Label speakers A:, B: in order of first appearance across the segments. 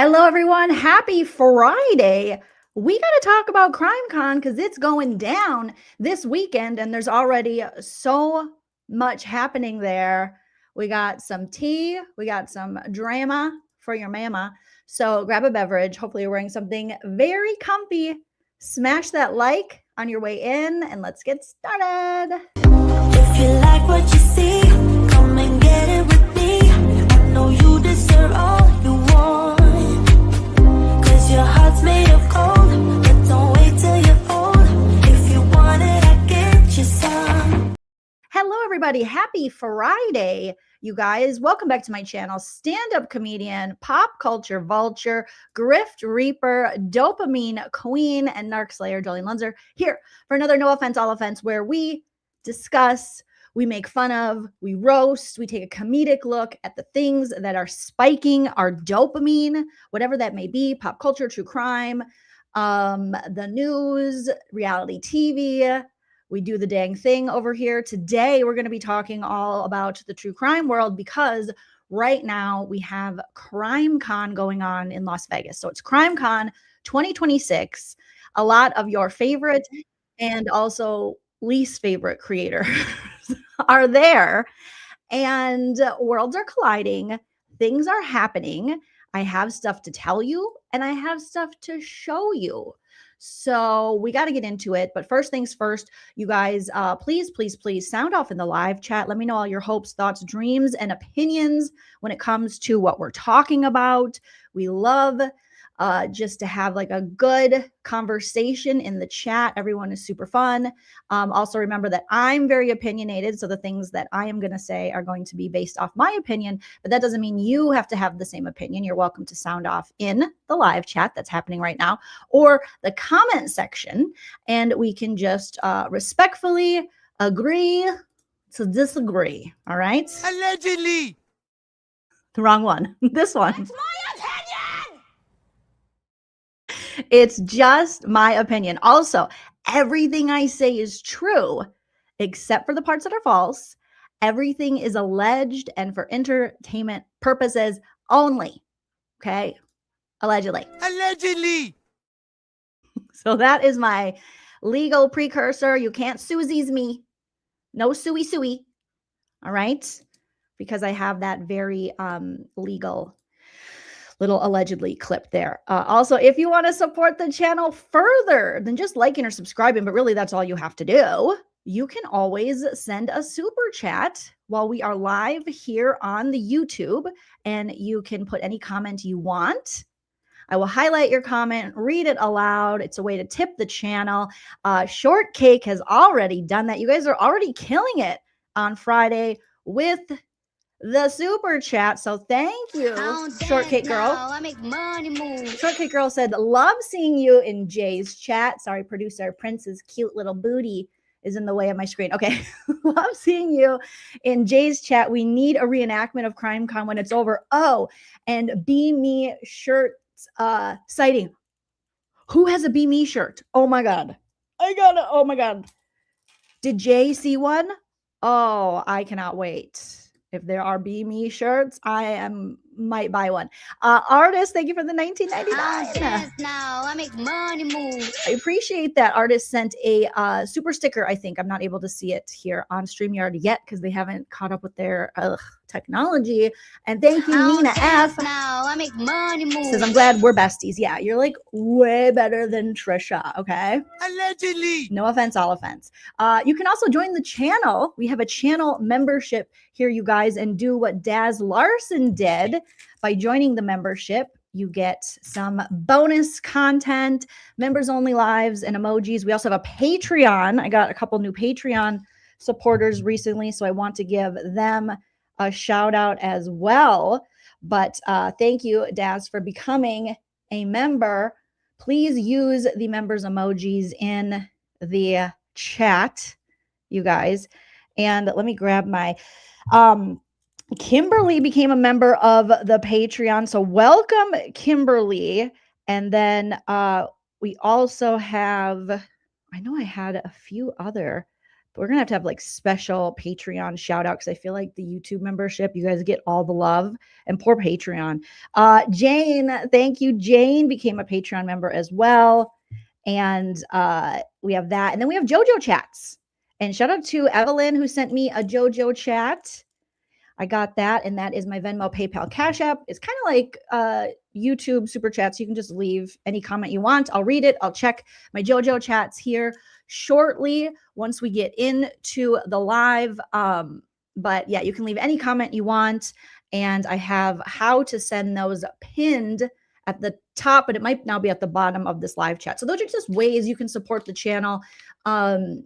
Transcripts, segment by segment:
A: Hello, everyone. Happy Friday. We got to talk about Crimecon because it's going down this weekend, and there's already so much happening there. We got some tea, we got some drama for your mama. So grab a beverage. Hopefully, you're wearing something very comfy. Smash that like on your way in, and let's get started.
B: If you like what you see, come and get it with me. I know you deserve all you want. Your heart's made of gold, but don't wait till you're old. If you want it, I get you some.
A: Hello, everybody. Happy Friday, you guys. Welcome back to my channel. Stand-up comedian, pop culture vulture, grift reaper, dopamine queen, and narc slayer, Joleen Lunzer, here for another No Offense, All Offense, where we discuss, we make fun of, we roast, we take a comedic look at the things that are spiking our dopamine, whatever that may be, pop culture, true crime, the news, reality TV. We do the dang thing over here. Today, we're going to be talking all about the true crime world because right now we have Crimecon going on in Las Vegas. So it's Crimecon 2026. A lot of your favorite and also least favorite creators are there, and worlds are colliding. Things are happening. I have stuff to tell you, and I have stuff to show you. So we got to get into it. But first things first, you guys, please sound off in the live chat. Let me know all your hopes, thoughts, dreams, and opinions when it comes to what we're talking about. We love just to have like a good conversation in the chat. Everyone is super fun. Also remember that I'm very opinionated. So the things that I am going to say are going to be based off my opinion, but that doesn't mean you have to have the same opinion. You're welcome to sound off in the live chat that's happening right now or the comment section. And we can just respectfully agree to disagree. All right.
C: Allegedly.
A: The wrong one. This one.
B: That's my opinion!
A: It's just my opinion. Also, everything I say is true, except for the parts that are false. Everything is alleged and for entertainment purposes only. Okay? Allegedly.
C: Allegedly.
A: So that is my legal precursor. You can't Susie's me. No suey. All right? Because I have that very legal little allegedly clip there. Also, if you want to support the channel further than just liking or subscribing, but really that's all you have to do, you can always send a super chat while we are live here on the YouTube, and you can put any comment you want. I will highlight your comment, read it aloud. It's a way to tip the channel. Shortcake has already done that. You guys are already killing it on Friday with the super chat. So thank you, Shortcake Girl.
B: I make money move.
A: Shortcake Girl said, love seeing you in Jay's chat. Sorry, producer Prince's cute little booty is in the way of my screen. Okay. Love seeing you in Jay's chat. We need a reenactment of Crimecon when it's over. Oh, and Be Me shirts sighting. Who has a Be Me shirt? Oh my God. I got it. Oh my God. Did Jay see one? Oh, I cannot wait. If there are Be Me shirts, might buy one. Artist, thank you for the $19.99.
B: Now I make money move.
A: I appreciate that. Artist sent a super sticker, I think. I'm not able to see it here on StreamYard yet because they haven't caught up with their technology. And thank you, Nina F.
B: Now I make money move.
A: Says, I'm glad we're besties. Yeah, you're like way better than Tricia, okay?
C: Allegedly.
A: No offense, all offense. You can also join the channel. We have a channel membership here, you guys, and do what Daz Larson did by joining the membership. You get some bonus content, members only lives and emojis. We also have a Patreon. I got a couple new Patreon supporters recently, so I want to give them a shout out as well. But thank you, Daz, for becoming a member. Please use the members emojis in the chat, you guys. And let me grab my Kimberly became a member of the Patreon. So welcome, Kimberly. And then we also have, I know I had a few other But we're going to have like special Patreon shout out because I feel like the YouTube membership, you guys get all the love, and poor Patreon. Jane, thank you. Jane became a Patreon member as well. And we have that. And then we have JoJo chats. And shout out to Evelyn who sent me a JoJo chat. I got that. And that is my Venmo, PayPal, Cash App. It's kind of like YouTube super chats. You can just leave any comment you want. I'll read it. I'll check my JoJo chats here shortly once we get into the live. But yeah, you can leave any comment you want. And I have how to send those pinned at the top, but it might now be at the bottom of this live chat. So those are just ways you can support the channel,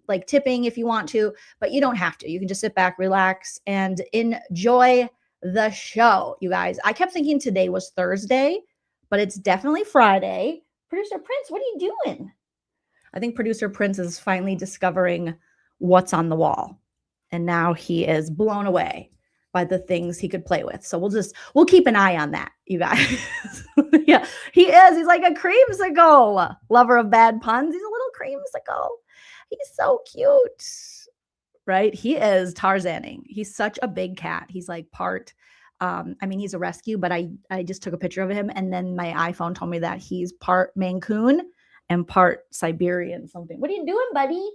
A: like tipping if you want to, but you don't have to. You can just sit back, relax, and enjoy the show, you guys. I kept thinking today was Thursday, but it's definitely Friday. Producer Prince, what are you doing? I think Producer Prince is finally discovering what's on the wall. And now he is blown away by the things he could play with. So we'll keep an eye on that, you guys. Yeah, he is. He's like a creamsicle. Lover of bad puns. He's a little creamsicle. He's so cute, right? He is Tarzaning. He's such a big cat. He's like part, I mean, he's a rescue, but I just took a picture of him, and then my iPhone told me that he's part Maine Coon and part Siberian something. What are you doing, buddy?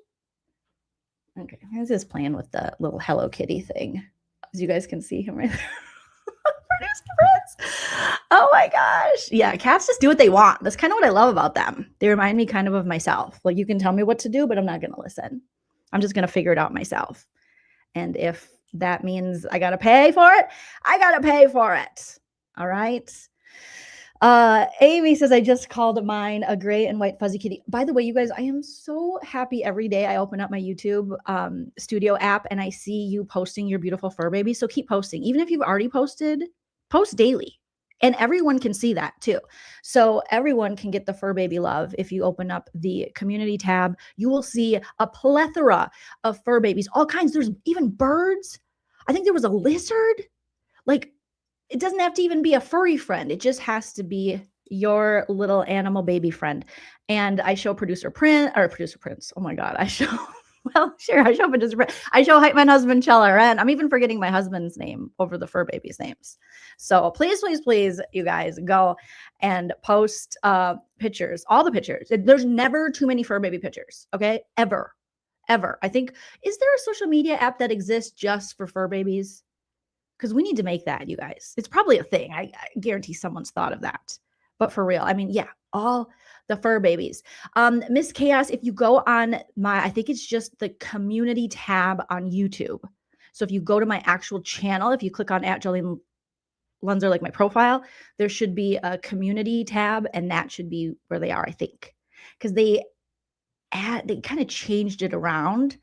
A: Okay, he's just playing with the little Hello Kitty thing. As you guys can see him right there. Producer Prince. Oh my gosh. Yeah, cats just do what they want. That's kind of what I love about them. They remind me kind of myself. Like, you can tell me what to do, but I'm not going to listen. I'm just going to figure it out myself. And if that means I got to pay for it, I got to pay for it. All right. Amy says, I just called mine a gray and white fuzzy kitty. By the way, you guys, I am so happy every day I open up my YouTube studio app and I see you posting your beautiful fur baby. So keep posting. Even if you've already posted, post daily. And everyone can see that too. So everyone can get the fur baby love. If you open up the community tab, you will see a plethora of fur babies, all kinds. There's even birds. I think there was a lizard. Like, it doesn't have to even be a furry friend. It just has to be your little animal baby friend. And I show Producer Prince. Oh my God. I show, well, sure. I show Producer Prince. I show my husband, Chella, and I'm even forgetting my husband's name over the fur babies' names. So please, please, please, you guys go and post pictures, all the pictures. There's never too many fur baby pictures. Okay. Ever. I think, is there a social media app that exists just for fur babies? Because we need to make that, you guys. It's probably a thing. I guarantee someone's thought of that. But for real, I mean, yeah, all the fur babies. Miss Chaos, if you go on I think it's just the community tab on YouTube. So if you go to my actual channel, if you click on @Joleen Lunzer, like my profile, there should be a community tab, and that should be where they are, I think. Because they kind of changed it around.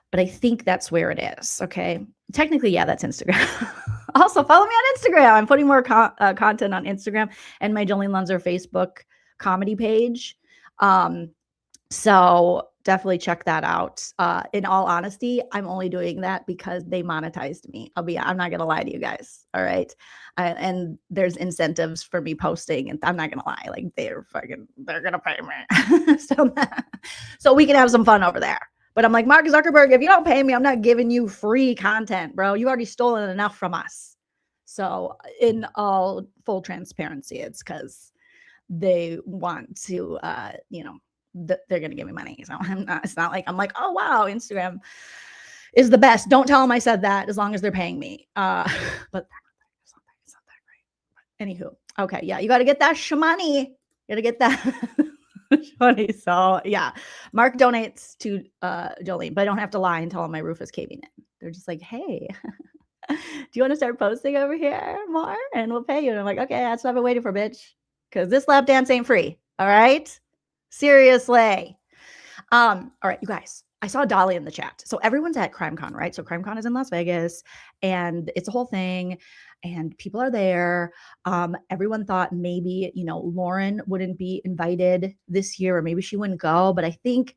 A: But I think that's where it is. Okay. Technically, yeah, that's Instagram. Also, follow me on Instagram. I'm putting more content on Instagram and my Joleen Lunzer Facebook comedy page. So definitely check that out. In all honesty, I'm only doing that because they monetized me. I'm not going to lie to you guys. All right. And there's incentives for me posting, and I'm not going to lie. Like, they're going to pay me. So we can have some fun over there. But I'm like, Mark Zuckerberg, if you don't pay me, I'm not giving you free content, bro. You already stolen enough from us. So in all full transparency, it's because they want to, they're going to give me money. So it's not like I'm like, oh, wow, Instagram is the best. Don't tell them I said that, as long as they're paying me. But it's not that great. But anywho, okay, yeah, you got to get that shmoney. You got to get that. Funny. So yeah, Mark donates to Joleen, but I don't have to lie and tell him my roof is caving in. They're just like, hey, do you want to start posting over here more, and we'll pay you? And I'm like, okay, that's what I've been waiting for, bitch, because this lap dance ain't free. All right, seriously. All right, you guys, I saw Dolly in the chat. So everyone's at Crimecon, right? So Crimecon is in Las Vegas, and it's a whole thing, and people are there. Everyone thought maybe, Lauren wouldn't be invited this year, or maybe she wouldn't go, but I think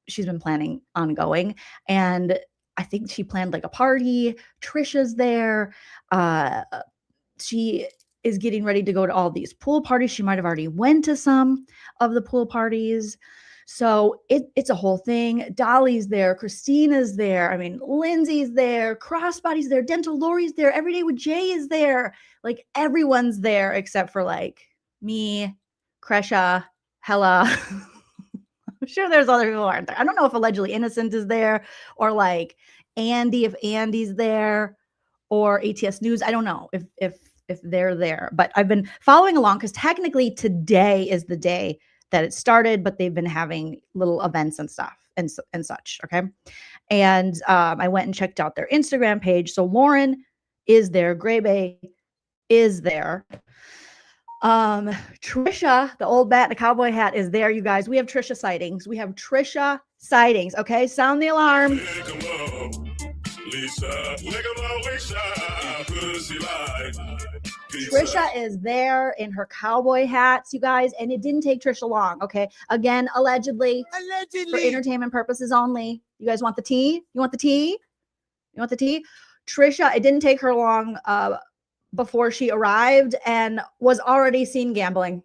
A: she's been planning on going, and I think she planned like a party. Tricia's there. She is getting ready to go to all these pool parties. She might have already went to some of the pool parties. So it's a whole thing. Dolly's there, Christina's there. I mean, Lindsay's there, Crossbody's there, Dental Lori's there, Everyday with Jay is there. Like everyone's there except for like me, Crescia, Hella. I'm sure there's other people who aren't there. I don't know if Allegedly Innocent is there or like Andy, if Andy's there, or ATS News. I don't know if they're there, but I've been following along because technically today is the day that it started, but they've been having little events and stuff and such. Okay. And I went and checked out their Instagram page. So Lauren is there. Gray Bay is there. Tricia, the old bat in a cowboy hat, is there, you guys. We have Tricia sightings. We have Tricia sightings. Okay. Sound the alarm. Tricia is there in her cowboy hats, you guys, and it didn't take Tricia long. Okay. Again, allegedly for entertainment purposes only. You guys want the tea? You want the tea? You want the tea? Tricia, it didn't take her long before she arrived and was already seen gambling.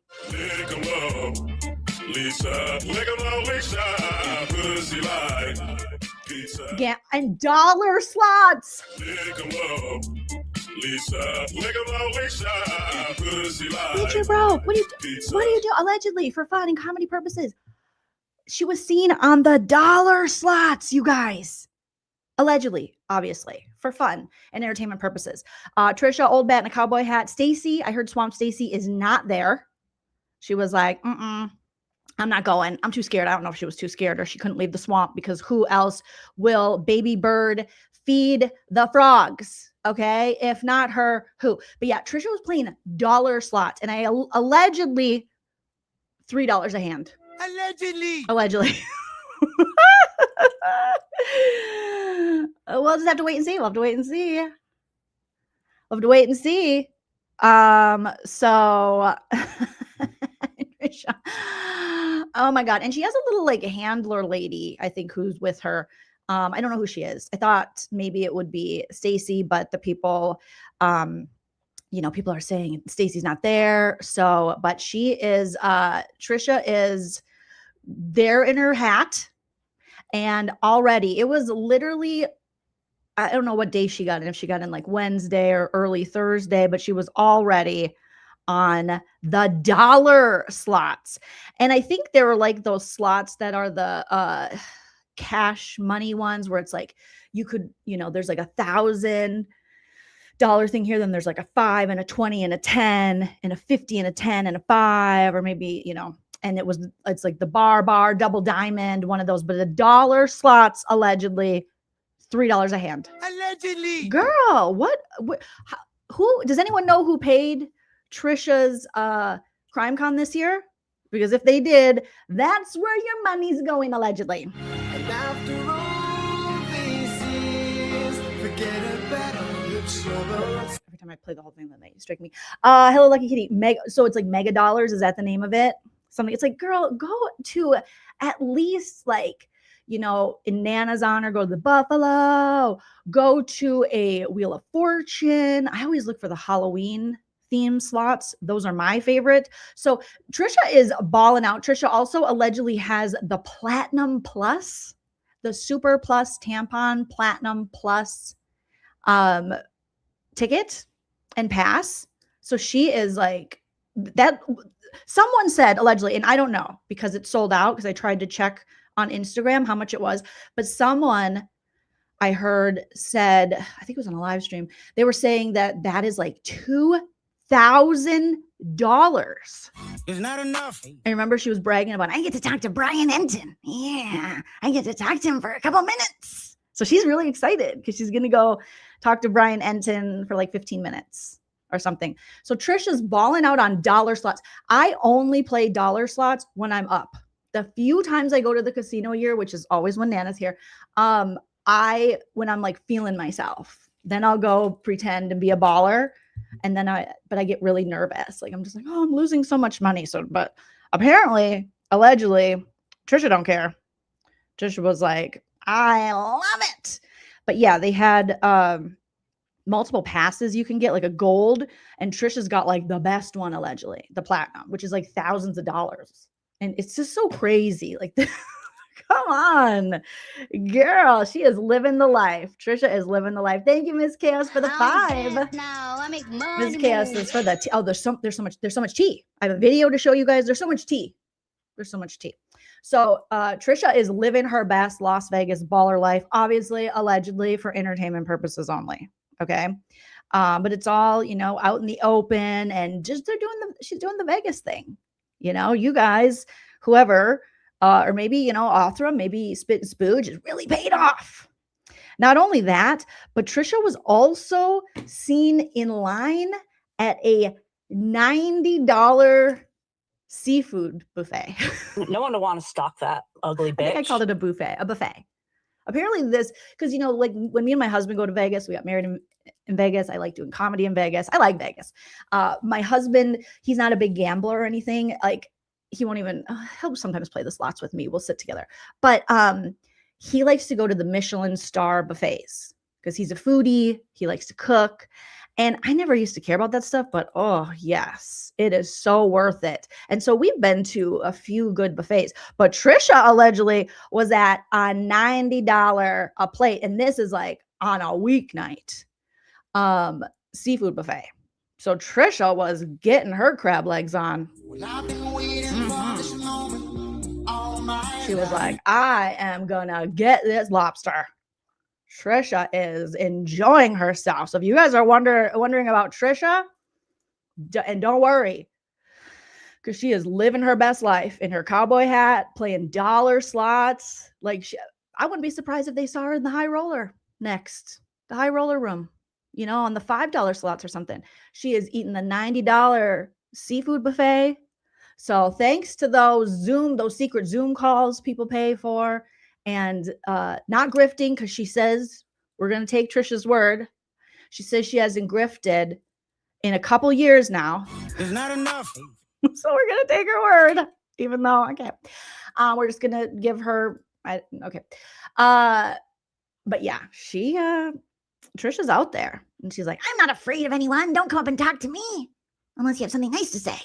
A: And dollar slots. Bitch, you're broke. What do you do? Allegedly for fun and comedy purposes. She was seen on the dollar slots, you guys. Allegedly, obviously, for fun and entertainment purposes. Tricia, old bat in a cowboy hat. Stacy, I heard Swamp Stacy is not there. She was like, I'm not going. I'm too scared. I don't know if she was too scared or she couldn't leave the swamp because who else will Baby Bird feed the frogs? Okay. If not her, who? But yeah, Tricia was playing dollar slots and I allegedly $3 a hand. Allegedly. We'll just have to wait and see. We'll have to wait and see. We'll have to wait and see. So Tricia. Oh my God. And she has a little like handler lady, I think, who's with her. I don't know who she is. I thought maybe it would be Stacy, but the people, people are saying Stacy's not there. So, but she is, Tricia is there in her hat. And already it was literally, I don't know what day she got in, if she got in like Wednesday or early Thursday, but she was already on the dollar slots. And I think there were like those slots that are the cash money ones where it's like you could, there's like $1,000 thing here, then there's like a 5 and a 20 and a 10 and a 50 and a 10 and a 5, or maybe, and it's like the bar, double diamond, one of those, but the dollar slots, allegedly $3 a hand.
C: Allegedly.
A: Girl, who does anyone know who paid Tricia's Crimecon this year? Because if they did, that's where your money's going, allegedly.
D: And after all these years, forget about your troubles.
A: Every time I play the whole thing, then they strike me. Hello, Lucky Kitty. So it's like Mega Dollars. Is that the name of it? Something. It's like, girl, go to at least like, in Nana's honor, go to the Buffalo, go to a Wheel of Fortune. I always look for the Halloween theme slots. Those are my favorite. So Tricia is balling out. Tricia also allegedly has the Platinum Plus, the Super Plus Tampon Platinum Plus ticket and pass. So she is like that. Someone said allegedly, and I don't know because it sold out because I tried to check on Instagram how much it was, but someone I heard said, I think it was on a live stream, they were saying that is like $2,000.
C: It's not enough.
A: I remember she was bragging about, I get to talk to Brian Enton. Yeah, I get to talk to him for a couple minutes. So she's really excited because she's going to go talk to Brian Enton for like 15 minutes. Or something. So Tricia's balling out on dollar slots. I only play dollar slots when I'm up. The few times I go to the casino here, which is always when Nana's here, when I'm like feeling myself, then I'll go pretend and be a baller. And then I get really nervous. Like I'm just like, oh, I'm losing so much money. So, but apparently, allegedly, Tricia don't care. Tricia was like, I love it. But yeah, they had, multiple passes you can get, like a gold, and Tricia's got like the best one, allegedly the platinum, which is like thousands of dollars And it's just so crazy. Like, come on, girl. She is living the life. Tricia is living the life. Thank you, Miss Chaos, for the 5.
B: Now I make money.
A: Miss Chaos is for the tea. Oh, there's so much tea. I have a video to show you guys. There's so much tea. So Tricia is living her best Las Vegas baller life, obviously, allegedly, for entertainment purposes only. Okay. But it's all, out in the open, and just she's doing the Vegas thing. You guys, whoever, or maybe, Othra, maybe Spit and Spooge is really paid off. Not only that, but Tricia was also seen in line at a $90 seafood buffet.
E: No one would want to stock that ugly bitch.
A: I think I called it a buffet. Apparently this, because, like when me and my husband go to Vegas, we got married in Vegas. I like doing comedy in Vegas. I like Vegas. My husband, he's not a big gambler or anything. Like, he won't even, he'll sometimes play the slots with me. We'll sit together. But he likes to go to the Michelin star buffets because he's a foodie. He likes to cook. And I never used to care about that stuff, but oh yes, it is so worth it. And so we've been to a few good buffets, but Tricia allegedly was at a $90 a plate. And this is like on a weeknight seafood buffet. So Tricia was getting her crab legs on. She was like, I am gonna get this lobster. Tricia is enjoying herself. So if you guys are wondering about Tricia, and don't worry, because she is living her best life in her cowboy hat, playing dollar slots. Like, I wouldn't be surprised if they saw her in the high roller next, the high roller room, on the $5 slots or something. She is eating the $90 seafood buffet. So thanks to those secret Zoom calls people pay for, and not grifting, because she says, we're going to take Tricia's word. She says she hasn't grifted in a couple years now.
C: It's not enough.
A: So we're going to take her word, even though I can't. We're just going to give her, okay. But yeah, Tricia's out there. And she's like, I'm not afraid of anyone. Don't come up and talk to me unless you have something nice to say.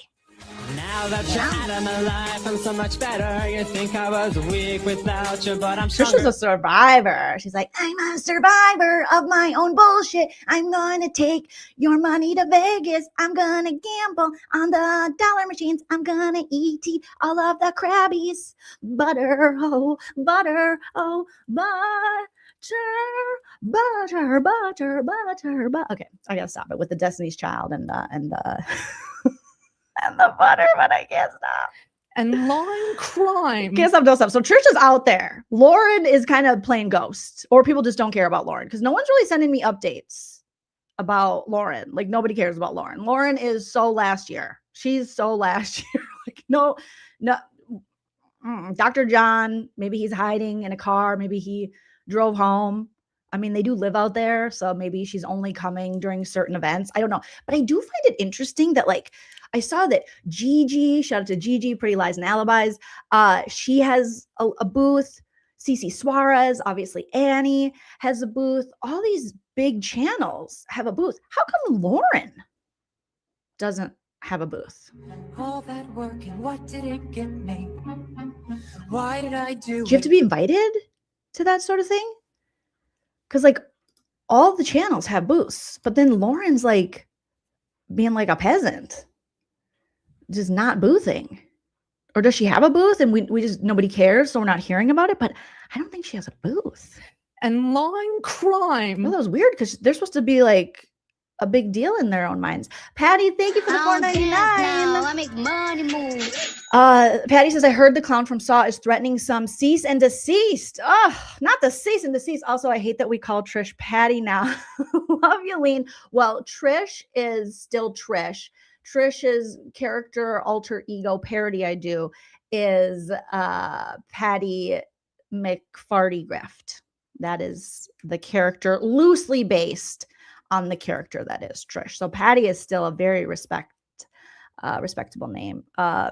F: Now that you're out of my life, I'm so much better. You think I was weak without you, but I'm stronger.
A: Tricia's a survivor. She's like, I'm a survivor of my own bullshit. I'm going to take your money to Vegas. I'm going to gamble on the dollar machines. I'm going to eat all of the crabbies. Butter, oh, butter, oh, butter, butter. Okay, I gotta stop it with the Destiny's Child and the and the butter, but I can't stop.
G: And Lauren crime.
A: Can't stop, don't stop. So Tricia's out there. Lauren is kind of playing ghost, or people just don't care about Lauren because no one's really sending me updates about Lauren. Like, nobody cares about Lauren. Lauren is so last year. She's so last year. Like, no. Dr. John, maybe he's hiding in a car. Maybe he drove home. I mean, they do live out there, so maybe she's only coming during certain events. I don't know. But I do find it interesting that, like, I saw that Gigi, shout out to Gigi, Pretty Lies and Alibis, she has a booth. Cece Suarez, obviously Annie has a booth. All these big channels have a booth. How come Lauren doesn't have a booth?
F: All that work, and what did it get me? Why did I do
A: you have to be invited to that sort of thing? Because, like, all the channels have booths, but then Lauren's like being like a peasant, just not boothing. Or does she have a booth and we just, nobody cares, so we're not hearing about it? But I don't think she has a booth.
G: And line crime.
A: Well, that was weird because they're supposed to be like a big deal in their own minds. Patty, thank you for the $4.99.
B: I make money move.
A: Patty says, I heard the clown from Saw is threatening some cease and desist. Oh, not the cease and desist. Also, I hate that we call Trish Patty now. Love you, Lean. Well, Trish is still Trish. Trish's character alter ego parody I do is Patty McFarty Grift. That is the character loosely based on the character that is Trish. So Patty is still a very respectable name.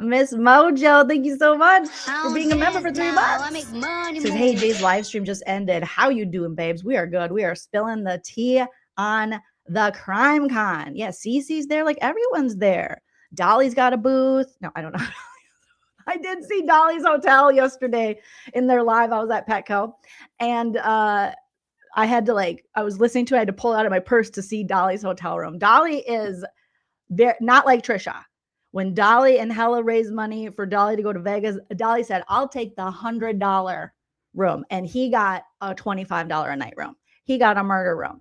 A: Miss Mojo, thank you so much for being a member for 3 months.
B: I make money
A: Says, hey, Jay's live stream just ended. How you doing, babes? We are good. We are spilling the tea on the Crimecon. Yeah, Cece's there. Like, everyone's there. Dolly's got a booth. No, I don't know. I did see Dolly's Hotel yesterday in their live. I was at Petco, and I had to I was listening to it. I had to pull it out of my purse to see Dolly's hotel room. Dolly is not like Tricia. When Dolly and Hella raised money for Dolly to go to Vegas, Dolly said, I'll take the $100 room. And he got a $25 a night room. He got a murder room.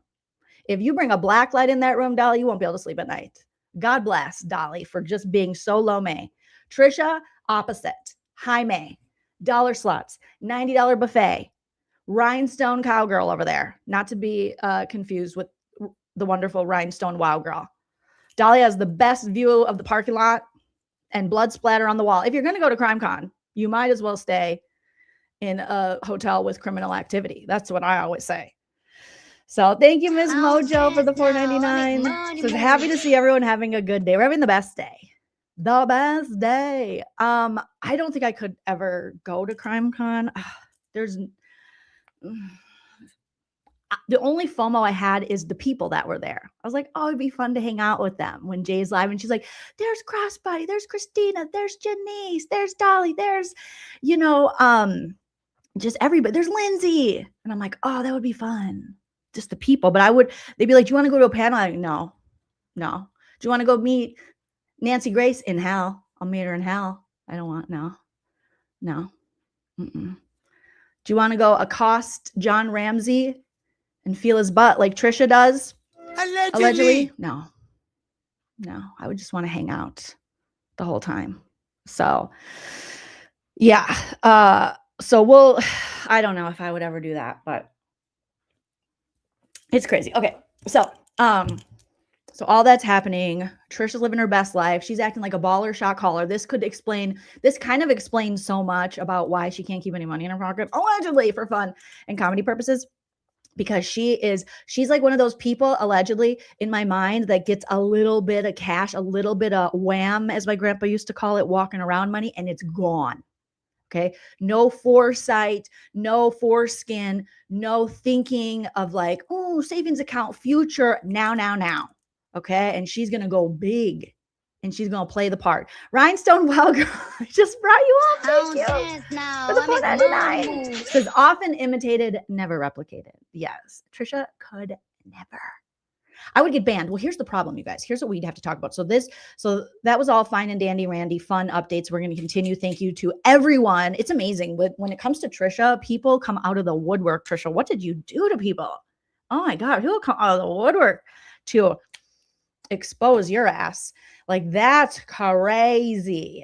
A: If you bring a black light in that room, Dolly, you won't be able to sleep at night. God bless Dolly for just being so low May. Tricia, opposite. High May. Dollar sluts. $90 buffet. Rhinestone cowgirl over there. Not to be confused with the wonderful Rhinestone wow girl. Dolly has the best view of the parking lot and blood splatter on the wall. If you're going to go to Crimecon, you might as well stay in a hotel with criminal activity. That's what I always say. So thank you, Miss Mojo, for the $4.99. So happy to see everyone having a good day. We're having the best day. The best day. I don't think I could ever go to Crimecon. The only FOMO I had is the people that were there. I was like, oh, it'd be fun to hang out with them when Jay's live. And she's like, there's Crossbody, there's Christina, there's Janice, there's Dolly, there's, just everybody. There's Lindsay. And I'm like, oh, that would be fun. Just the people. But they'd be like, do you want to go to a panel? I'm like, no. Do you want to go meet Nancy Grace in hell? I'll meet her in hell. I don't want, no. Mm-mm. Do you want to go accost John Ramsey and feel his butt like Tricia does? Allegedly? No. I would just want to hang out the whole time. So, yeah. So I don't know if I would ever do that, but it's crazy. Okay. So all that's happening. Tricia's living her best life. She's acting like a baller shot caller. This kind of explains so much about why she can't keep any money in her pocket, allegedly, for fun and comedy purposes. Because she's like one of those people, allegedly, in my mind, that gets a little bit of cash, a little bit of wham, as my grandpa used to call it, walking around money, and it's gone. Okay. No foresight, no foreskin, no thinking of like, oh, savings account, future, now. Okay. And she's going to go big and she's going to play the part. Rhinestone Wow Girl, I just brought you up. Thank you for the $4.99. Because often imitated, never replicated. Yes. Tricia could never. I would get banned. Well, here's the problem, you guys. Here's what we'd have to talk about. So that was all fine and dandy, Randy, fun updates. We're going to continue. Thank you to everyone. It's amazing. When it comes to Tricia, people come out of the woodwork. Tricia, what did you do to people? Oh my God, who come out of the woodwork to expose your ass? Like, that's crazy.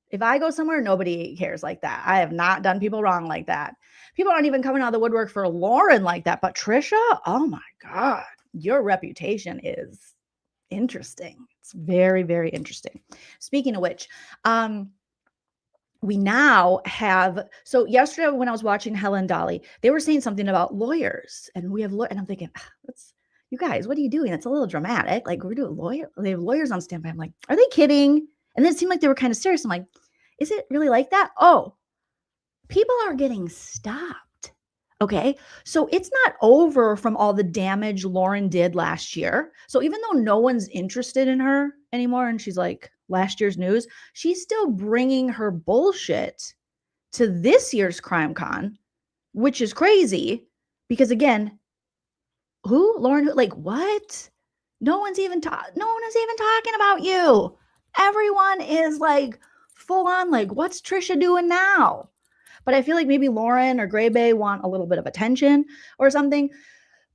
A: If I go somewhere, nobody cares like that. I have not done people wrong like that. People aren't even coming out of the woodwork for Lauren like that. But Tricia, oh my God. Your reputation is interesting. It's very, very interesting. Speaking of which, we now have, so yesterday when I was watching Helen and Dolly, they were saying something about lawyers, and and I'm thinking, you guys, what are you doing? That's a little dramatic. Like, we're doing they have lawyers on standby. I'm like, are they kidding? And then it seemed like they were kind of serious. I'm like, is it really like that? Oh, people are getting stopped. Okay. So it's not over from all the damage Lauren did last year. So even though no one's interested in her anymore, and she's like last year's news, she's still bringing her bullshit to this year's Crimecon, which is crazy because, again, Lauren, like, what? No one's even talking about you. Everyone is like full on, like, what's Tricia doing now? But I feel like maybe Lauren or Gray Bay want a little bit of attention or something,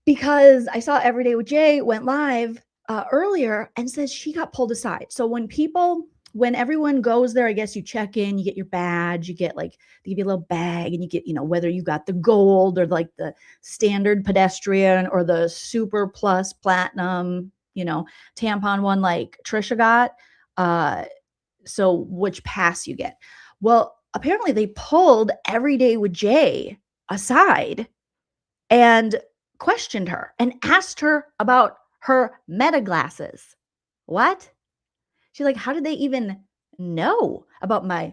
A: because I saw Everyday with Jay went live earlier and says she got pulled aside. So when everyone goes there, I guess you check in, you get your badge, they give you a little bag, and you get, whether you got the gold or like the standard pedestrian or the super plus platinum, tampon one like Tricia got. So which pass you get. Well, apparently they pulled Everyday with Jay aside and questioned her and asked her about her meta glasses. What? She's like, how did they even know about my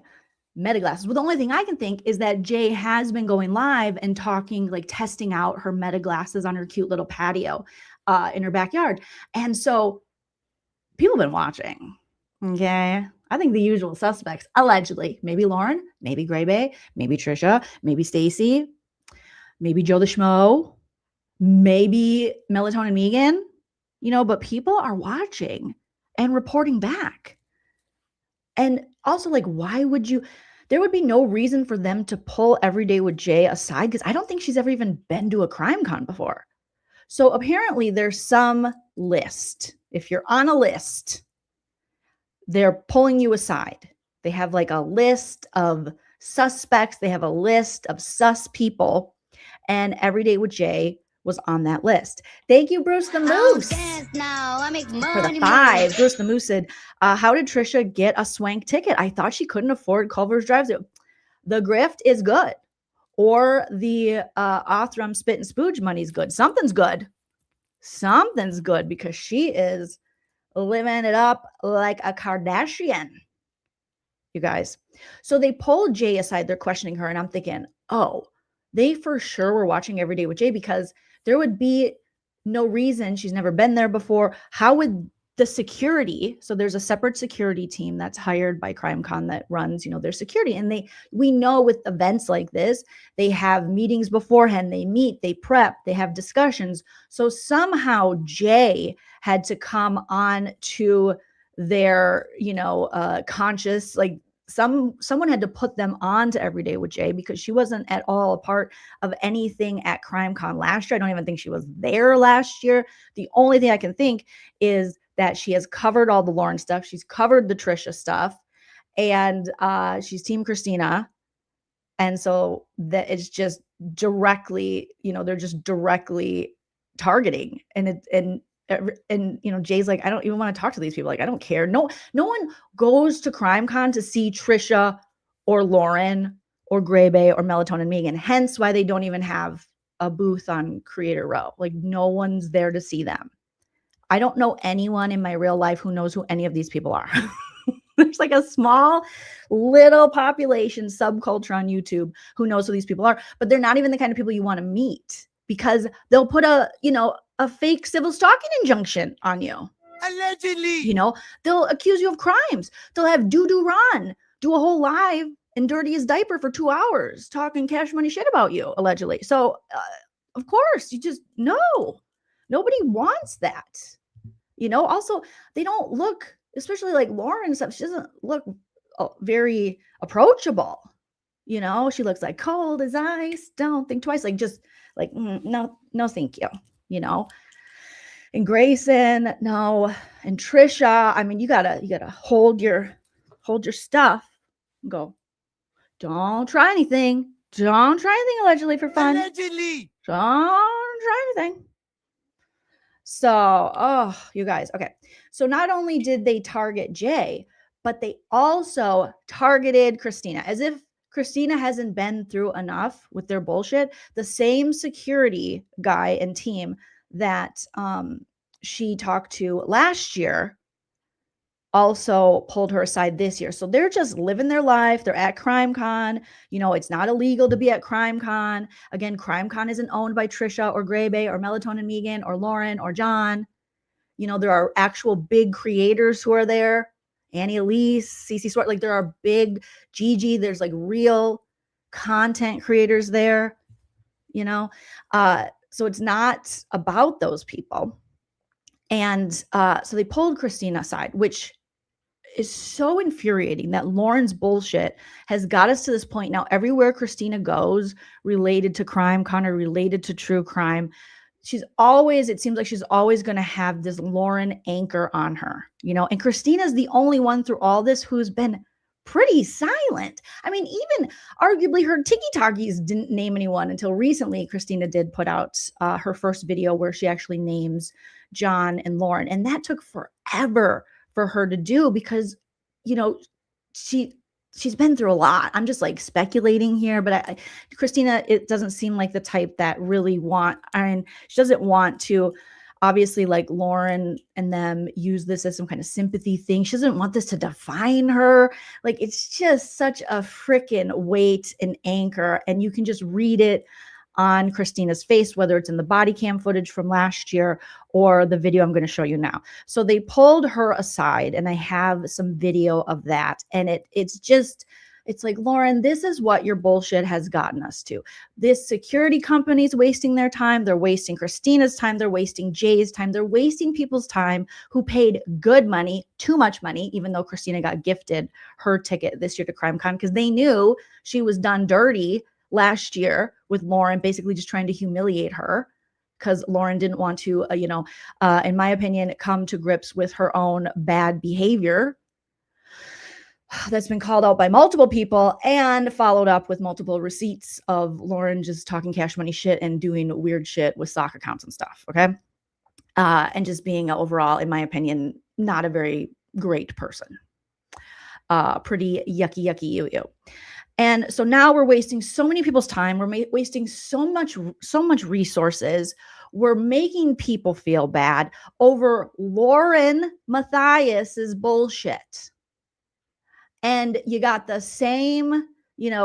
A: meta glasses? Well, the only thing I can think is that Jay has been going live and talking, like testing out her meta glasses on her cute little patio in her backyard. And so people have been watching. Okay. I think the usual suspects, allegedly, maybe Lauren, maybe Gray Bay, maybe Tricia, maybe Stacy, maybe Joe the Schmo, maybe Melatonin Megan, but people are watching and reporting back. And also, like, why would you? There would be no reason for them to pull Everyday with Jay aside, because I don't think she's ever even been to a Crimecon before. So apparently there's some list. If you're on a list, they're pulling you aside. They have like a list of suspects. They have a list of sus people. And Everyday with Jay was on that list. Thank you, Bruce the Moose.
B: Now I make
A: For the
B: money.
A: 5. Bruce the Moose said, how did Tricia get a swank ticket? I thought she couldn't afford Culver's Drive. The grift is good. Or the Othram Spit and Spooge money's good. Something's good. Something's good, because she is living it up like a Kardashian, you guys. So they pulled Jay aside. They're questioning her. And I'm thinking, oh, they for sure were watching Everyday with Jay, because there would be no reason. She's never been there before. How would the security? So there's a separate security team that's hired by Crimecon that runs, their security. And we know with events like this, they have meetings beforehand. They meet, they prep, they have discussions. So somehow Jay had to come on to their, conscious, like someone had to put them on to Everyday with Jay, because she wasn't at all a part of anything at Crimecon last year. I don't even think she was there last year. The only thing I can think is that she has covered all the Lauren stuff. She's covered the Tricia stuff, and she's Team Christina. And so that it's just directly, they're just directly targeting. And Jay's like, I don't even want to talk to these people. Like, I don't care. No one goes to Crimecon to see Tricia or Lauren or Gray Bay or Melatonin Megan. Hence why they don't even have a booth on Creator Row. Like, no one's there to see them. I don't know anyone in my real life who knows who any of these people are. There's like a small little population subculture on YouTube who knows who these people are, but they're not even the kind of people you want to meet, because they'll put a fake civil stalking injunction on you.
C: Allegedly.
A: They'll accuse you of crimes. They'll have Ron do a whole live and dirty his diaper for 2 hours talking cash money shit about you, allegedly. So of course, you just know. Nobody wants that. Also, they don't look, especially like Lauren and stuff, she doesn't look very approachable. She looks like cold as ice. Don't think twice. Like, just like, no, thank you. And Grayson, no. And Tricia, I mean, you gotta hold your stuff and go, don't try anything. Don't try anything allegedly for fun.
C: Allegedly.
A: Don't try anything. So, you guys, okay. So not only did they target Jay, but they also targeted Christina, as if Christina hasn't been through enough with their bullshit. The same security guy and team that she talked to last year also pulled her aside this year. So they're just living their life. They're at Crimecon. It's not illegal to be at Crimecon. Again, Crimecon isn't owned by Tricia or Gray Bay or Melatonin Megan or Lauren or John. There are actual big creators who are there. Annie Elise, CC Swart, like there are big Gigi. There's like real content creators there, so it's not about those people. And so they pulled Christina aside, which is so infuriating that Lauren's bullshit has got us to this point now. Everywhere Christina goes related to Crimecon or related to true crime, it seems like she's always going to have this Lauren anchor on her, and Christina's the only one through all this who's been pretty silent. I mean, even arguably her Tiki-Takis didn't name anyone until recently. Christina did put out her first video where she actually names John and Lauren. And that took forever for her to do because, she's been through a lot. I'm just like speculating here, but Christina, it doesn't seem like the type that really she doesn't want to obviously like Lauren and them use this as some kind of sympathy thing. She doesn't want this to define her. Like, it's just such a freaking weight and anchor. And you can just read it on Christina's face, whether it's in the body cam footage from last year or the video I'm going to show you now. So they pulled her aside, and I have some video of that. And it's like, Lauren, this is what your bullshit has gotten us to. This security company's wasting their time. They're wasting Christina's time. They're wasting Jay's time. They're wasting people's time who paid good money, too much money, even though Christina got gifted her ticket this year to Crimecon because they knew she was done dirty last year with Lauren, basically just trying to humiliate her because Lauren didn't want to, in my opinion, come to grips with her own bad behavior that's been called out by multiple people and followed up with multiple receipts of Lauren just talking cash money shit and doing weird shit with stock accounts and stuff. Okay. And just being overall, in my opinion, not a very great person. Pretty yucky, you. And so now we're wasting so many people's time. We're wasting so much resources. We're making people feel bad over LaurenMatthias's bullshit. And you got the same,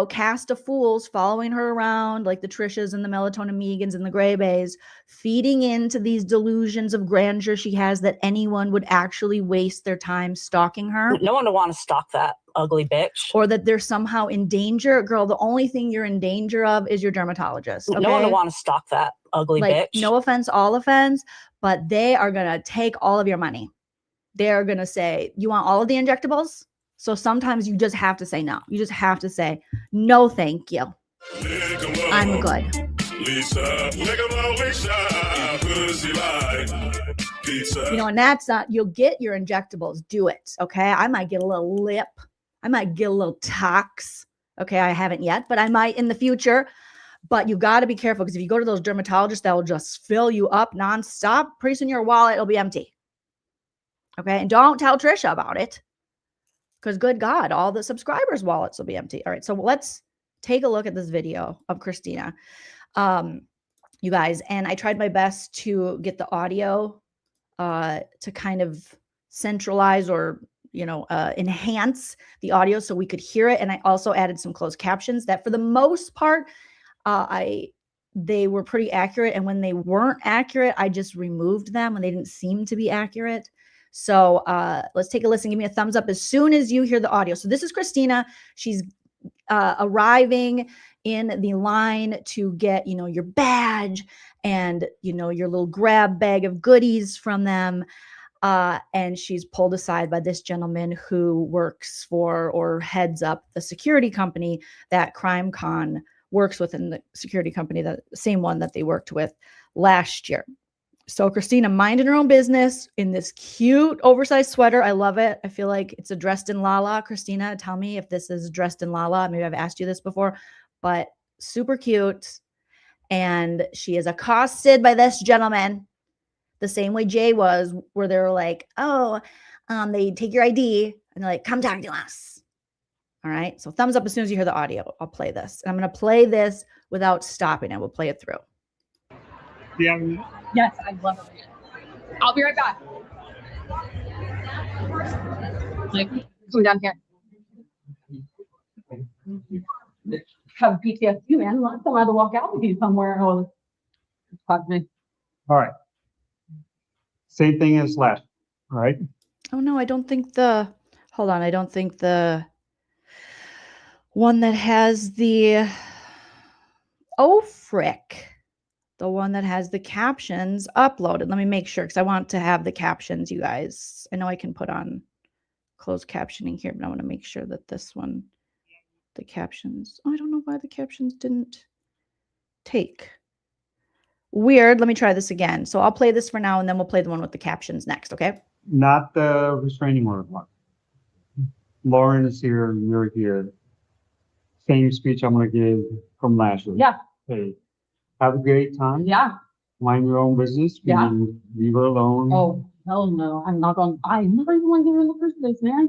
A: cast of fools following her around, like the Tricias and the Melatonin Megans and the Gray Bays, feeding into these delusions of grandeur she has that anyone would actually waste their time stalking her.
E: No one would want to stalk that ugly bitch.
A: Or that they're somehow in danger. Girl, the only thing you're in danger of is your dermatologist. Okay?
E: No one would want to stalk that ugly bitch.
A: No offense, all offense, but they are going to take all of your money. They're going to say, you want all of the injectables? So sometimes you just have to say no. You just have to say, no, thank you. I'm good. And that's not, you'll get your injectables. Do it. Okay. I might get a little lip. I might get a little tox. Okay. I haven't yet, but I might in the future. But you got to be careful because if you go to those dermatologists, that will just fill you up nonstop. Pretty soon your wallet will be empty. Okay. And don't tell Tricia about it. Because good God, all the subscribers' wallets will be empty. All right, so let's take a look at this video of Christina, you guys. And I tried my best to get the audio to kind of centralize or, enhance the audio so we could hear it. And I also added some closed captions that for the most part, they were pretty accurate. And when they weren't accurate, I just removed them when they didn't seem to be accurate. So let's take a listen. Give me a thumbs up as soon as you hear the audio. So this is Christina. She's arriving in the line to get, your badge and, your little grab bag of goodies from them. And she's pulled aside by this gentleman who works for or heads up the security company that Crimecon works with, in the security company, the same one that they worked with last year. So Christina minding her own business in this cute oversized sweater. I love it. I feel like it's a dressed in Lala. Christina, tell me if this is dressed in Lala. Maybe I've asked you this before, but super cute. And she is accosted by this gentleman the same way Jay was, where they were like, they take your ID and they're like, come talk to us. All right. So thumbs up as soon as you hear the audio. I'll play this. And I'm going to play this without stopping. I will play it through.
H: Yeah.
G: Yes, I love it. I'll be right back. Come down here. Have PTSD, man. Last time I had to walk out with you somewhere. Talk to me.
H: All right. Same thing as last. All right.
A: Oh no, I don't think hold on. I don't think the one that has the, frick. The one that has the captions uploaded. Let me make sure, because I want to have the captions, you guys. I know I can put on closed captioning here, but I want to make sure that this one, the captions. I don't know why the captions didn't take. Weird. Let me try this again. So I'll play this for now, and then we'll play the one with the captions next, okay?
H: Not the restraining order one. Lauren is here, you're here. Same speech I'm going to give from last year.
G: Yeah.
H: Hey. Have a great time.
G: Yeah.
H: Mind your own business.
G: Yeah.
H: Leave her alone.
G: Oh, hell no. I'm not going. I never even want to give her in the first place, man.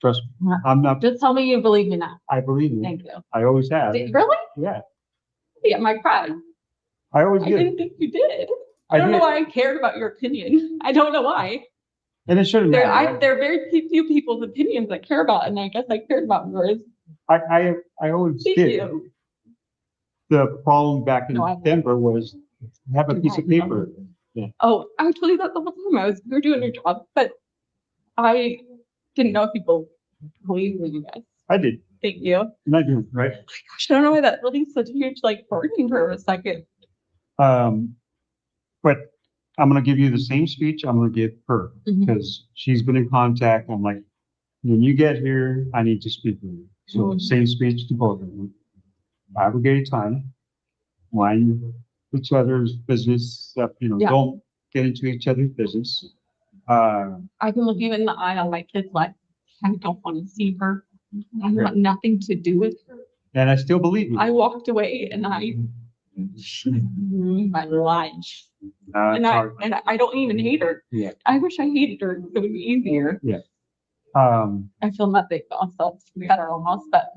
H: Trust me. I'm not.
G: Just tell me you believe me now.
H: I believe you.
G: Thank you.
H: I always have.
G: Really?
H: Yeah.
G: Yeah, my pride.
H: I always
G: I
H: did.
G: didn't think you did. I don't know why I cared about your opinion. I don't know why.
H: And it shouldn't matter.
G: There are very few people's opinions I care about, and I guess I cared about yours.
H: I always
G: Thank
H: did.
G: you.
H: The problem back in
G: No, I-
H: Denver was have a piece of paper.
G: Oh, I told you that the whole time. You were doing your job, but I didn't know if people believed me, you guys.
H: I did.
G: Thank you.
H: Not doing right.
G: Gosh, I don't know why that really such a huge like burden for a second.
H: But I'm gonna give you the same speech I'm gonna give her
G: Mhm.
H: because she's been in contact. I'm like, when you get here, I need to speak with you. So
G: Mhm.
H: same speech to both of them. Aggregate time. Mind each other's business stuff,
G: Yeah.
H: don't get into each other's business.
G: I can look you in the eye on my kid's life. I don't want to see her. I want nothing to do with her.
H: And I still believe you.
G: I walked away and she ruined my life. And I don't even hate her.
H: Yeah.
G: I wish I hated her. It would be easier. I feel nothing also. We had our own house, but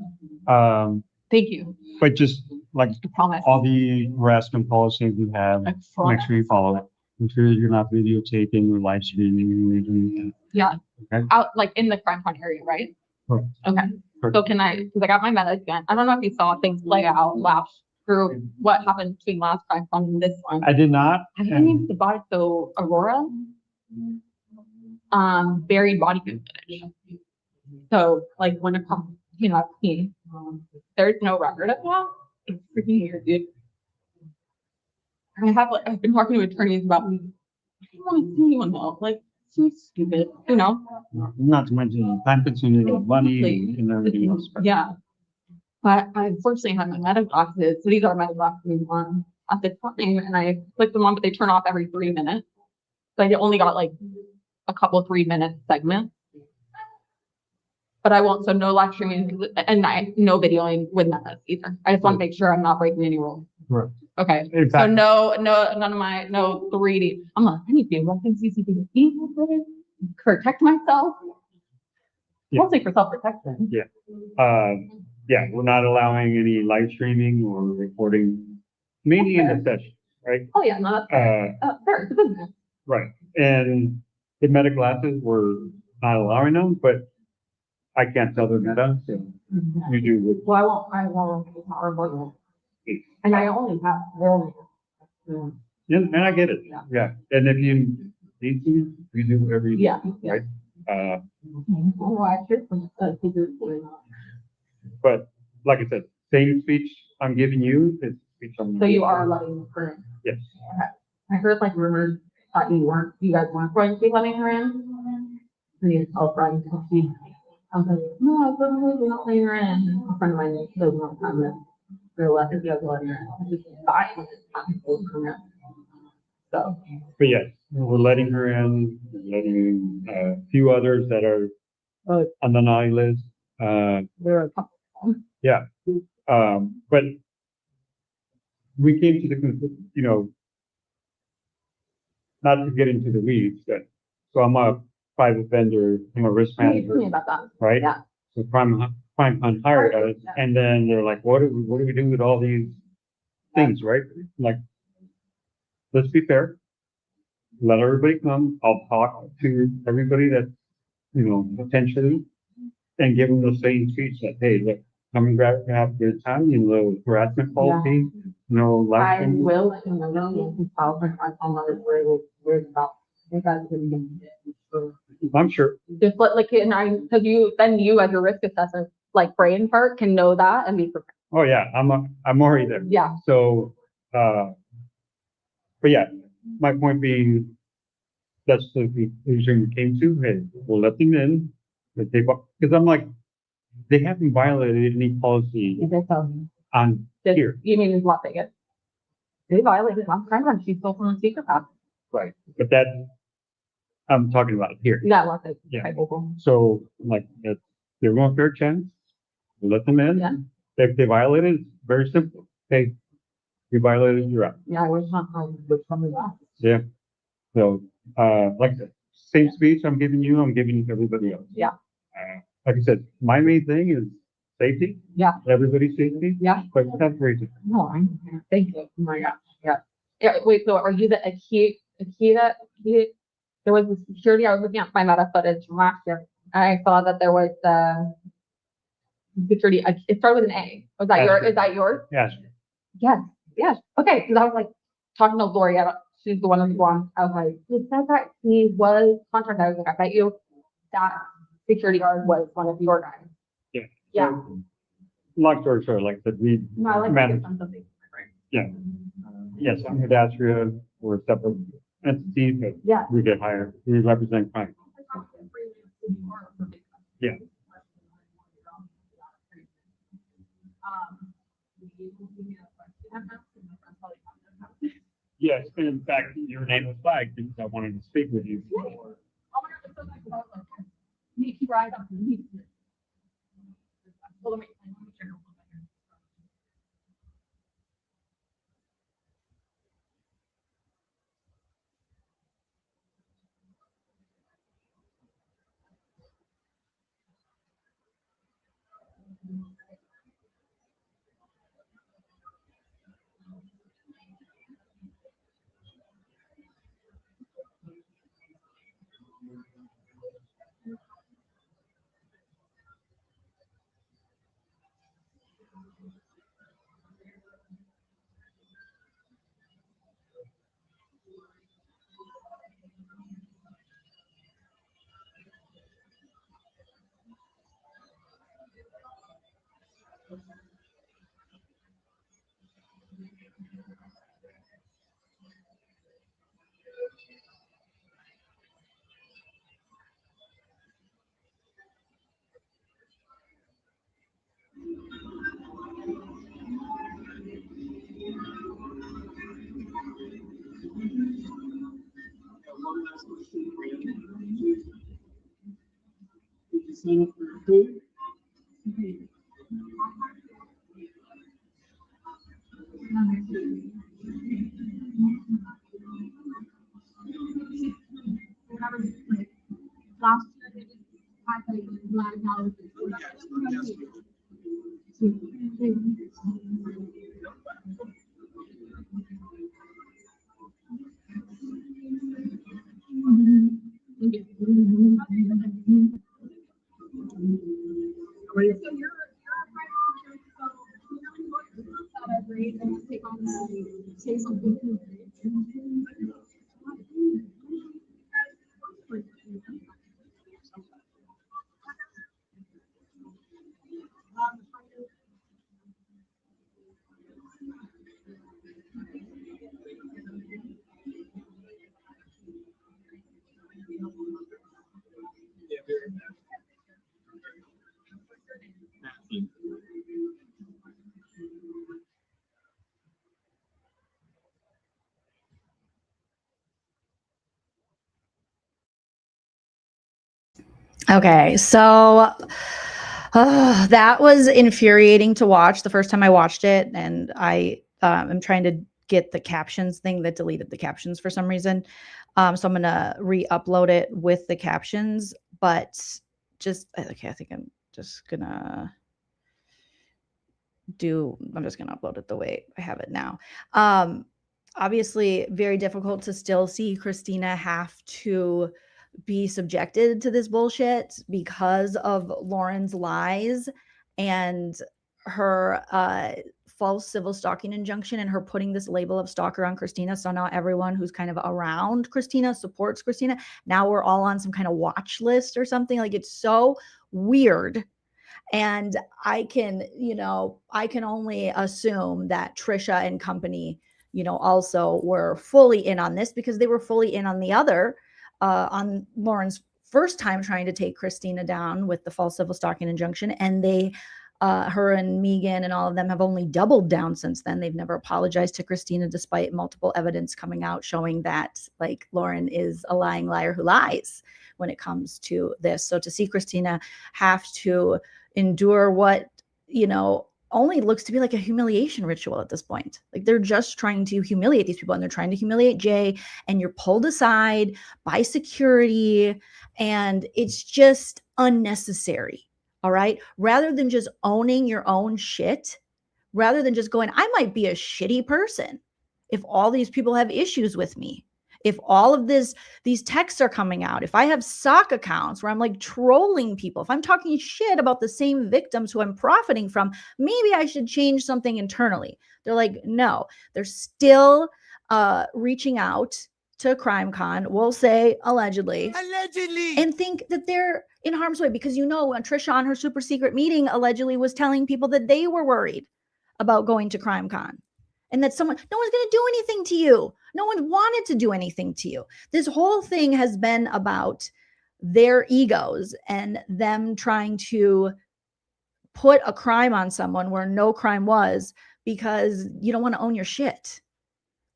G: thank you.
H: But just like
G: I promise.
H: all the harassment policies we have,
G: I
H: make
G: promise.
H: sure you follow it. Make sure you're not videotaping or live streaming.
G: Yeah.
H: Okay.
G: Out like in the Crimecon area, right?
H: Correct.
G: Okay.
H: Correct.
G: So can because I got my medal again. I don't know if you saw things play out last through what happened between last Crimecon and this one.
H: I did not.
G: I haven't even about it. So Aurora, buried body footage. So like when it comes, there's no record of that. It's freaking weird, dude. I've been talking to attorneys about. I don't want to see anyone though. Like, so stupid,
H: Not to mention time consuming, money and everything else.
G: Yeah. But I unfortunately had my medical glasses. So these are my glasses on at the time, and I click them on, but they turn off every 3 minutes. So I only got like a couple 3-minute segments. But I won't, so no live streaming and no videoing with that either. I just want to make sure I'm not breaking any rules.
H: Right.
G: Okay.
H: In
G: So
H: fact,
G: none of my 3D. I'm like, I need to look in CCTV protect myself.
H: Yeah.
G: Mostly for self-protection.
H: yeah, we're not allowing any live streaming or recording, mainly in the session, right?
G: Oh yeah, no, that's fair. Fair, it's a business.
H: Right. And the meta glasses, we're not allowing them, but I can't tell they're meta, so you do. What
G: Well, I won't be horrible. And I only have one.
H: Yeah, and I get it.
G: Yeah.
H: Yeah. And if you need to, you do whatever you do.
G: Yeah.
H: Right.
G: Oh, I should.
H: But like I said, same speech I'm giving you is speech I'm.
G: So you are letting her in?
H: Yes.
G: I heard like rumors that you guys weren't going to be letting her in. And you tell friends to see. I was like, no, we're not letting her in. A friend of mine doesn't want to come in. They're letting you guys letting her in. I just thought so.
H: But yes, we're letting her in, we're letting a few others that are on the naughty list.
G: There are a couple.
H: Yeah. But we came to the conclusion, not to get into the weeds, but so I'm a private vendor, I'm a risk
G: Can you tell me
H: manager,
G: about that?
H: right?
G: Yeah.
H: So Crimecon hired us,
G: Yeah.
H: and then they're like, what do we do with all these things, right? Like, let's be fair. Let everybody come. I'll talk to everybody that, potentially, and give them the same speech that, hey, look, come and grab, have a good time, harassment policy, live
G: I
H: streaming.
G: will let you know. If I'll bring my phone number where it's about. You guys can
H: I'm sure.
G: just because you as your risk assessor, like brain part, can know that and be prepared.
H: Oh yeah, I'm already there.
G: Yeah.
H: So, but yeah, my point being, that's the conclusion we came to. Hey, we'll let them in, because I'm like, they haven't violated any policy on here.
G: You mean it's Las Vegas? They violated last time and she's still from the secret path.
H: Right. But that, I'm talking about here.
G: Yeah, Las Vegas.
H: Yeah.
G: Okay, cool.
H: So like, if they're going fair chance, we'll let them in.
G: Yeah.
H: If they violated, it's very simple. Hey, you violated, you're out.
G: Yeah, I was not with some of that.
H: Yeah. So, like I said, same speech I'm giving you, I'm giving everybody else.
G: Yeah.
H: Like I said, my main thing is safety.
G: Yeah.
H: Everybody's safety.
G: Yeah.
H: But that's crazy.
G: No, I'm here. Thank you. Oh my gosh. Yeah. Yeah. Wait, so are you the Akita? There was the security. I was looking at my meta footage from last year, and I saw that there was the security. It started with an A. Was that
H: Ashley.
G: Is that yours?
H: Yeah.
G: Yes, yes. Okay, because I was like talking to Lori, she's the one on the blonde. I was like, he said that he was contracted. I was like, I bet you that security guard was one of your guys.
H: Yeah.
G: Yeah.
H: So, long story short, like the we
G: No, I like
H: manage.
G: to get something.
H: Yeah. Yes, I'm with Astria. We're a separate entity, but
G: Yeah.
H: we get hired. We represent clients. Yeah. Yes, and in fact, your name was flagged because I wanted to speak with you.
A: Okay, so that was infuriating to watch the first time I watched it, and I am trying to get the captions thing that deleted the captions for some reason. So I'm gonna re-upload it with the captions, but just okay. I think I'm just gonna upload it the way I have it now. Obviously, very difficult to still see Christina have to be subjected to this bullshit because of Lauren's lies and her false civil stalking injunction and her putting this label of stalker on Christina. So now everyone who's kind of around Christina supports Christina. Now we're all on some kind of watch list or something. Like, it's so weird. And I can only assume that Tricia and company, also were fully in on this because they were fully in on the other, on Lauren's first time trying to take Christina down with the false civil stalking injunction. And they, her and Megan and all of them have only doubled down since then. They've never apologized to Christina despite multiple evidence coming out showing that, like, Lauren is a lying liar who lies when it comes to this. So to see Christina have to endure what, only looks to be like a humiliation ritual at this point. Like, they're just trying to humiliate these people, and they're trying to humiliate Jay, and you're pulled aside by security, and it's just unnecessary. All right. Rather than just owning your own shit, rather than just going, I might be a shitty person if all these people have issues with me. if all of these texts are coming out, if I have sock accounts where I'm like trolling people, if I'm talking shit about the same victims who I'm profiting from, maybe I should change something internally. They're like, no, they're still reaching out to Crimecon, we'll say allegedly, and think that they're in harm's way, because when Tricia on her super secret meeting allegedly was telling people that they were worried about going to Crimecon, and that no one's going to do anything to you. No one wanted to do anything to you. This whole thing has been about their egos and them trying to put a crime on someone where no crime was, because you don't want to own your shit.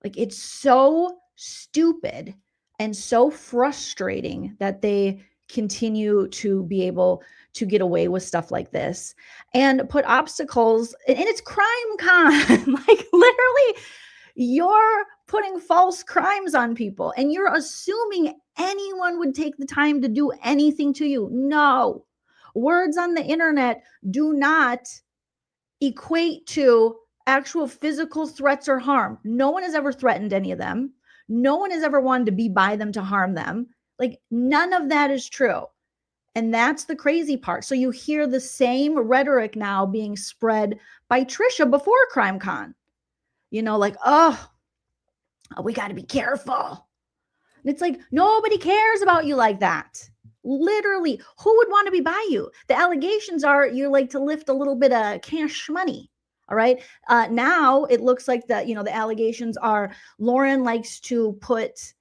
A: Like, it's so stupid and so frustrating that they continue to be able to get away with stuff like this and put obstacles. And it's Crimecon. Like, literally, you're putting false crimes on people and you're assuming anyone would take the time to do anything to you. No, words on the internet do not equate to actual physical threats or harm. No one has ever threatened any of them. No one has ever wanted to be by them to harm them. Like, none of that is true. And that's the crazy part. So you hear the same rhetoric now being spread by Tricia before Crimecon. Like, oh, we got to be careful. And it's like, nobody cares about you like that. Literally, who would want to be by you? The allegations are you like to lift a little bit of cash money. All right. Now it looks like the allegations are Lauren likes to put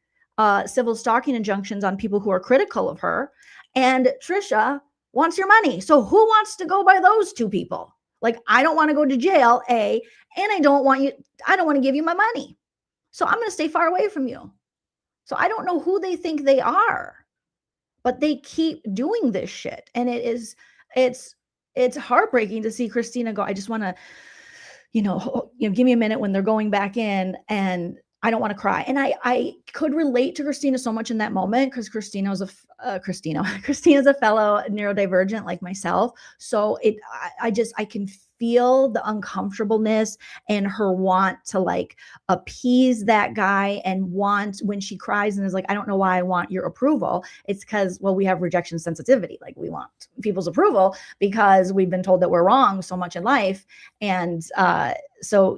A: civil stalking injunctions on people who are critical of her, and Tricia wants your money. So who wants to go by those two people? Like, I don't want to go to jail, and I don't want to give you my money. So I'm going to stay far away from you. So I don't know who they think they are, but they keep doing this shit. And it's heartbreaking to see Christina go, I just want to, give me a minute when they're going back in, and I don't want to cry. And I could relate to Christina so much in that moment, because Christina's a fellow neurodivergent like myself. So I can feel the uncomfortableness and her want to like appease that guy, and want, when she cries and is like, I don't know why I want your approval. It's because, well, we have rejection sensitivity. Like, we want people's approval because we've been told that we're wrong so much in life. And so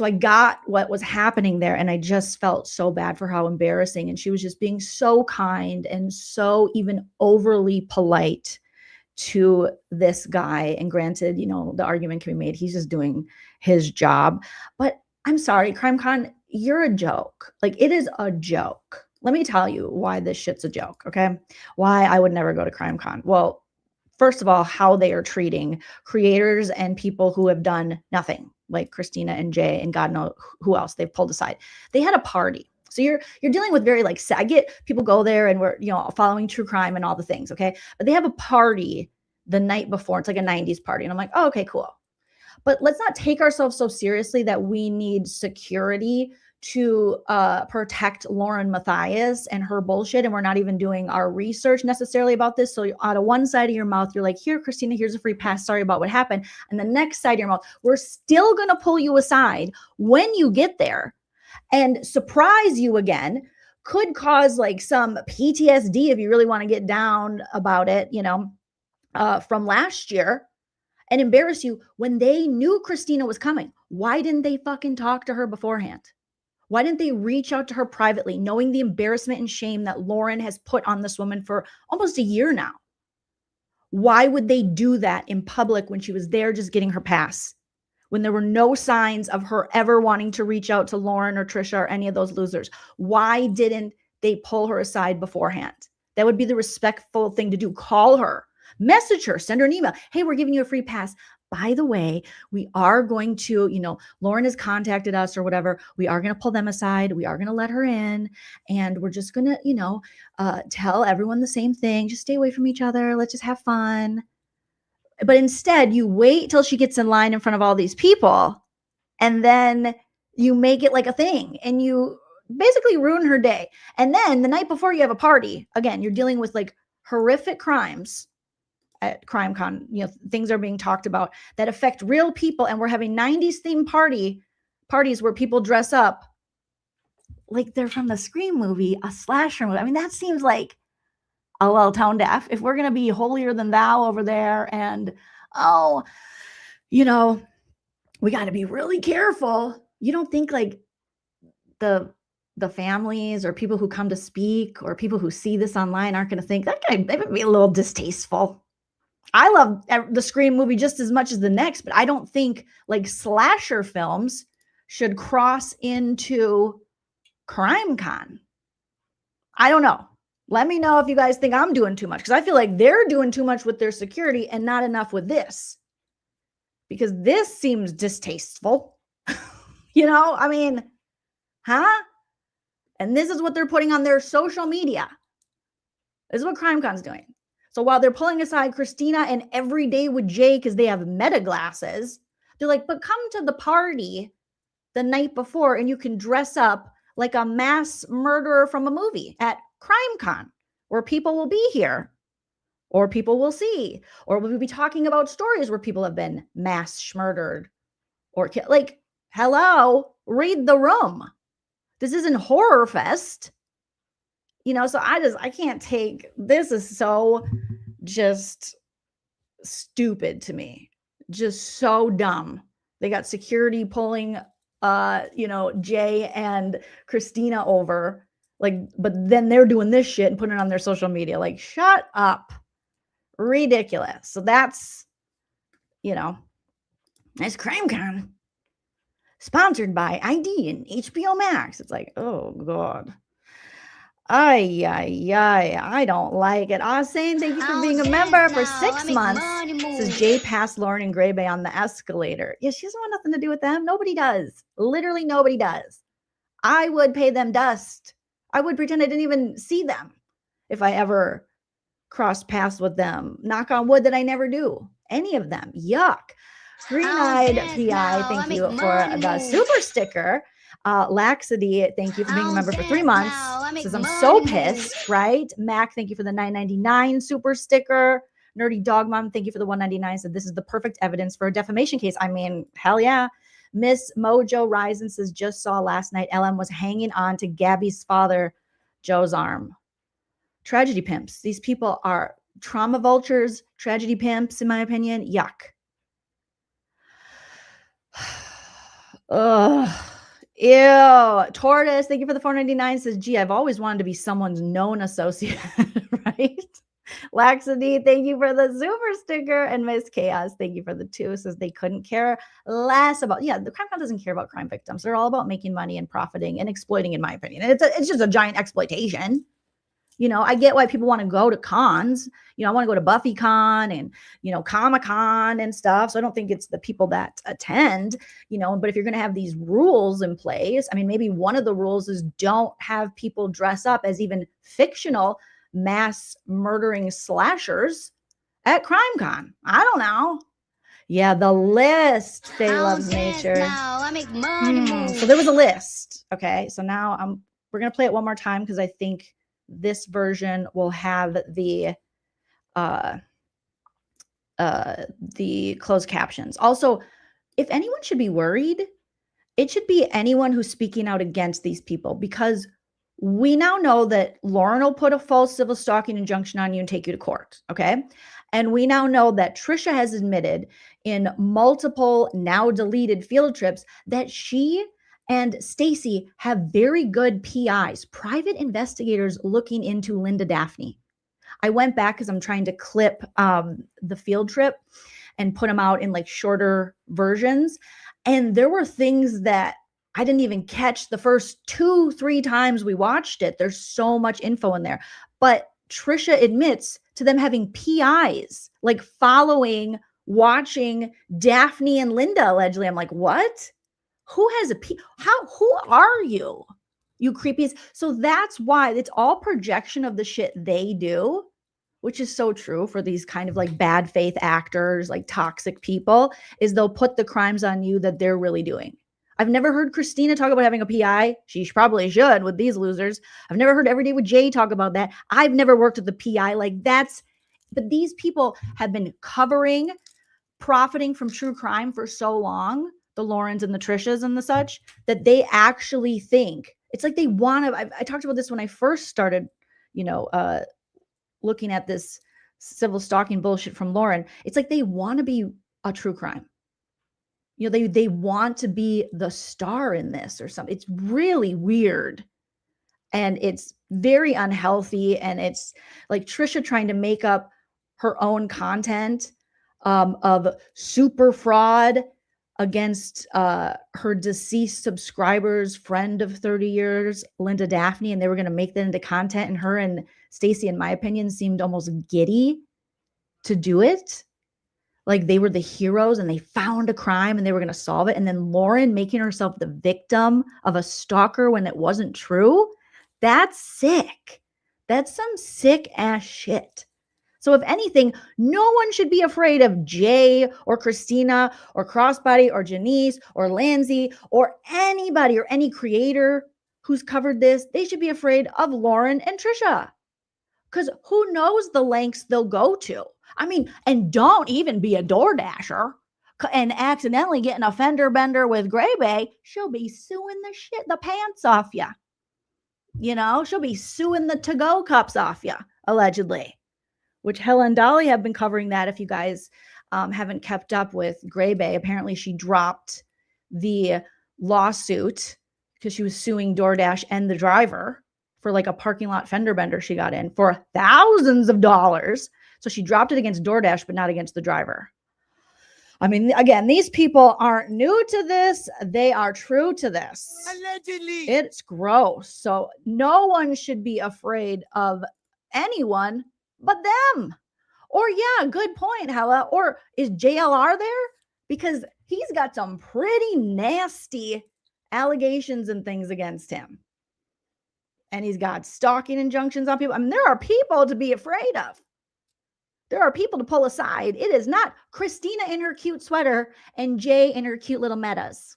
A: I got what was happening there, and I just felt so bad for how embarrassing. And she was just being so kind and so even overly polite to this guy. And granted, the argument can be made, he's just doing his job. But I'm sorry, Crimecon, you're a joke. Like, it is a joke. Let me tell you why this shit's a joke, okay? Why I would never go to Crimecon. Well, first of all, how they are treating creators and people who have done nothing, like Christina and Jay and God knows who else they've pulled aside. They had a party. So you're dealing with very like, I get people go there and we're, following true crime and all the things. Okay. But they have a party the night before. It's like a 90s party. And I'm like, oh, okay, cool. But let's not take ourselves so seriously that we need security to protect LaurenMatthias and her bullshit. And we're not even doing our research necessarily about this. So out of one side of your mouth, you're like, here, Christina, here's a free pass. Sorry about what happened. And the next side of your mouth, we're still going to pull you aside when you get there and surprise you again. Could cause like some PTSD if you really want to get down about it, from last year, and embarrass you when they knew Christina was coming. Why didn't they fucking talk to her beforehand? Why didn't they reach out to her privately, knowing the embarrassment and shame that Lauren has put on this woman for almost a year now? Why would they do that in public when she was there just getting her pass? When there were no signs of her ever wanting to reach out to Lauren or Tricia or any of those losers? Why didn't they pull her aside beforehand? That would be the respectful thing to do. Call her, message her, send her an email. Hey, we're giving you a free pass. By the way, we are going to, Lauren has contacted us or whatever. We are going to pull them aside. We are going to let her in. And we're just going to, tell everyone the same thing. Just stay away from each other. Let's just have fun. But instead, you wait till she gets in line in front of all these people. And then you make it like a thing. And you basically ruin her day. And then the night before you have a party, again, you're dealing with like horrific crimes at Crimecon, things are being talked about that affect real people. And we're having 90s themed parties where people dress up like they're from the Scream movie, a slasher movie. I mean, that seems like a little tone deaf. If we're going to be holier than thou over there and, oh, you know, we got to be really careful. You don't think like the families or people who come to speak or people who see this online aren't going to think that guy, they would be a little distasteful. I love the Scream movie just as much as the next, but I don't think like slasher films should cross into Crimecon. I don't know. Let me know if you guys think I'm doing too much, because I feel like they're doing too much with their security and not enough with this, because this seems distasteful. You know, I mean, huh? And this is what they're putting on their social media. This is what Crimecon's doing. So while they're pulling aside Christina and Every Day with Jay because they have meta glasses, they're like, but come to the party the night before and you can dress up like a mass murderer from a movie at Crimecon, where people will be here, or people will see, or we'll be talking about stories where people have been mass murdered, or like, hello, read the room. This isn't Horror Fest. You know, so I can't take, this is so just stupid to me. Just so dumb. They got security pulling, you know, Jay and Christina over, like, but then they're doing this shit and putting it on their social media. Like, shut up. Ridiculous. So that's, you know, that's Crimecon. Sponsored by ID and HBO Max. It's like, oh God. I don't like it. Saying thank you for being a member for 6 months. Says Jay passed Lauren and Gray Bay on the escalator. Yeah, she doesn't want nothing to do with them. Nobody does. Literally nobody does. I would pay them dust. I would pretend I didn't even see them if I ever crossed paths with them. Knock on wood that I never do. Any of them. Yuck. Green-eyed PI, thank you for the super sticker. Laxity, thank you for being a member for 3 months. Says I'm so pissed, right? Mac, thank you for the $9.99 super sticker. Nerdy Dog Mom, thank you for the $1.99. Said this is the perfect evidence for a defamation case. I mean, hell yeah. Miss Mojo Ryzen says just saw last night LM was hanging on to Gabby's father, Joe's arm. Tragedy pimps. These people are trauma vultures, tragedy pimps, in my opinion. Yuck. Ugh. Ew. Tortoise, thank you for the $4.99. Says, gee, I've always wanted to be someone's known associate, right? Laxity, thank you for the super sticker. And Miss Chaos, thank you for the 2. Says they couldn't care less about, yeah, the Crimecon doesn't care about crime victims. They're all about making money and profiting and exploiting, in my opinion. And it's just a giant exploitation. You know, I get why people want to go to cons. You know, I want to go to BuffyCon and, you know, Comic-Con and stuff. So I don't think it's the people that attend, you know, but if you're going to have these rules in place, I mean, maybe one of the rules is don't have people dress up as even fictional mass murdering slashers at Crimecon. I don't know. Yeah, the list. Faye loves nature.
B: Now I make money.
A: So there was a list. Okay, so now we're going to play it one more time because I think this version will have the closed captions. Also, if anyone should be worried, it should be anyone who's speaking out against these people, because we now know that Lauren will put a false civil stalking injunction on you and take you to court. Okay. And we now know that Tricia has admitted in multiple now deleted field trips that she and Stacy have very good PIs, private investigators looking into Linda Daphne. I went back because I'm trying to clip the field trip and put them out in like shorter versions. And there were things that I didn't even catch the first 2-3 times we watched it. There's so much info in there. But Tricia admits to them having PIs, like following, watching Daphne and Linda allegedly. I'm like, what? Who has a P? Who are you? You creepies. So that's why it's all projection of the shit they do, which is so true for these kind of like bad faith actors, like toxic people, is they'll put the crimes on you that they're really doing. I've never heard Christina talk about having a PI. She probably should with these losers. I've never heard Every Day with Jay talk about that. I've never worked with the PI. Like that's, but these people have been covering, profiting from true crime for so long, the Laurens and the Tricias and the such, that they actually think It's like they want to, I talked about this when I first started, looking at this civil stalking bullshit from Lauren. It's like they want to be a true crime. They want to be the star in this or something. It's really weird. And it's very unhealthy. And it's like Tricia trying to make up her own content of super fraud against her deceased subscriber's friend of 30 years, Linda Daphne, and they were going to make that into content. And her and Stacey, in my opinion, seemed almost giddy to do it. Like they were the heroes and they found a crime and they were going to solve it. And then Lauren making herself the victim of a stalker when it wasn't true. That's sick. That's some sick ass shit. So if anything, no one should be afraid of Jay or Christina or Crossbody or Janice or Lindsay or anybody or any creator who's covered this. They should be afraid of Lauren and Tricia, because who knows the lengths they'll go to. I mean, and don't even be a DoorDasher and accidentally get an a fender bender with Gray Bay. She'll be suing the pants off you. She'll be suing the to-go cups off you, allegedly. Which Helen and Dolly have been covering that. If you guys haven't kept up with Gray Bay, apparently she dropped the lawsuit because she was suing DoorDash and the driver for like a parking lot fender bender she got in for thousands of dollars. So she dropped it against DoorDash, but not against the driver. I mean, again, these people aren't new to this. They are true to this.
C: Allegedly.
A: It's gross. So no one should be afraid of anyone but them. Or yeah, good point, Hella. Or is JLR there? Because he's got some pretty nasty allegations and things against him. And he's got stalking injunctions on people. I mean, there are people to be afraid of. There are people to pull aside. It is not Christina in her cute sweater and Jay in her cute little metas.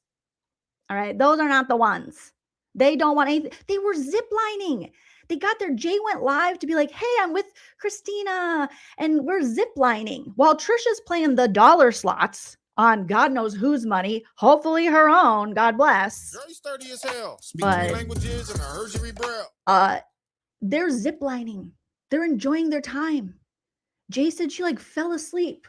A: All right. Those are not the ones. They don't want anything. They were ziplining. They got their Jay went live to be like, hey, I'm with Christina and we're ziplining while Tricia's playing the dollar slots on God knows whose money, hopefully her own, God bless.
C: Very sturdy as hell. Speak
A: But,
C: three languages and I heard you rebrail.
A: They're ziplining. They're enjoying their time. Jay said she like fell asleep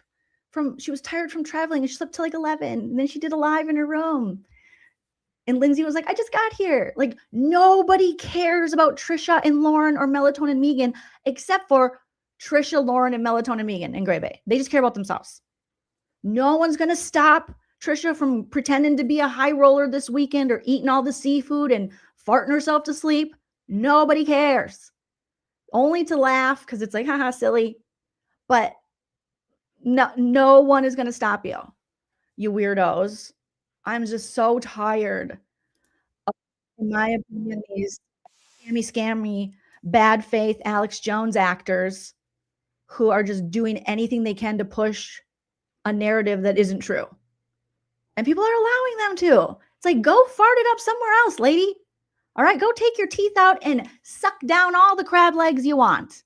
A: she was tired from traveling and she slept till like 11. And then she did a live in her room. And Lindsay was like, I just got here. Like nobody cares about Tricia and Lauren or Melatonin Megan except for Tricia, Lauren, and Melatonin Megan and Gray Bay. They just care about themselves. No one's going to stop Tricia from pretending to be a high roller this weekend or eating all the seafood and farting herself to sleep. Nobody cares. Only to laugh because it's like, haha, silly. But no one is going to stop you, you weirdos. I'm just so tired of, in my opinion, these scammy, bad faith Alex Jones actors who are just doing anything they can to push a narrative that isn't true. And people are allowing them to. It's like, go fart it up somewhere else, lady. All right, go take your teeth out and suck down all the crab legs you want.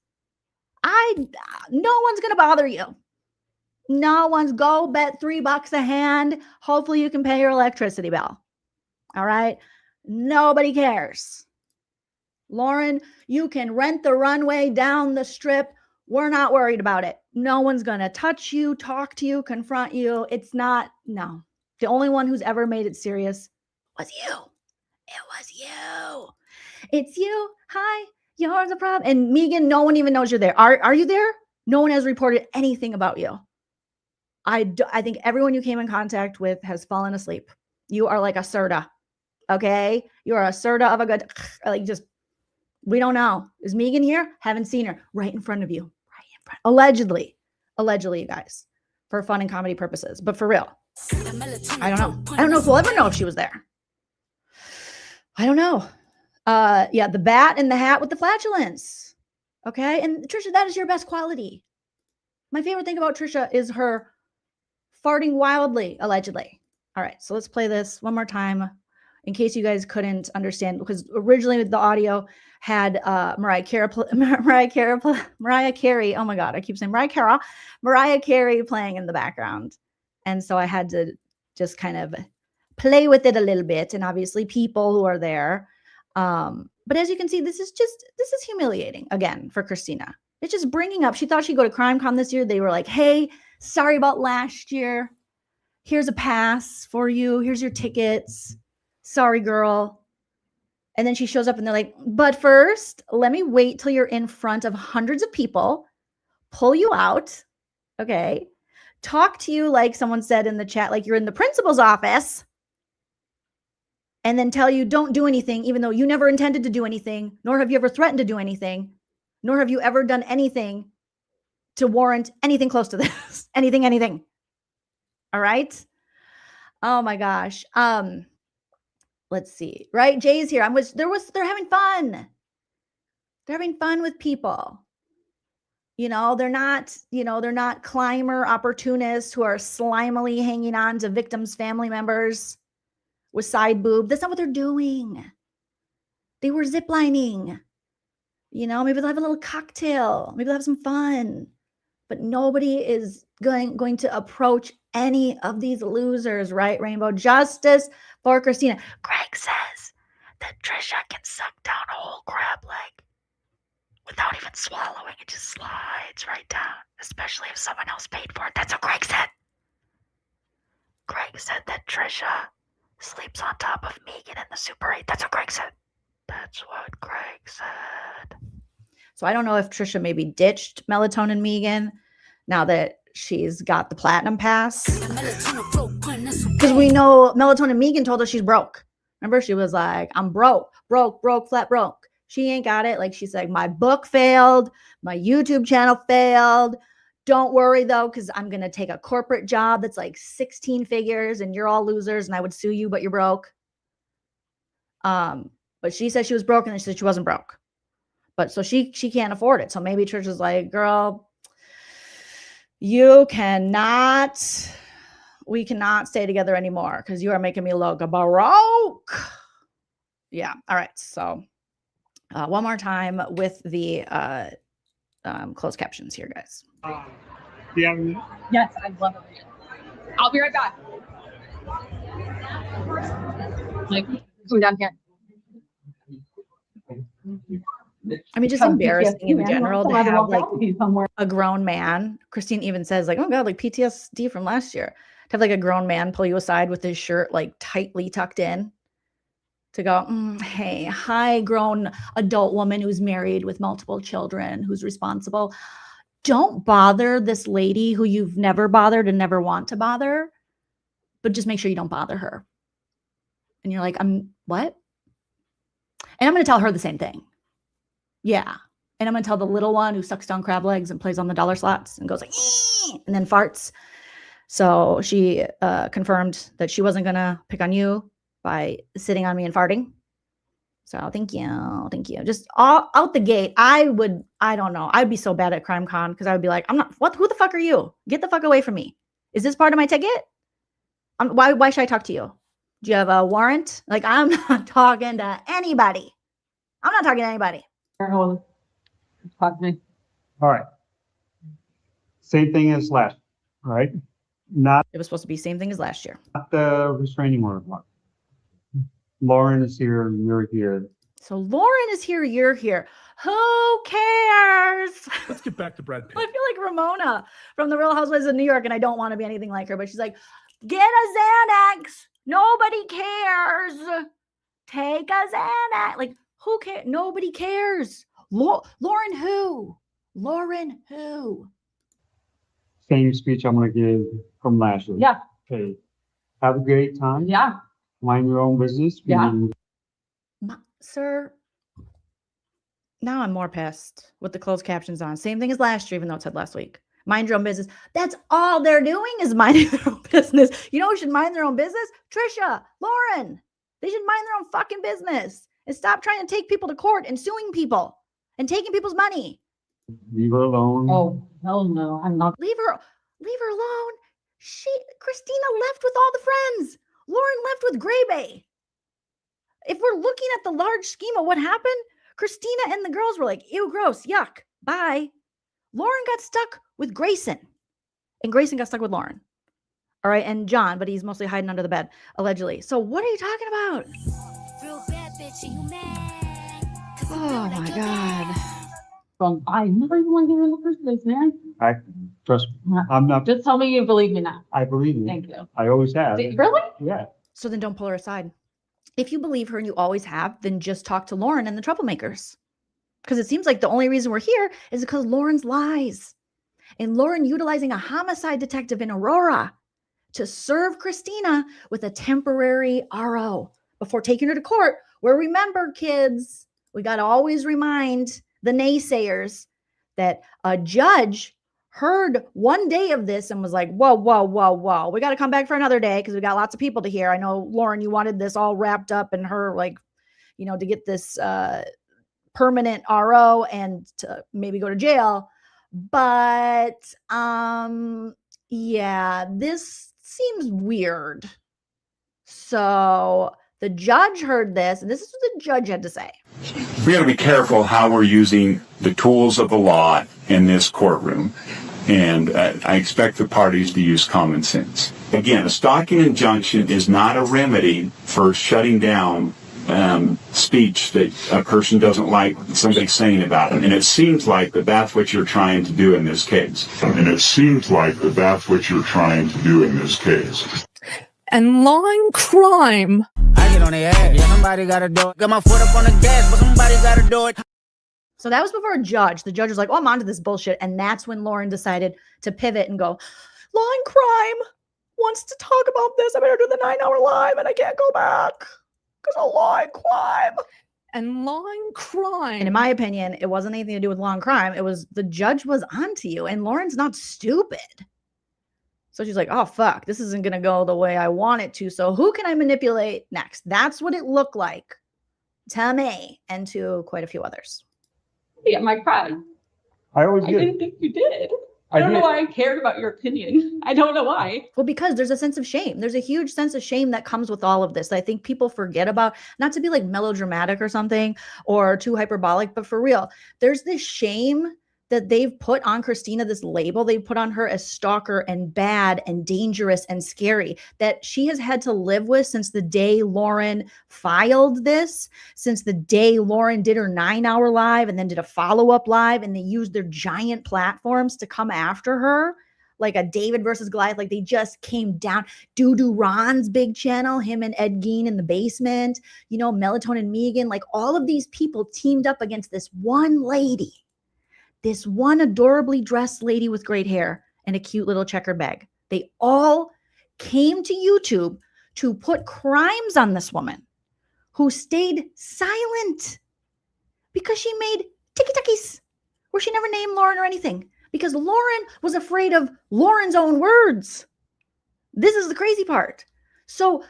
A: No one's going to bother you. No one's go bet $3 a hand. Hopefully you can pay your electricity bill. All right. Nobody cares. Lauren, you can rent the runway down the strip. We're not worried about it. No one's going to touch you, talk to you, confront you. It's not, no. The only one who's ever made it serious was you. It was you. It's you. Hi, you're the problem. And Megan, no one even knows you're there. Are you there? No one has reported anything about you. I think everyone you came in contact with has fallen asleep. You are like a Serta. Okay? You are a Serta of a good, like just, we don't know. Is Megan here? Haven't seen her. Right in front of you. Right in front. Allegedly, you guys, for fun and comedy purposes. But for real, I don't know. I don't know if we'll ever know if she was there. I don't know. Yeah, the bat and the hat with the flatulence. Okay? And Tricia, that is your best quality. My favorite thing about Tricia is her farting wildly, allegedly. All right, so let's play this one more time in case you guys couldn't understand, because originally the audio had Mariah Carey. Oh my God, I keep saying Mariah Carey playing in the background. And so I had to just kind of play with it a little bit. And obviously people who are there But as you can see, this is humiliating again for Christina. It's just bringing up, she thought she'd go to Crimecon this year. They were like, hey, sorry about last year. Here's a pass for you. Here's your tickets. Sorry, girl. And then she shows up and they're like, but first, let me wait till you're in front of hundreds of people, pull you out, okay? Talk to you like someone said in the chat, like you're in the principal's office, and then tell you don't do anything, even though you never intended to do anything, nor have you ever threatened to do anything, nor have you ever done anything to warrant anything close to this. anything. All right? Oh my gosh. Let's see. Right? Jay's here. They're having fun. They're having fun with people. You know, they're not climber opportunists who are slimily hanging on to victims' family members with side boob. That's not what they're doing. They were ziplining. You know, maybe they'll have a little cocktail. Maybe they'll have some fun. But nobody is going to approach any of these losers, right? Rainbow justice for Christina. Greg says that Tricia can suck down a whole crab leg without even swallowing. It just slides right down, especially if someone else paid for it. That's what Greg said. Greg said that Tricia sleeps on top of Megan in the Super 8. That's what Greg said. That's what Greg said. So I don't know if Tricia maybe ditched Melatonin Megan now that she's got the platinum pass. Because we know Melatonin Megan told us she's broke. Remember, she was like, I'm broke, flat broke. She ain't got it. Like she said, my book failed. My YouTube channel failed. Don't worry though, because I'm going to take a corporate job that's like 16 figures and you're all losers and I would sue you, but you're broke. But she said she was broke and then she said she wasn't broke. But so she can't afford it. So maybe Tricia's like, girl, we cannot stay together anymore because you are making me look broke. Yeah. All right. So one more time with the closed captions here, guys.
H: Yeah.
G: Yes, I love it. I'll be right back. Like, come down here.
A: I mean, just embarrassing in general to have like a grown man. Christine even says like, oh God, like PTSD from last year. To have like a grown man pull you aside with his shirt like tightly tucked in to go, hey, hi, grown adult woman who's married with multiple children, who's responsible. Don't bother this lady who you've never bothered and never want to bother, but just make sure you don't bother her. And you're like, what? And I'm going to tell her the same thing. Yeah. And I'm going to tell the little one who sucks down crab legs and plays on the dollar slots and goes like, and then farts. So she confirmed that she wasn't going to pick on you by sitting on me and farting. So thank you. Thank you. Just all out the gate. I don't know. I'd be so bad at Crimecon because I would be like, who the fuck are you? Get the fuck away from me. Is this part of my ticket? Why should I talk to you? Do you have a warrant? Like, I'm not talking to anybody. I'm not talking to anybody.
G: Talk to me.
H: All right. Same thing as last, right?
A: It was supposed to be same thing as last year.
H: Not the restraining order. Lauren is here, you're here.
A: So Lauren is here, you're here. Who cares?
C: Let's get back to Brad Pitt.
A: I feel like Ramona from The Real Housewives of New York, and I don't want to be anything like her, but she's like, get a Xanax. Nobody cares. Take a Xanax. Like, who cares? Nobody cares. Lauren who? Lauren who?
H: Same speech I'm going to give from last year.
G: Yeah.
H: Okay. Have a great time.
G: Yeah.
H: Mind your own business.
G: Yeah.
A: Sir, now I'm more pissed with the closed captions on. Same thing as last year, even though it said last week. Mind your own business. That's all they're doing is minding their own business. You know who should mind their own business? Tricia, Lauren. They should mind their own fucking business and stop trying to take people to court and suing people and taking people's money.
H: Leave her alone.
G: Oh, hell no. I'm not.
A: Leave her alone. Christina left with all the friends. Lauren left with Gray Bay. If we're looking at the large scheme of what happened, Christina and the girls were like, ew, gross, yuck, bye. Lauren got stuck with Grayson. And Grayson got stuck with Lauren. All right, and John, but he's mostly hiding under the bed, allegedly. So what are you talking about? Oh my God.
G: Well, I never even want to get in the first place, man.
H: I trust me. I'm not.
G: Just tell me you believe me now.
H: I believe you.
G: Thank you.
H: I always have.
G: Really?
H: Yeah.
A: So then don't pull her aside. If you believe her and you always have, then just talk to Lauren and the troublemakers. Because it seems like the only reason we're here is because Lauren's lies. And Lauren utilizing a homicide detective in Aurora to serve Christina with a temporary RO before taking her to court. Where remember, kids, we got to always remind the naysayers that a judge heard one day of this and was like, whoa, whoa, whoa, whoa. We got to come back for another day because we got lots of people to hear. I know, Lauren, you wanted this all wrapped up in her, like, you know, to get this permanent RO and to maybe go to jail. But yeah, this seems weird. So the judge heard this, and this is what the judge had to say.
I: We got to be careful how we're using the tools of the law in this courtroom. And I expect the parties to use common sense. Again, a stalking injunction is not a remedy for shutting down speech that a person doesn't like somebody saying about them. And it seems like that's what you're trying to do in this case.
J: And law and crime.
K: I get on the ass. Somebody gotta do it. Got my foot up on the gas, but somebody gotta do it.
A: So that was before a judge. The judge was like, oh, I'm onto this bullshit. And that's when Lauren decided to pivot and go, law and crime wants to talk about this. I better do the 9-hour live and I can't go back because of law and crime.
J: And law and crime.
A: And in my opinion, it wasn't anything to do with law and crime. It was the judge was onto you, and Lauren's not stupid. So she's like, oh, fuck, this isn't going to go the way I want it to. So who can I manipulate next? That's what it looked like to me and to quite a few others.
G: Yeah, my pride.
H: I always
G: I
H: did.
G: didn't think you did. I don't know why I cared about your opinion. I don't know why.
A: Well, because there's a sense of shame. There's a huge sense of shame that comes with all of this. I think people forget about, not to be like melodramatic or something or too hyperbolic, but for real, there's this shame that they've put on Christina, this label they've put on her as stalker and bad and dangerous and scary that she has had to live with since the day Lauren filed this, since the day Lauren did her 9-hour live and then did a follow-up live, and they used their giant platforms to come after her like a David versus Goliath. Like they just came down. Doo-Doo Ron's big channel, him and Ed Gein in the basement, you know, Melatonin Megan, like all of these people teamed up against this one lady. This one adorably dressed lady with great hair and a cute little checkered bag. They all came to YouTube to put crimes on this woman who stayed silent because she made tiki-takis where she never named Lauren or anything because Lauren was afraid of Lauren's own words. This is the crazy part. So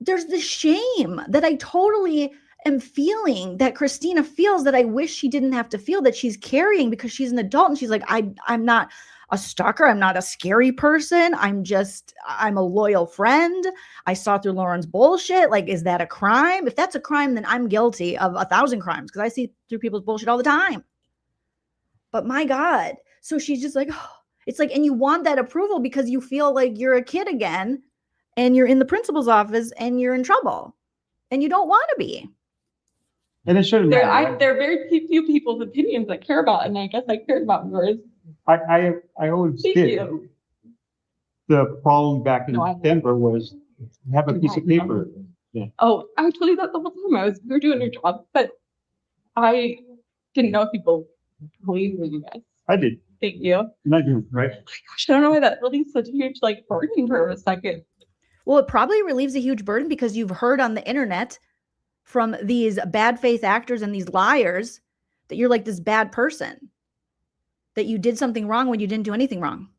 A: there's this shame that I totally am feeling, that Christina feels, that I wish she didn't have to feel, that she's carrying because she's an adult and she's like, I'm not a stalker. I'm not a scary person. I'm a loyal friend. I saw through Lauren's bullshit. Like, is that a crime? If that's a crime, then I'm guilty of 1,000 crimes because I see through people's bullshit all the time. But my God. So she's just like, oh, it's like, and you want that approval because you feel like you're a kid again and you're in the principal's office and you're in trouble and you don't want to be.
H: And it shouldn't matter.
G: There are very few people's opinions I care about, and I guess I cared about yours.
H: I always
G: Thank
H: did.
G: you.
H: The problem back in Denver was have a piece of paper. Yeah.
G: Oh, I told you that the whole time. You were doing your job, but I didn't know if people believed me, you guys.
H: I did.
G: Thank you.
H: Not you, right?
G: Oh my gosh, I don't know why that really such a huge burden for a second.
A: Well, it probably relieves a huge burden because you've heard on the internet from these bad faith actors and these liars that you're like this bad person, that you did something wrong when you didn't do anything wrong,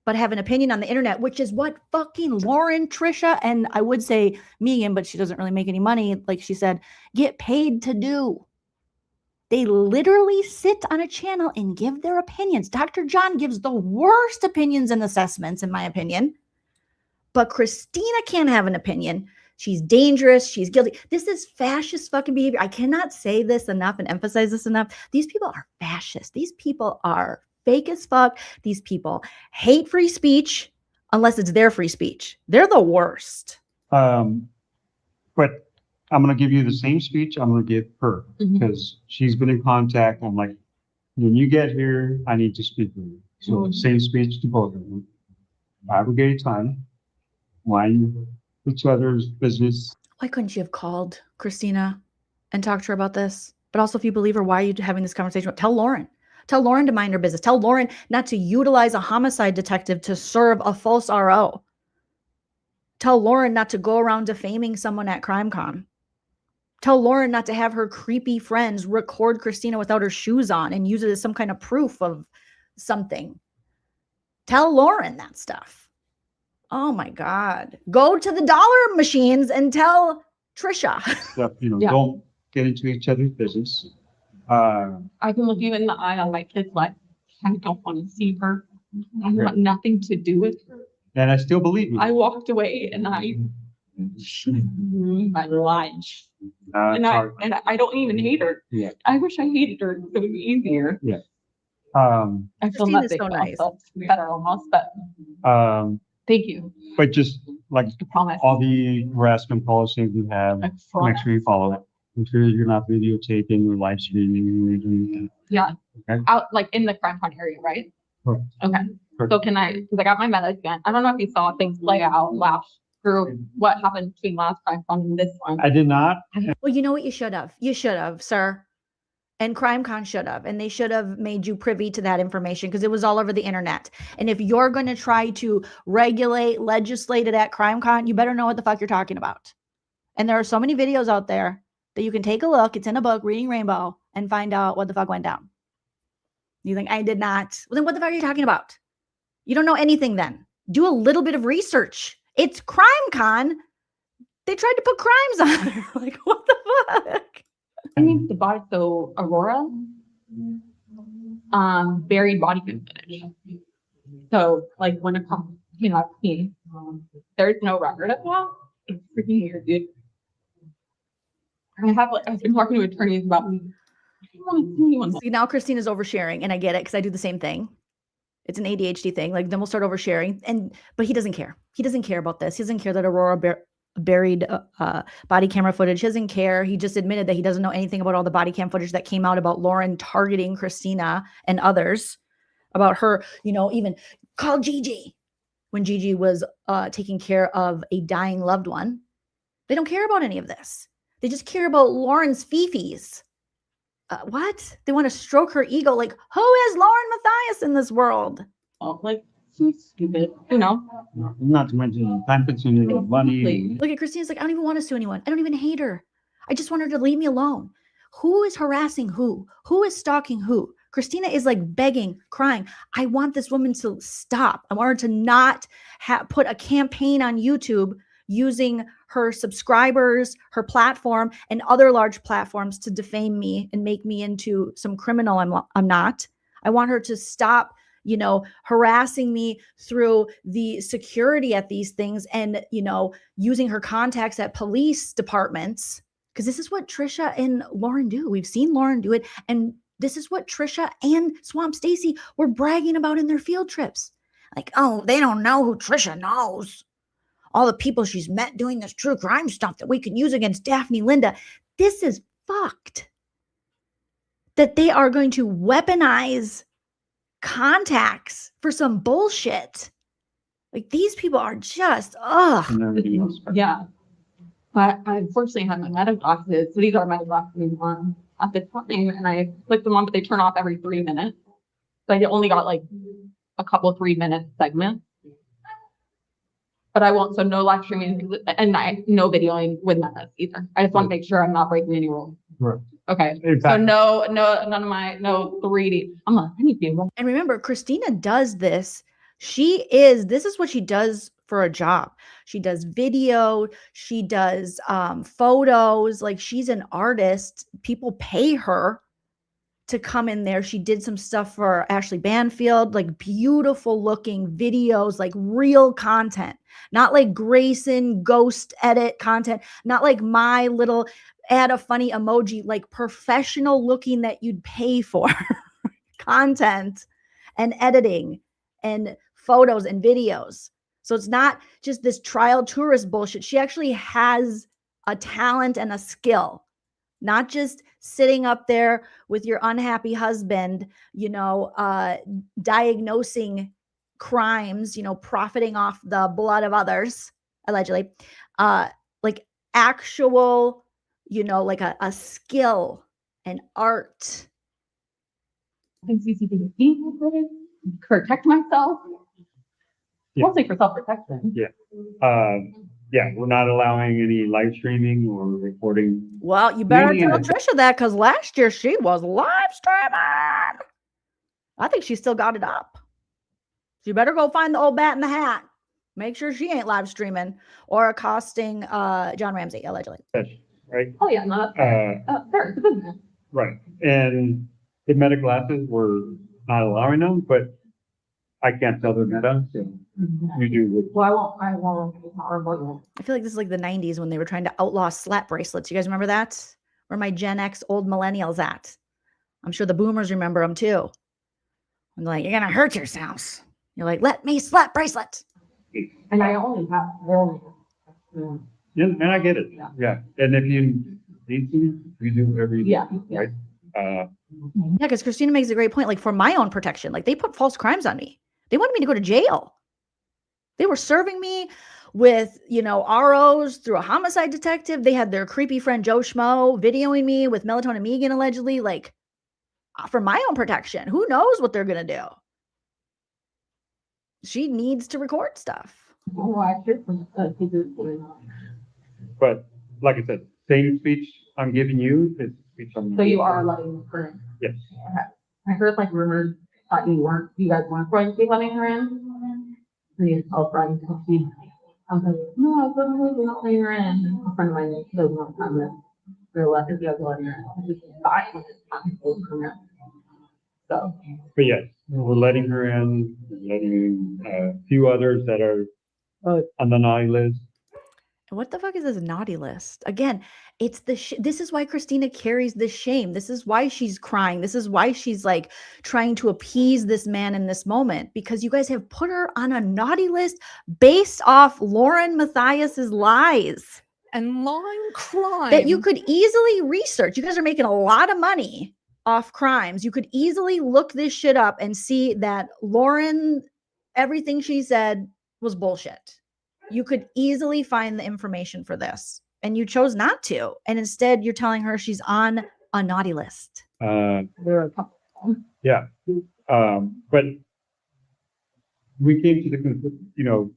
A: but have an opinion on the internet, which is what fucking Lauren, Tricia, and I would say Megan, but she doesn't really make any money, like she said, get paid to do. They literally sit on a channel and give their opinions. Dr. John gives the worst opinions and assessments, in my opinion, but Christina can't have an opinion. She's dangerous. She's guilty. This is fascist fucking behavior. I cannot say this enough and emphasize this enough. These people are fascist. These people are fake as fuck. These people hate free speech unless it's their free speech. They're the worst.
H: But I'm going to give you the same speech I'm going to give her because she's been in contact. I'm like, when you get here, I need to speak with you. So same speech to both of them. Aggregate time. Mind each other's business.
A: Why couldn't you have called Christina and talked to her about this? But also, if you believe her, why are you having this conversation? Tell Lauren. Tell Lauren to mind her business. Tell Lauren not to utilize a homicide detective to serve a false RO. Tell Lauren not to go around defaming someone at Crimecon. Tell Lauren not to have her creepy friends record Christina without her shoes on and use it as some kind of proof of something. Tell Lauren that stuff. Oh my God. Go to the dollar machines and tell Tricia.
H: Don't get into each other's business.
G: I can look you in the eye on my kid's life. I don't want to see her. I want nothing to do with her.
H: And I still believe you.
G: I walked away and I ruined my life. And I don't even hate her.
H: Yeah.
G: I wish I hated her. It would be easier.
H: Yeah.
G: I feel
A: Christina's
G: nothing
A: so nice.
G: better almost, but thank you.
H: But just like
G: I promise.
H: all the harassment policies we have,
G: I
H: make
G: promise.
H: sure you follow it. Make sure you're not videotaping or live streaming.
G: Yeah.
H: Okay.
G: Out like in the Crimecon area, right?
H: Correct.
G: Okay. So can I, because I got my medal again. I don't know if you saw things play out last through what happened between last Crimecon and this one.
H: I did not.
A: Well, you know what? You should have. You should have, sir. And Crimecon should have. And they should have made you privy to that information because it was all over the internet. And if you're going to try to legislate it at Crimecon, you better know what the fuck you're talking about. And there are so many videos out there that you can take a look. It's in a book, Reading Rainbow, and find out what the fuck went down. You think I did not? Well, then what the fuck are you talking about? You don't know anything then. Do a little bit of research. It's Crimecon. They tried to put crimes on her. Like, what the fuck?
G: I think the body, so Aurora, buried body footage. So like when it comes, there's no record of that. It's freaking weird, dude. I've been talking to attorneys about.
A: See, now Christina's oversharing, and I get it because I do the same thing. It's an ADHD thing. Like then we'll start oversharing, but he doesn't care. He doesn't care about this. He doesn't care that Aurora buried body camera footage. He doesn't care. He just admitted that he doesn't know anything about all the body cam footage that came out about Lauren targeting Christina and others, about her, even call Gigi when Gigi was taking care of a dying loved one. They don't care about any of this. They just care about Lauren's fifis. What? They want to stroke her ego. Like, who is LaurenMatthias in this world?
G: Oh, like, she's stupid,
H: Not to mention time consuming money.
A: Look at Christina's like, I don't even want to sue anyone. I don't even hate her. I just want her to leave me alone. Who is harassing who? Who is stalking who? Christina is like begging, crying. I want this woman to stop. I want her to not put a campaign on YouTube using her subscribers, her platform, and other large platforms to defame me and make me into some criminal I'm not. I want her to stop, harassing me through the security at these things and, using her contacts at police departments. Because this is what Tricia and Lauren do. We've seen Lauren do it. And this is what Tricia and Swamp Stacy were bragging about in their field trips. Like, oh, they don't know who Tricia knows. All the people she's met doing this true crime stuff that we can use against Daphne Linda. This is fucked. That they are going to weaponize contacts for some bullshit. Like these people are just,
G: Yeah. But I unfortunately had my medical glasses. So these are my glasses on at the time, and I clicked them on, but they turn off every 3 minutes. So I only got like a couple 3-minute segments. But I won't, so no live streaming and no videoing with methods either. I just want to make sure I'm not breaking any rules.
H: Right.
G: Okay.
H: Exactly.
G: So none of my, no 3D. I need to.
A: And remember, Christina does this. This is what she does for a job. She does video. She does photos. Like she's an artist. People pay her to come in there. She did some stuff for Ashley Banfield, like beautiful looking videos, like real content, not like Grayson ghost edit content, not like my little add a funny emoji, like professional looking that you'd pay for content and editing and photos and videos. So it's not just this trial tourist bullshit. She actually has a talent and a skill, not just sitting up there with your unhappy husband, you know, diagnosing crimes, you know, profiting off the blood of others, allegedly, like actual, you know, like a skill and art.
G: Things easy to do, protect myself.
H: Yeah.
G: Mostly for self-protection.
H: Yeah. Yeah, we're not allowing any live streaming or recording.
A: Well, you better
H: Maybe
A: tell
H: in a-
A: Tricia that, because last year she was live streaming. I think she still got it up. So you better go find the old bat in the hat. Make sure she ain't live streaming or accosting John Ramsey, allegedly.
H: Right?
G: Oh yeah, no, that's fair. It's a business.
H: Right. And the meta glasses, we're not allowing them, but I can't tell they're meta. So you do.
G: Well, I won't.
A: I feel like this is like the 90s when they were trying to outlaw slap bracelets. You guys remember that? Where my Gen X old millennials at? I'm sure the boomers remember them too. I'm like, you're going to hurt yourselves. You're like, let me slap bracelet.
G: And I only have one.
H: Yeah, and I get it. Yeah. And if you need to, you do whatever you do. Right?
A: Yeah, because Christina makes a great point. Like, for my own protection, like, they put false crimes on me. They wanted me to go to jail. They were serving me with, you know, ROs through a homicide detective. They had their creepy friend Joe Schmo videoing me with Melatonin Megan, allegedly. Like, for my own protection, who knows what they're gonna do? She needs to record stuff.
H: But like I said, same speech I'm giving you is speech I'm
G: So you are letting her in?
H: Yes.
G: Okay. I heard like rumors that you guys weren't going to be letting her in. And you tell friends, I'm like, no, I wasn't not letting her in. A friend of mine doesn't want to comment. They're letting you guys letting her in. So.
H: But yes, we're letting her in, letting a few others that are on the naughty list.
A: What the fuck is this naughty list? Again, it's this is why Christina carries this shame. This is why she's crying. This is why she's like trying to appease this man in this moment, because you guys have put her on a naughty list based off LaurenMatthias's lies
J: and lying crime
A: that you could easily research. You guys are making a lot of money off crimes. You could easily look this shit up and see that Lauren, everything she said was bullshit. You could easily find the information for this, and you chose not to. And instead, you're telling her she's on a naughty list.
G: There are a couple.
H: Yeah. But we came to the conclusion, you know,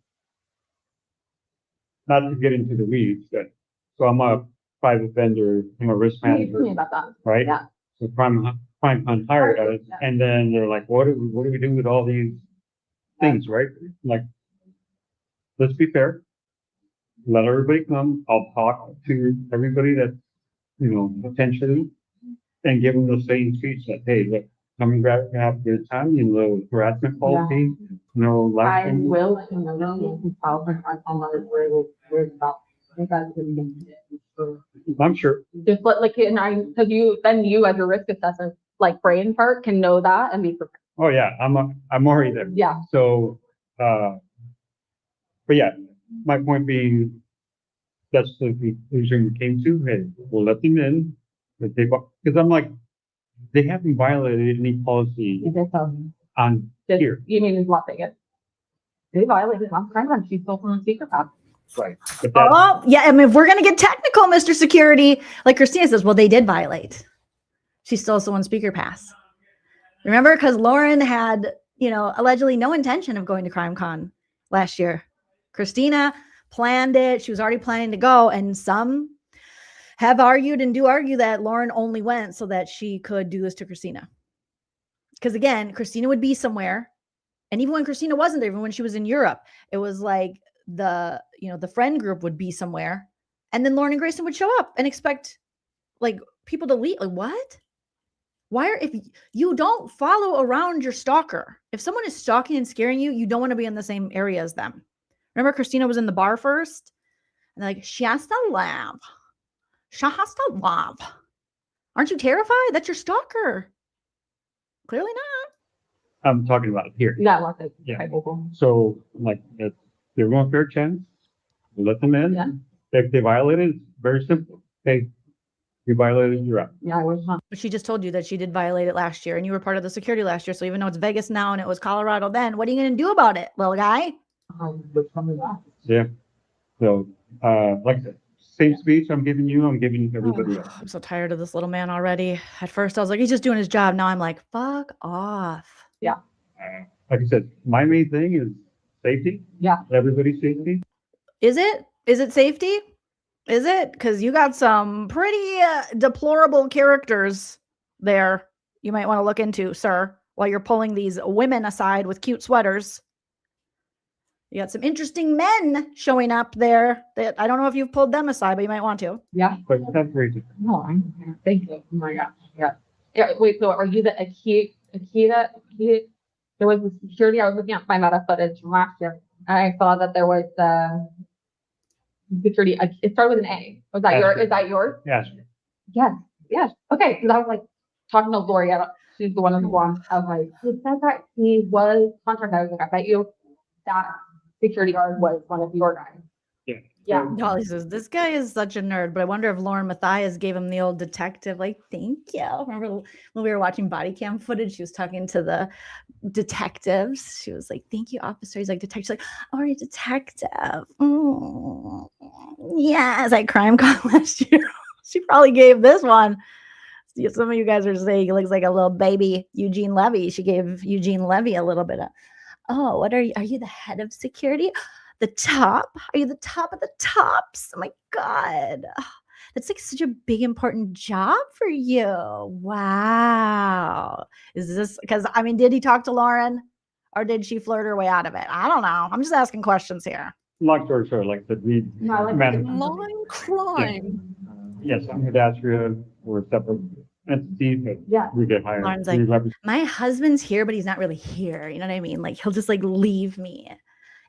H: not to get into the weeds, but so I'm a private vendor, I'm a risk
G: Can you
H: manager,
G: tell me about that?
H: right?
G: Yeah.
H: So Crimecon hired us, and then they're like, what do we do with all these things, right? Like, let's be fair. Let everybody come. I'll talk to everybody that, you know, potentially, and give them the same speech that, hey, look, come and grab, have a good time, you know, harassment policy, no life.
G: I will let you know if file for where about.
H: I'm sure.
G: Just like, because you as a risk assessor, like brain part, can know that and be prepared.
H: Oh yeah, I'm already there.
G: Yeah.
H: So, but yeah, my point being, that's the conclusion we came to. Hey, we'll let them in, because I'm like, they haven't violated any policy on here.
G: You mean Las Vegas? They violated last time and she stole from the speaker path.
H: Right.
A: Oh yeah, I mean, if we're gonna get technical, Mr. Security, like Christina says, well, they did violate. She stole someone's speaker pass. Remember, because Lauren had, you know, allegedly no intention of going to Crimecon last year. Christina planned it. She was already planning to go. And some have argued and do argue that Lauren only went so that she could do this to Christina. Because again, Christina would be somewhere. And even when Christina wasn't there, even when she was in Europe, it was like the friend group would be somewhere. And then Lauren and Grayson would show up and expect like people to leave. Like, what? If you don't follow around your stalker, if someone is stalking and scaring you, you don't want to be in the same area as them. Remember, Christina was in the bar first, and like, she has to laugh. She has to laugh. Aren't you terrified? That's your stalker. Clearly not.
H: I'm talking about it here.
G: Yeah.
H: So like, give them a fair chance. We'll let them in.
G: Yeah.
H: If they violate it, very simple. Hey, you violated your act.
G: Yeah, I was not.
A: She just told you that she did violate it last year and you were part of the security last year. So even though it's Vegas now and it was Colorado then, what are you going to do about it, little guy?
H: Yeah. So, like I said, same speech I'm giving you, I'm giving everybody else.
A: I'm so tired of this little man already. At first I was like, he's just doing his job. Now I'm like, fuck off.
G: Yeah.
H: Like I said, my main thing is safety.
G: Yeah.
H: Everybody's safety.
A: Is it? Is it safety? Is it? Because you got some pretty deplorable characters there you might want to look into, sir, while you're pulling these women aside with cute sweaters. You got some interesting men showing up there that I don't know if you've pulled them aside, but you might want to.
G: Yeah.
H: But that's crazy.
G: No, thank you. Oh my gosh. Yeah. Yeah. Wait, so are you the Akita? There was a security. I was looking at my meta footage from last year. And I saw that there was security. It started with an A. Was that yours? Is that yours?
H: Yes.
G: Yes. Yes. Okay. Because I was like talking to Lori. She's the one in the blonde. I was like, he said that he was contracted. I was like, I bet you that security guard was one of your guys.
H: Yeah.
G: Yeah.
A: Dolly says, this guy is such a nerd, but I wonder if LaurenMatthias gave him the old detective, like, thank you. Remember when we were watching body cam footage, she was talking to the detectives. She was like, thank you, officer. He's like, detective. She's like, oh, you're a detective. Yeah, it's like Crimecon last year. She probably gave this one. Some of you guys are saying he looks like a little baby Eugene Levy. She gave Eugene Levy a little bit of, oh, what are you? Are you the head of security? The top? Are you the top of the tops? Oh my God. That's like such a big, important job for you. Wow. Is this because, I mean, did he talk to Lauren or did she flirt her way out of it? I don't know. I'm just asking questions here.
H: Long story short, like the we
J: Line crime.
H: Yes, I'm Hidastria. We're separate entities, but
G: Yeah.
H: we get hired.
A: Lauren's
H: We
A: like,
H: represent-
A: my husband's here, but he's not really here. You know what I mean? Like he'll just like leave me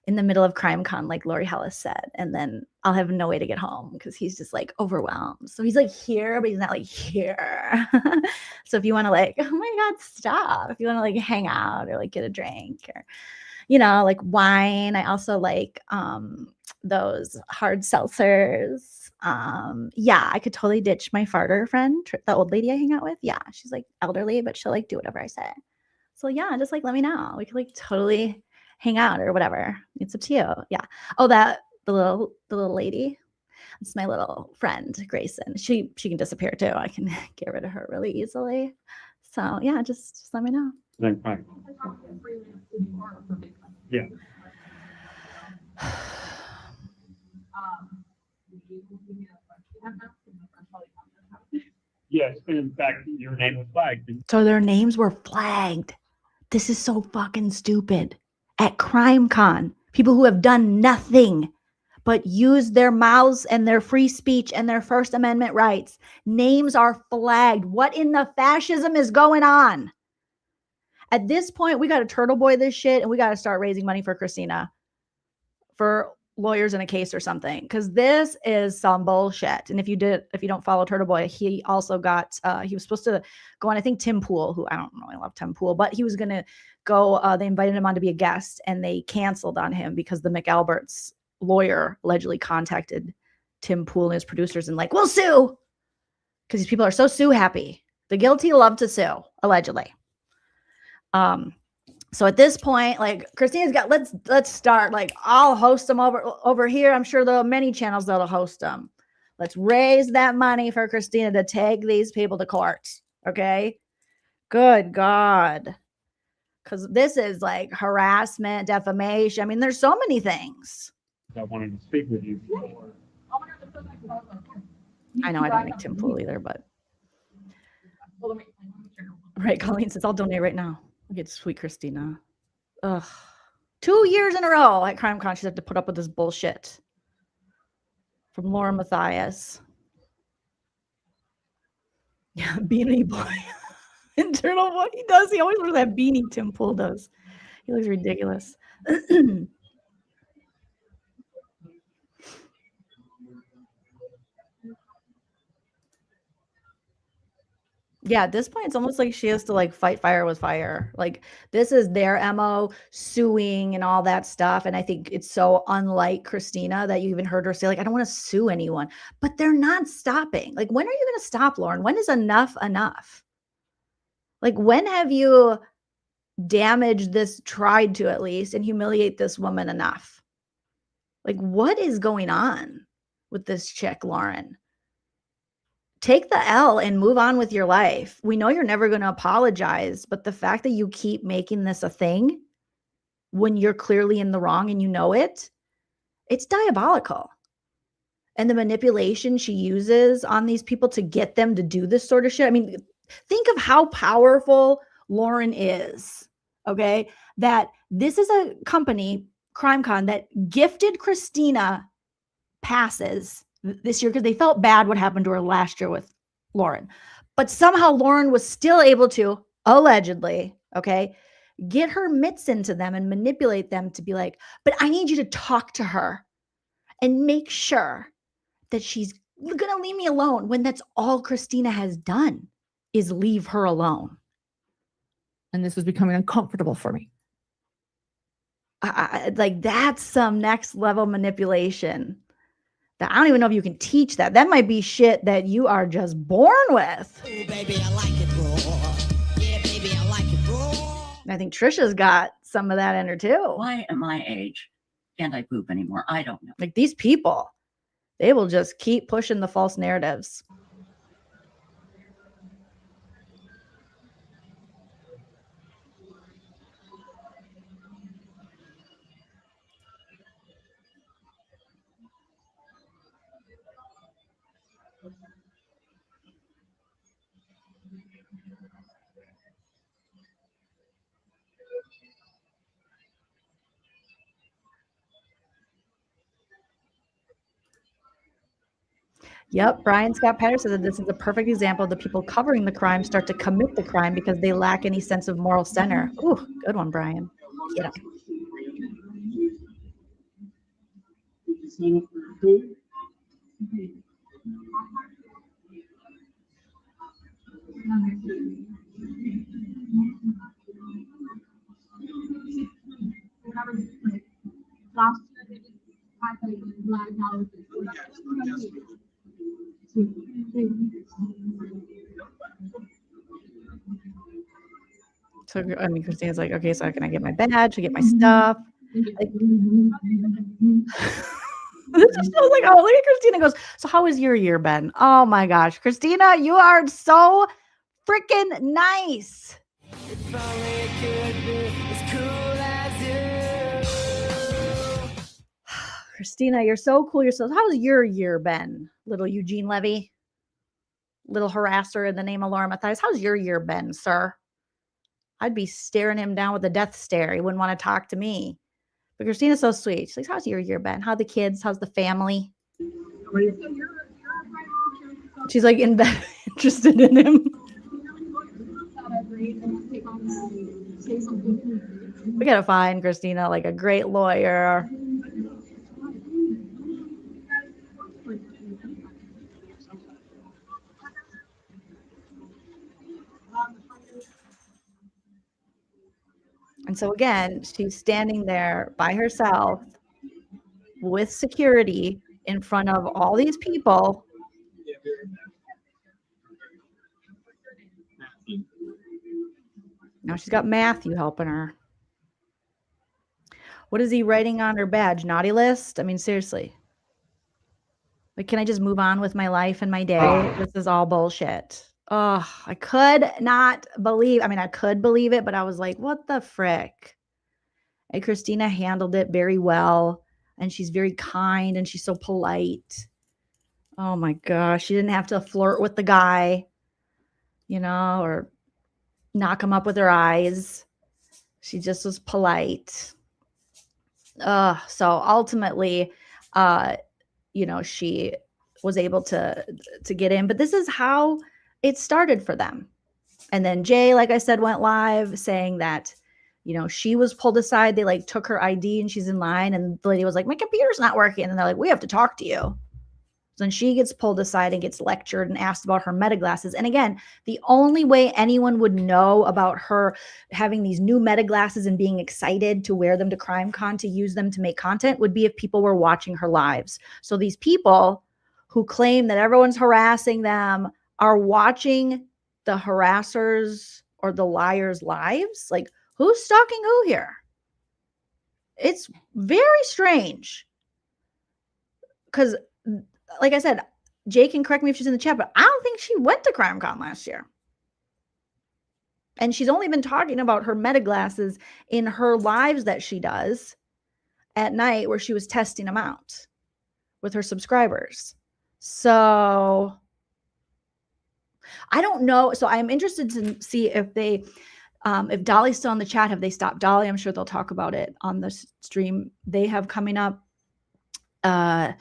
A: in the middle of Crimecon, like Lori Hellis said, and then I'll have no way to get home because he's just like overwhelmed. So he's like here, but he's not like here. So if you want to like, oh my God, stop. If you want to like hang out or like get a drink or, you know, like wine. I also like those hard seltzers. Yeah, I could totally ditch my farter friend, the old lady I hang out with. Yeah, she's like elderly, but she'll like do whatever I say. So yeah, just like let me know. We could like totally hang out or whatever. It's up to you. Yeah. Oh, the little lady. It's my little friend, Grayson. She can disappear too. I can get rid of her really easily. So yeah, just let me know.
H: Then fine. Yeah. Yes, in fact, your name was flagged.
A: So their names were flagged. This is so fucking stupid. At Crimecon, people who have done nothing but use their mouths and their free speech and their First Amendment rights. Names are flagged. What in the fascism is going on? At this point, we got to turtle boy this shit and we got to start raising money for Christina for lawyers in a case or something, because this is some bullshit. And if you don't follow Turtle Boy, he also got he was supposed to go on, I think, Tim Pool, who I don't really love Tim Pool, but he was gonna go, they invited him on to be a guest and they canceled on him because the McAlbert's lawyer allegedly contacted Tim Pool and his producers and like, we'll sue, because these people are so sue happy. The guilty love to sue, allegedly. So at this point, like Christina's got, let's start. Like I'll host them over here. I'm sure there are many channels that'll host them. Let's raise that money for Christina to take these people to court. Okay. Good God. Because this is like harassment, defamation. I mean, there's so many things.
H: I wanted to speak with you.
A: I know I don't like Tim Pool either, but right. Colleen says, I'll donate right now. Get sweet Christina. Ugh. 2 years in a row at Crimecon, she's had to put up with this bullshit from LaurenMatthias. Yeah, beanie boy. Internal boy. He does. He always wears that beanie. Tim Pool does. He looks ridiculous. Yeah, at this point, it's almost like she has to like fight fire with fire. Like this is their MO, suing and all that stuff. And I think it's so unlike Christina that you even heard her say, like, I don't want to sue anyone, but they're not stopping. Like, when are you going to stop, Lauren? When is enough enough? Like, when have you damaged this, tried to at least, and humiliate this woman enough? Like, what is going on with this chick, Lauren? Take the L and move on with your life. We know you're never going to apologize, but the fact that you keep making this a thing when you're clearly in the wrong and you know it, it's diabolical. And the manipulation she uses on these people to get them to do this sort of shit. I mean, think of how powerful Lauren is, okay? That this is a company, Crimecon, that gifted Christina passes this year because they felt bad what happened to her last year with Lauren. But somehow Lauren was still able to, allegedly, okay, get her mitts into them and manipulate them to be like, but I need you to talk to her and make sure that she's going to leave me alone, when that's all Christina has done is leave her alone.
J: And this is becoming uncomfortable for me.
A: Like, that's some next level manipulation. I don't even know if you can teach that. That might be shit that you are just born with.
D: Ooh, baby, I like it raw. Yeah, baby, I like it raw.
A: And I think Tricia's got some of that in her too.
L: Why at my age can't I poop anymore? I don't know.
A: Like, these people, they will just keep pushing the false narratives. Yep, Brian Scott Patterson said this is a perfect example of the people covering the crime start to commit the crime because they lack any sense of moral center. Ooh, good one, Brian. Get him. So, I mean, Christina's like, okay, so can I get my badge? I get my stuff. Like, this just feels like, oh, look at Christina goes, so how has your year been? Oh my gosh, Christina, you are so freaking nice.
D: If only it could be as cool as you.
A: Christina, you're so cool. You're so, how's your year been? Little Eugene Levy, little harasser in the name of LaurenMatthias. How's your year been, sir? I'd be staring him down with a death stare. He wouldn't want to talk to me. But Christina's so sweet. She's like, how's your year been? How are the kids? How's the family? She's like interested in him. We gotta find Christina like a great lawyer. And so again, she's standing there by herself with security in front of all these people. Now she's got Matthew helping her. What is he writing on her badge? Naughty list? I mean, seriously. Like, can I just move on with my life and my day? This is all bullshit. Oh, I could not believe, I mean, I could believe it, but I was like, what the frick? And Christina handled it very well. And she's very kind and she's so polite. Oh my gosh. She didn't have to flirt with the guy, you know, or knock him up with her eyes. She just was polite. So ultimately, you know, she was able to get in, but this is how it started for them. And then Jay, like I said, went live saying that, you know, she was pulled aside. They like took her ID and she's in line and the lady was like, my computer's not working. And they're like, we have to talk to you. So then she gets pulled aside and gets lectured and asked about her meta glasses. And again, the only way anyone would know about her having these new meta glasses and being excited to wear them to Crimecon to use them to make content would be if people were watching her lives. So these people who claim that everyone's harassing them are watching the harassers or the liars' lives. Like, who's stalking who here? It's very strange. Because, like I said, Jay can correct me if she's in the chat, but I don't think she went to Crimecon last year. And she's only been talking about her meta glasses in her lives that she does at night, where she was testing them out with her subscribers. So I don't know. So I'm interested to see if they, if Dolly's still in the chat, have they stopped Dolly? I'm sure they'll talk about it on the stream they have coming up. And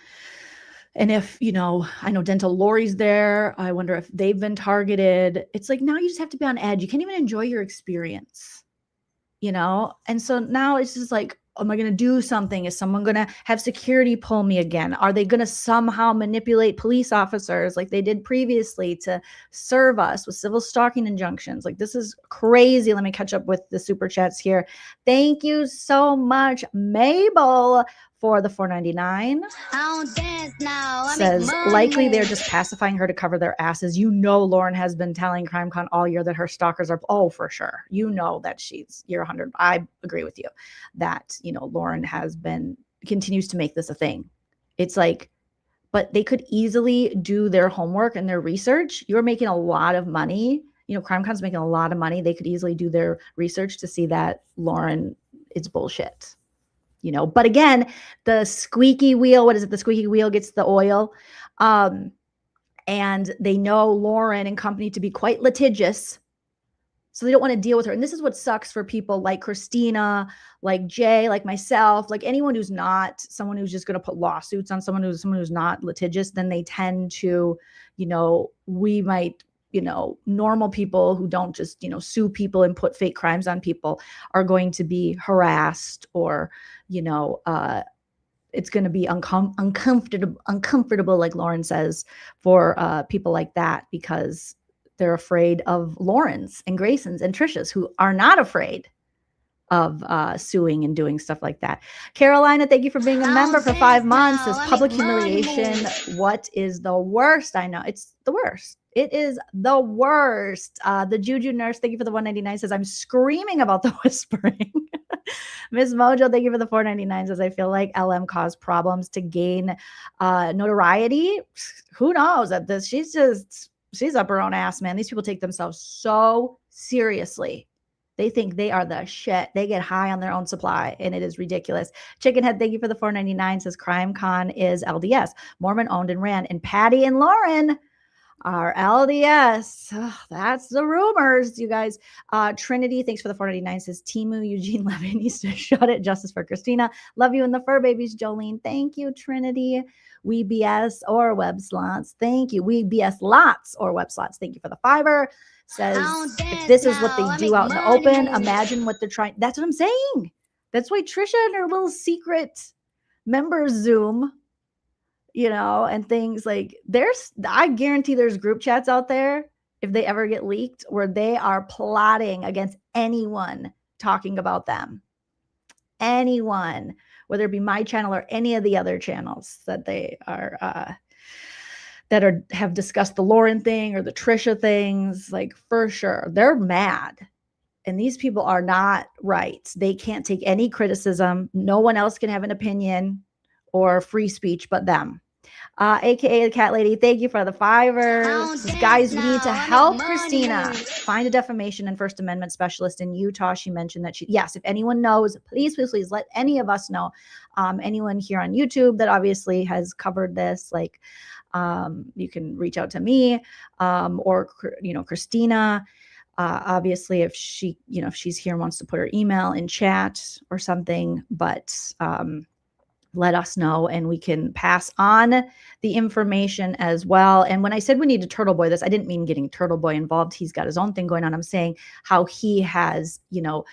A: if, you know, I know Dental Lori's there. I wonder if they've been targeted. It's like, now you just have to be on edge. You can't even enjoy your experience, you know? And so now it's just like, am I going to do something? Is someone going to have security pull me again? Are they going to somehow manipulate police officers like they did previously to serve us with civil stalking injunctions? Like, this is crazy. Let me catch up with the super chats here. Thank you so much, Mabel, for the $4.99.
B: I don't dance now.
A: Says likely they're just pacifying her to cover their asses. You know, Lauren has been telling Crimecon all year that her stalkers are, oh, for sure. You know that you're 100. I agree with you that, you know, Lauren continues to make this a thing. It's like, but they could easily do their homework and their research. You're making a lot of money. You know, Crimecon's making a lot of money. They could easily do their research to see that Lauren, it's bullshit. You know, but again, the squeaky wheel, what is it? The squeaky wheel gets the oil. And they know Lauren and company to be quite litigious. So they don't want to deal with her. And this is what sucks for people like Christina, like Jay, like myself, like anyone who's not someone who's just going to put lawsuits on someone who's not litigious. Then they tend to, you know, we might, you know, normal people who don't just, you know, sue people and put fake crimes on people are going to be harassed, or, you know, it's going to be uncomfortable, like Lauren says, for people like that, because they're afraid of Lauren's and Grayson's and Tricia's, who are not afraid of suing and doing stuff like that. Carolina, thank you for being a member for 5 months. Says public humiliation. What is the worst? I know it's the worst. It is the worst. The Juju nurse, thank you for the $1.99, says I'm screaming about the whispering. Miss Mojo, thank you for the $4.99, says I feel like LM caused problems to gain notoriety. Who knows at this? She's up her own ass, man. These people take themselves so seriously. They think they are the shit. They get high on their own supply, and it is ridiculous. Chickenhead, thank you for the $4.99, says Crimecon is LDS, Mormon owned and ran, and Patty and Lauren are LDS. Oh, that's the rumors, you guys. Trinity, thanks for the $4.99, says Timu Eugene Levy needs to shut it. Justice for Christina. Love you and the fur babies, Jolene. Thank you, Trinity. We BS or Websleuths. Thank you. We BS lots or Websleuths. Thank you for the $5. Says if this is what they do out in the open, imagine what they're trying. That's what I'm saying. That's why Tricia and her little secret members Zoom, you know, and things like I guarantee there's group chats out there, if they ever get leaked, where they are plotting against anyone talking about them. Anyone, whether it be my channel or any of the other channels that they are have discussed the Lauren thing or the Tricia things, like for sure, they're mad. And these people are not right. They can't take any criticism. No one else can have an opinion or free speech but them. AKA the cat lady, thank you for the $5. Guys, we need to help Christina find a defamation and First Amendment specialist in Utah. She mentioned that yes, if anyone knows, please let any of us know. Anyone here on YouTube that obviously has covered this, like you can reach out to me or, you know, Christina. Obviously, if she's here and wants to put her email in chat or something, but let us know and we can pass on the information as well. And when I said we need to Turtle Boy this, I didn't mean getting Turtle Boy involved. He's got his own thing going on. I'm saying how he has, you know,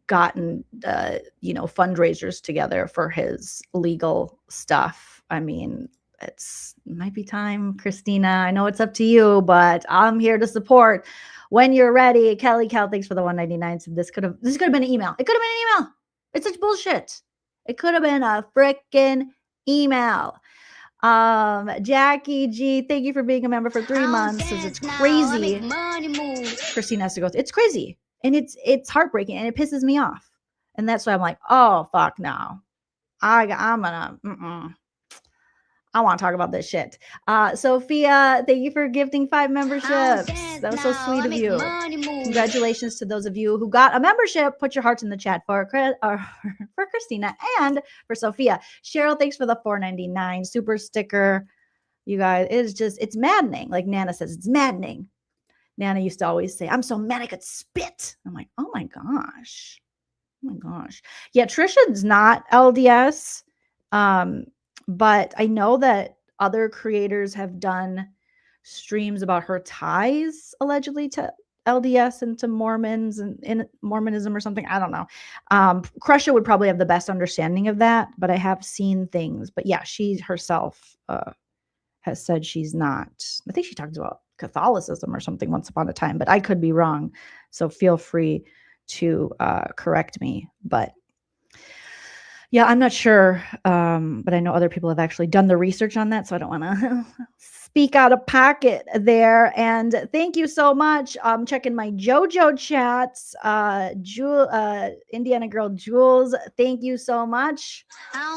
A: gotten, you know, fundraisers together for his legal stuff. I mean, it might be time, Christina. I know it's up to you, but I'm here to support when you're ready. Kelly Cal, thanks for the 199. So this could have been an email. It could have been an email. It's such bullshit. It could have been a frickin' email. Jackie G, thank you for being a member for 3 months. Says it's crazy. Christina has to go. It's crazy. And it's heartbreaking and it pisses me off. And that's why I'm like, oh fuck no. I want to talk about this shit. Sophia, thank you for gifting 5 memberships. That was so sweet of you. Congratulations to those of you who got a membership. Put your hearts in the chat for Christina and for Sophia. Cheryl, thanks for the $4.99 super sticker. You guys, it's maddening. Like Nana says, it's maddening. Nana used to always say, I'm so mad I could spit. I'm like, oh my gosh. Oh my gosh. Yeah, Tricia's not LDS. But I know that other creators have done streams about her ties allegedly to LDS and to Mormons and in Mormonism or something. I don't know. Crusher would probably have the best understanding of that, but I have seen things. But yeah, she herself has said she's not. I think she talks about Catholicism or something once upon a time, but I could be wrong. So feel free to correct me. But yeah, I'm not sure, but I know other people have actually done the research on that, so I don't want to speak out of pocket there. And thank you so much. Checking my JOJO chats. Indiana girl Jules, thank you so much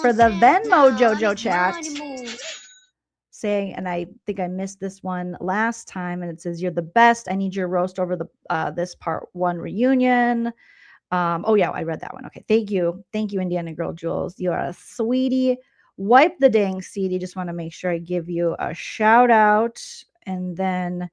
A: for the Venmo JOJO chat. Saying, and I think I missed this one last time, and it says, you're the best. I need your roast over the this part 1 reunion. Oh yeah, I read that one. Okay. Thank you. Thank you, Indiana girl Jules. You are a sweetie. Wipe the dang CD. Just want to make sure I give you a shout out. And then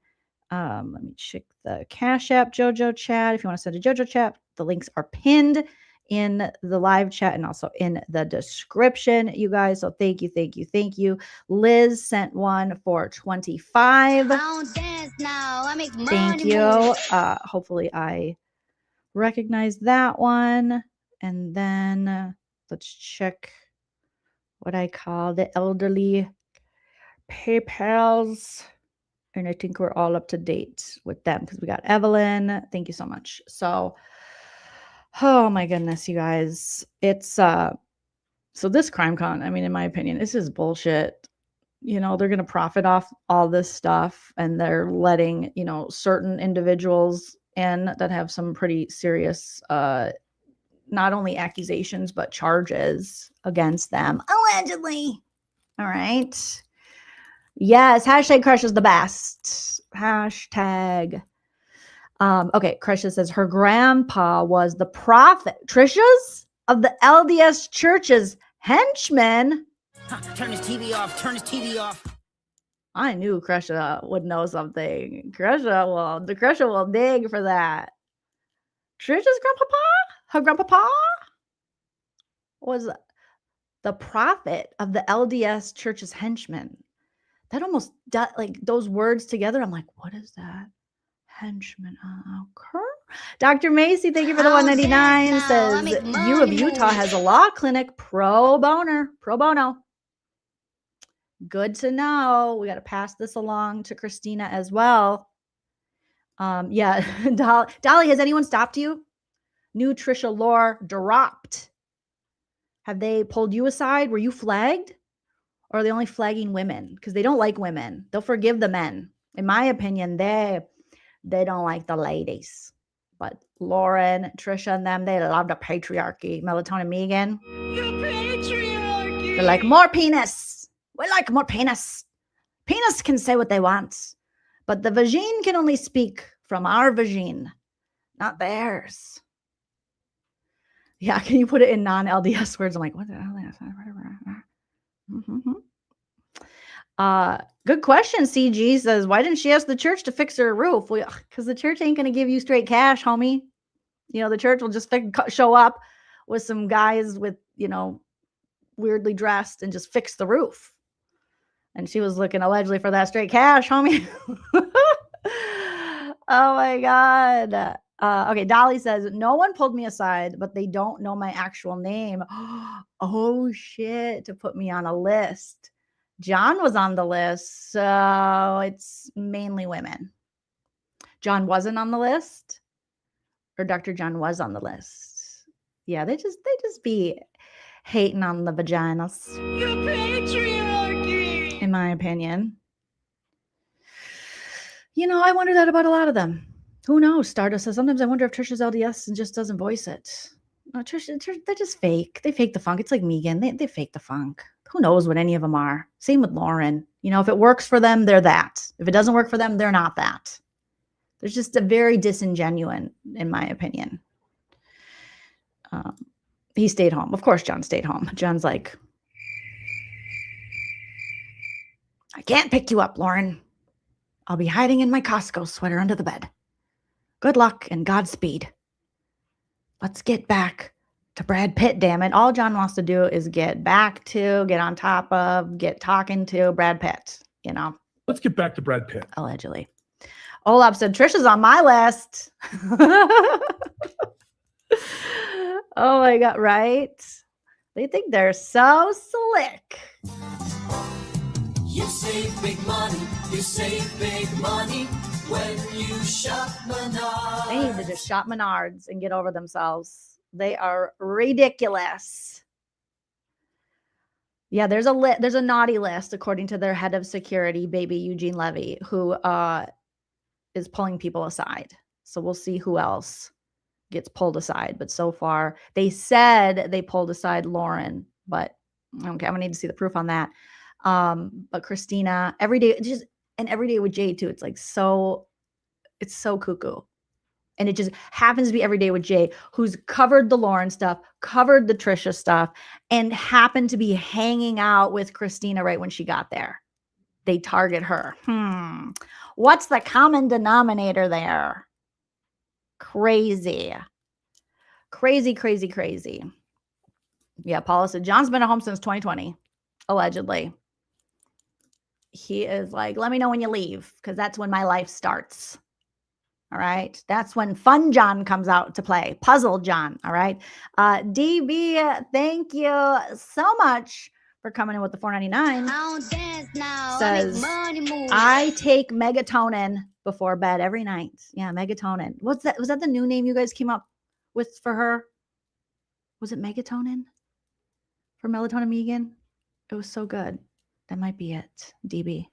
A: let me check the Cash App JOJO chat. If you want to send a JOJO chat, the links are pinned in the live chat and also in the description, you guys. So thank you, thank you, thank you. Liz sent one for 25. Thank you. Hopefully I recognize that one. And then let's check what I call the elderly PayPals. And I think we're all up to date with them because we got Evelyn. Thank you so much. So, oh my goodness, you guys. It's so this Crimecon, I mean, in my opinion, this is bullshit. You know, they're going to profit off all this stuff and they're letting, you know, certain individuals in that have some pretty serious, not only accusations, but charges against them. Allegedly. All right. Yes. Hashtag Crush is the best. Hashtag. Okay. Crush says her grandpa was the prophet. Tricia's of the LDS church's henchman.
K: Turn his TV off. Turn his TV off.
A: I knew Crusher would know something. Crusher will dig for that. Tricia's her grandpapa was the prophet of the LDS church's henchman. That almost like those words together. I'm like, what is that? Henchman. Okay. Dr. Macy, thank you for the 199. Says U of Utah has a law clinic pro bono. Good to know. We got to pass this along to Christina as well. Yeah, Dolly, has anyone stopped you? New Tricia lore dropped. Have they pulled you aside? Were you flagged? Or are they only flagging women? Because they don't like women. They'll forgive the men. In my opinion, they don't like the ladies. But Lauren, Tricia, and them, they love the patriarchy. Melatonin Megan. The patriarchy. They're like, more penis. We like more penis. Penis can say what they want. But the vagine can only speak from our vagine, not theirs. Yeah, can you put it in non-LDS words? I'm like, what the hell? Good question. CG says, why didn't she ask the church to fix her roof? Well, because the church ain't going to give you straight cash, homie. You know, the church will just show up with some guys with, you know, weirdly dressed and just fix the roof. And she was looking allegedly for that straight cash, homie. Oh my God. Okay, Dolly says, no one pulled me aside, but they don't know my actual name. Oh shit, to put me on a list. John was on the list, so it's mainly women. John wasn't on the list, or Dr. John was on the list. Yeah, they just be hating on the vaginas. In my opinion. You know, I wonder that about a lot of them. Who knows? Stardust says, sometimes I wonder if Tricia's LDS and just doesn't voice it. No, Tricia, they're just fake. They fake the funk. It's like Megan. They fake the funk. Who knows what any of them are? Same with Lauren. You know, if it works for them, they're that. If it doesn't work for them, they're not that. There's just a very disingenuine, in my opinion. He stayed home. Of course, John stayed home. John's like, I can't pick you up, Lauren. I'll be hiding in my Costco sweater under the bed. Good luck and Godspeed. Let's get back to Brad Pitt, damn it. All John wants to do is get back to, get on top of, get talking to Brad Pitt, you know.
M: Let's get back to Brad Pitt.
A: Allegedly. Olaf said, Tricia's on my list. Oh my God, right? They think they're so slick.
B: You save big money, when you shop Menards.
A: They need to just shop Menards and get over themselves. They are ridiculous. Yeah, there's a naughty list according to their head of security, baby Eugene Levy, who is pulling people aside. So we'll see who else gets pulled aside. But so far, they said they pulled aside Lauren, but okay, I'm gonna need to see the proof on that. But Christina, every day, just and every day with Jay too. It's like it's so cuckoo. And it just happens to be every day with Jay, who's covered the Lauren stuff, covered the Tricia stuff, and happened to be hanging out with Christina right when she got there. They target her. What's the common denominator there? Crazy. Crazy, crazy, crazy. Yeah, Paula said, John's been at home since 2020, allegedly. He is like, let me know when you leave, because that's when my life starts. All right. That's when Fun John comes out to play. Puzzle John. All right. DB, thank you so much for coming in with the $4.99. Says, I take Megatonin before bed every night. Yeah, Megatonin. What's that? Was that the new name you guys came up with for her? Was it Megatonin? For Melatonin Megan? It was so good. That might be it. DB.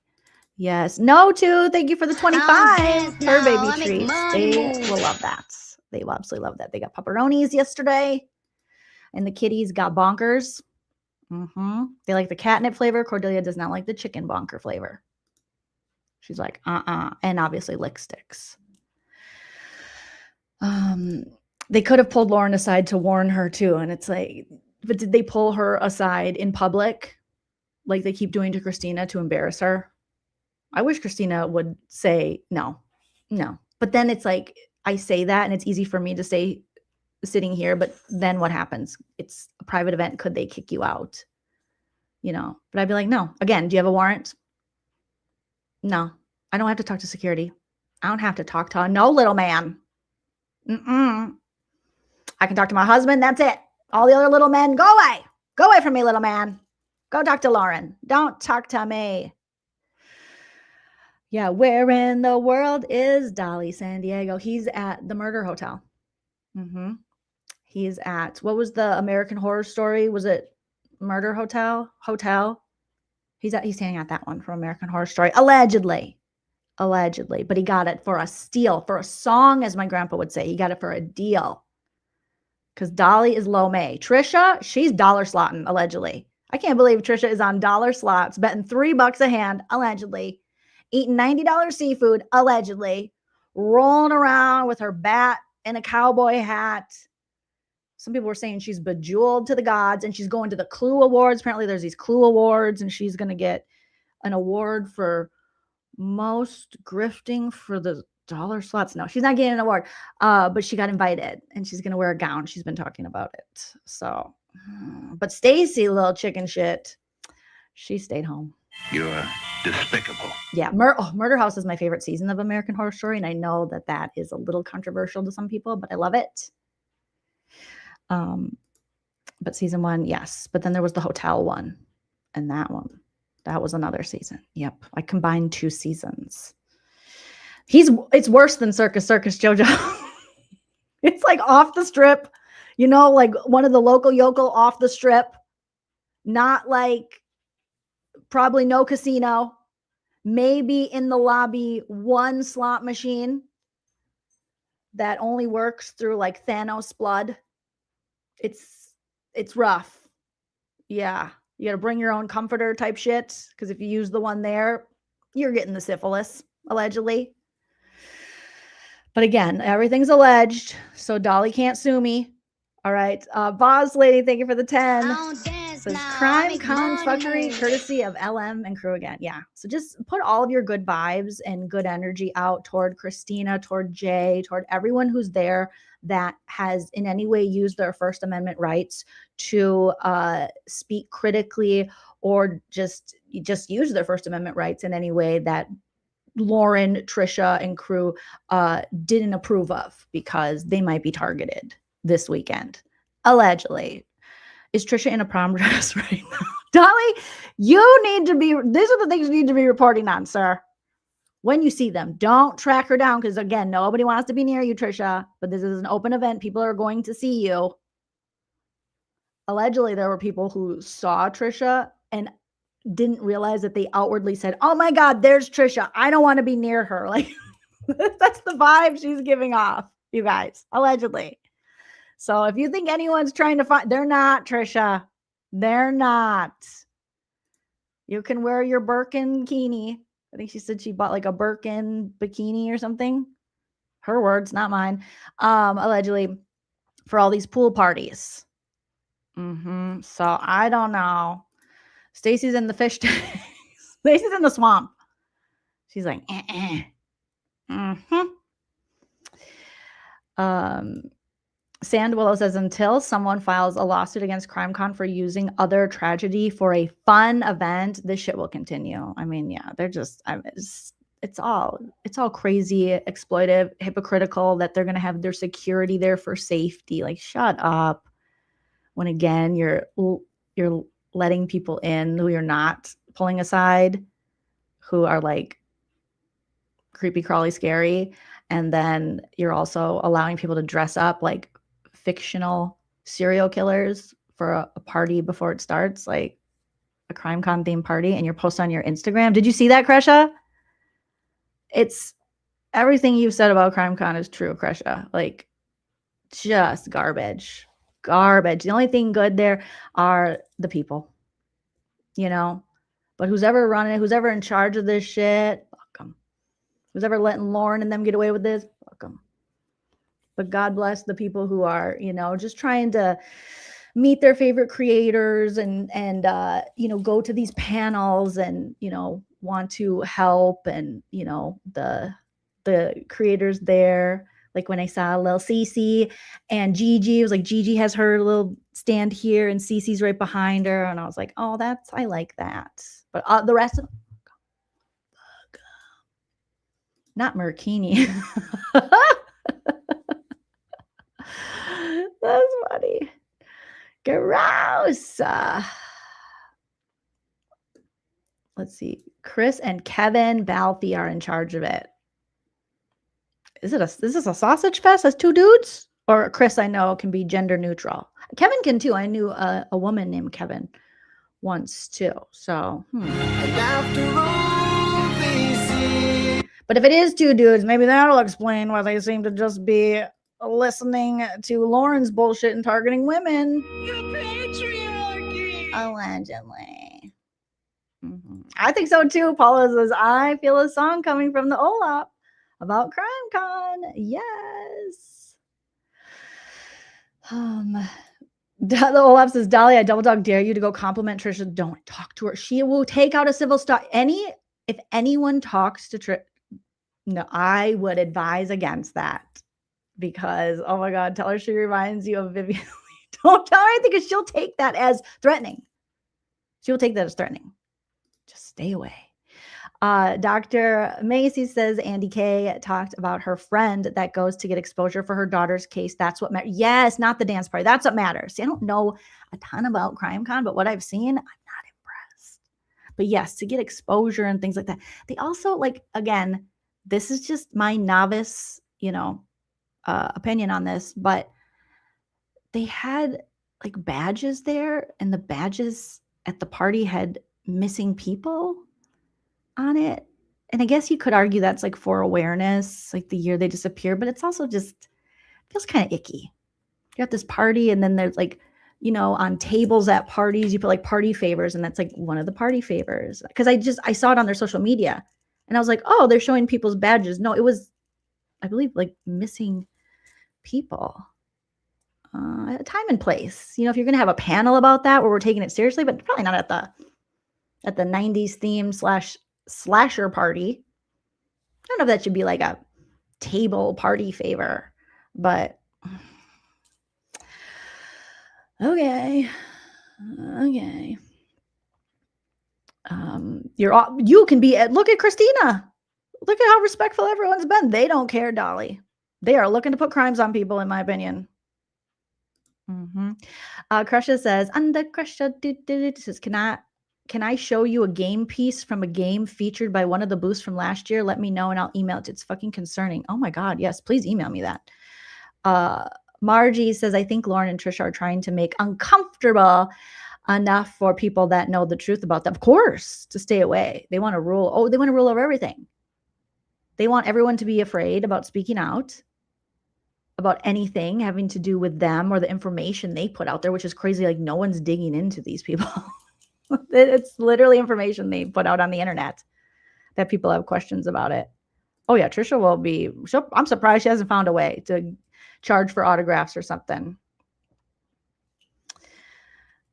A: Yes. No, too. Thank you for the 25. Her baby treats. They will love that. They will absolutely love that. They got pepperonis yesterday. And the kitties got bonkers. They like the catnip flavor. Cordelia does not like the chicken bonker flavor. She's like, And obviously lick sticks. They could have pulled Lauren aside to warn her too. And it's like, but did they pull her aside in public? Like they keep doing to Christina to embarrass her? I wish Christina would say no. But then it's like, I say that and it's easy for me to say sitting here, but then what happens? It's a private event. Could they kick you out? You know, but I'd be like, no. Again, do you have a warrant? No, I don't have to talk to security. I don't have to talk to no little man. I can talk to my husband. That's it. All the other little men, go away. Go away from me, little man. Go talk to Lauren. Don't talk to me. Yeah, where in the world is Dolly San Diego? He's at the Murder Hotel. He's at, what was the American Horror Story? Was it Murder Hotel? He's hanging out that one from American Horror Story. Allegedly. But he got it for a steal, for a song, as my grandpa would say. He got it for a deal. Because Dolly is low May. Tricia, she's dollar slotting, allegedly. I can't believe Tricia is on dollar slots, betting $3 a hand, allegedly. Eating $90 seafood, allegedly. Rolling around with her bat and a cowboy hat. Some people were saying she's bejeweled to the gods and she's going to the Clue Awards. Apparently there's these Clue Awards and she's going to get an award for most grifting for the dollar slots. No, she's not getting an award, but she got invited and she's going to wear a gown. She's been talking about it. So, but Stacy, little chicken shit, she stayed home.
N: You're despicable.
A: Yeah, Murder House is my favorite season of American Horror Story, and I know that is a little controversial to some people, but I love it. But season 1, yes. But then there was the hotel one, and that That was another season. Yep. I combined 2 seasons. It's worse than Circus JoJo. It's like off the strip, you know, like one of the local yokel off the strip. Not like probably no casino. Maybe in the lobby, 1 slot machine that only works through like Thanos blood. It's rough. Yeah. You got to bring your own comforter type shit. Because if you use the one there, you're getting the syphilis, allegedly. But again, everything's alleged. So Dolly can't sue me. All right. Boz Lady, thank you for the 10. Says Crimecon fuckery courtesy of LM and crew again. Yeah. So just put all of your good vibes and good energy out toward Christina, toward Jay, toward everyone who's there that has in any way used their First Amendment rights to speak critically or just use their First Amendment rights in any way that Lauren, Tricia, and crew didn't approve of because they might be targeted this weekend. Allegedly. Is Tricia in a prom dress right now? Dolly, you need to be, these are the things you need to be reporting on, sir. When you see them, don't track her down because, again, nobody wants to be near you, Tricia, but this is an open event. People are going to see you. Allegedly, there were people who saw Tricia and didn't realize that they outwardly said, oh my God, there's Tricia. I don't want to be near her. Like, that's the vibe she's giving off, you guys, allegedly. So if you think anyone's trying to find, they're not, Tricia. They're not. You can wear your Birkin bikini. I think she said she bought like a Birkin bikini or something. Her words, not mine. Allegedly for all these pool parties. So I don't know. Stacy's in the fish tank. Stacy's in the swamp. She's like, Sandwillow says, until someone files a lawsuit against Crimecon for using other tragedy for a fun event, this shit will continue. I mean, yeah, they're just, it's all crazy, exploitive, hypocritical that they're going to have their security there for safety. Like, shut up. When again, you're letting people in who you're not pulling aside, who are like creepy, crawly, scary. And then you're also allowing people to dress up like fictional serial killers for a party before it starts, like a Crimecon themed party, and you're posting on your Instagram. Did you see that, Cresha? It's everything you've said about Crimecon is true, Cresha. Like, just garbage. Garbage. The only thing good there are the people, you know. But who's ever running it, who's ever in charge of this shit, fuck them. Who's ever letting Lauren and them get away with this, fuck them. But God bless the people who are, you know, just trying to meet their favorite creators and you know, go to these panels and, you know, want to help. And, you know, the creators there, like when I saw Lil Cece and Gigi, it was like Gigi has her little stand here and Cece's right behind her. And I was like, oh, I like that. But the rest of them, not Merkini. That's funny. Gross. Let's see. Chris and Kevin Balfi are in charge of it. Is this a sausage fest? That's 2 dudes? Or Chris, I know, can be gender neutral. Kevin can too. I knew a woman named Kevin once too. So, But if it is 2 dudes, maybe that'll explain why they seem to just be listening to Lauren's bullshit and targeting women. Allegedly. I think so too. Paula says, I feel a song coming from the OLAP about Crimecon. Yes. The OLAP says, Dolly, I double dog dare you to go compliment Tricia. Don't talk to her. She will take out a civil stock. If anyone talks to Tricia, no, I would advise against that. Because, oh my God, tell her she reminds you of Vivian. Don't tell her anything because she'll take that as threatening. She'll take that as threatening. Just stay away. Dr. Macy says Andy K talked about her friend that goes to get exposure for her daughter's case. That's what matters. Yes, not the dance party. That's what matters. See, I don't know a ton about Crimecon, but what I've seen, I'm not impressed. But yes, to get exposure and things like that. They also, like, again, this is just my novice, opinion on this, but they had like badges there, and the badges at the party had missing people on it. And I guess you could argue that's like for awareness, like the year they disappeared, but it's also just feels kind of icky. You got this party, and then there's like, on tables at parties, you put like party favors, and that's like one of the party favors. Because I saw it on their social media, and I was like, oh, they're showing people's badges. No, it was, I believe, like missing people. At a time and place. If you're going to have a panel about that where we're taking it seriously, but probably not at the 90s theme slasher party. I don't know if that should be like a table party favor, but okay. You can be look at Christina. Look at how respectful everyone's been. They don't care, Dolly. They are looking to put crimes on people, in my opinion. Crusha says, under Crusha, says, can I show you a game piece from a game featured by one of the booths from last year? Let me know and I'll email it. It's fucking concerning. Oh my God. Yes. Please email me that. Margie says, I think Lauren and Tricia are trying to make uncomfortable enough for people that know the truth about them. Of course, to stay away. They want to rule. Oh, they want to rule over everything. They want everyone to be afraid about speaking out about anything having to do with them or the information they put out there, which is crazy. Like, no one's digging into these people. It's literally information they put out on the internet that people have questions about it. Oh yeah, Tricia will be, I'm surprised she hasn't found a way to charge for autographs or something.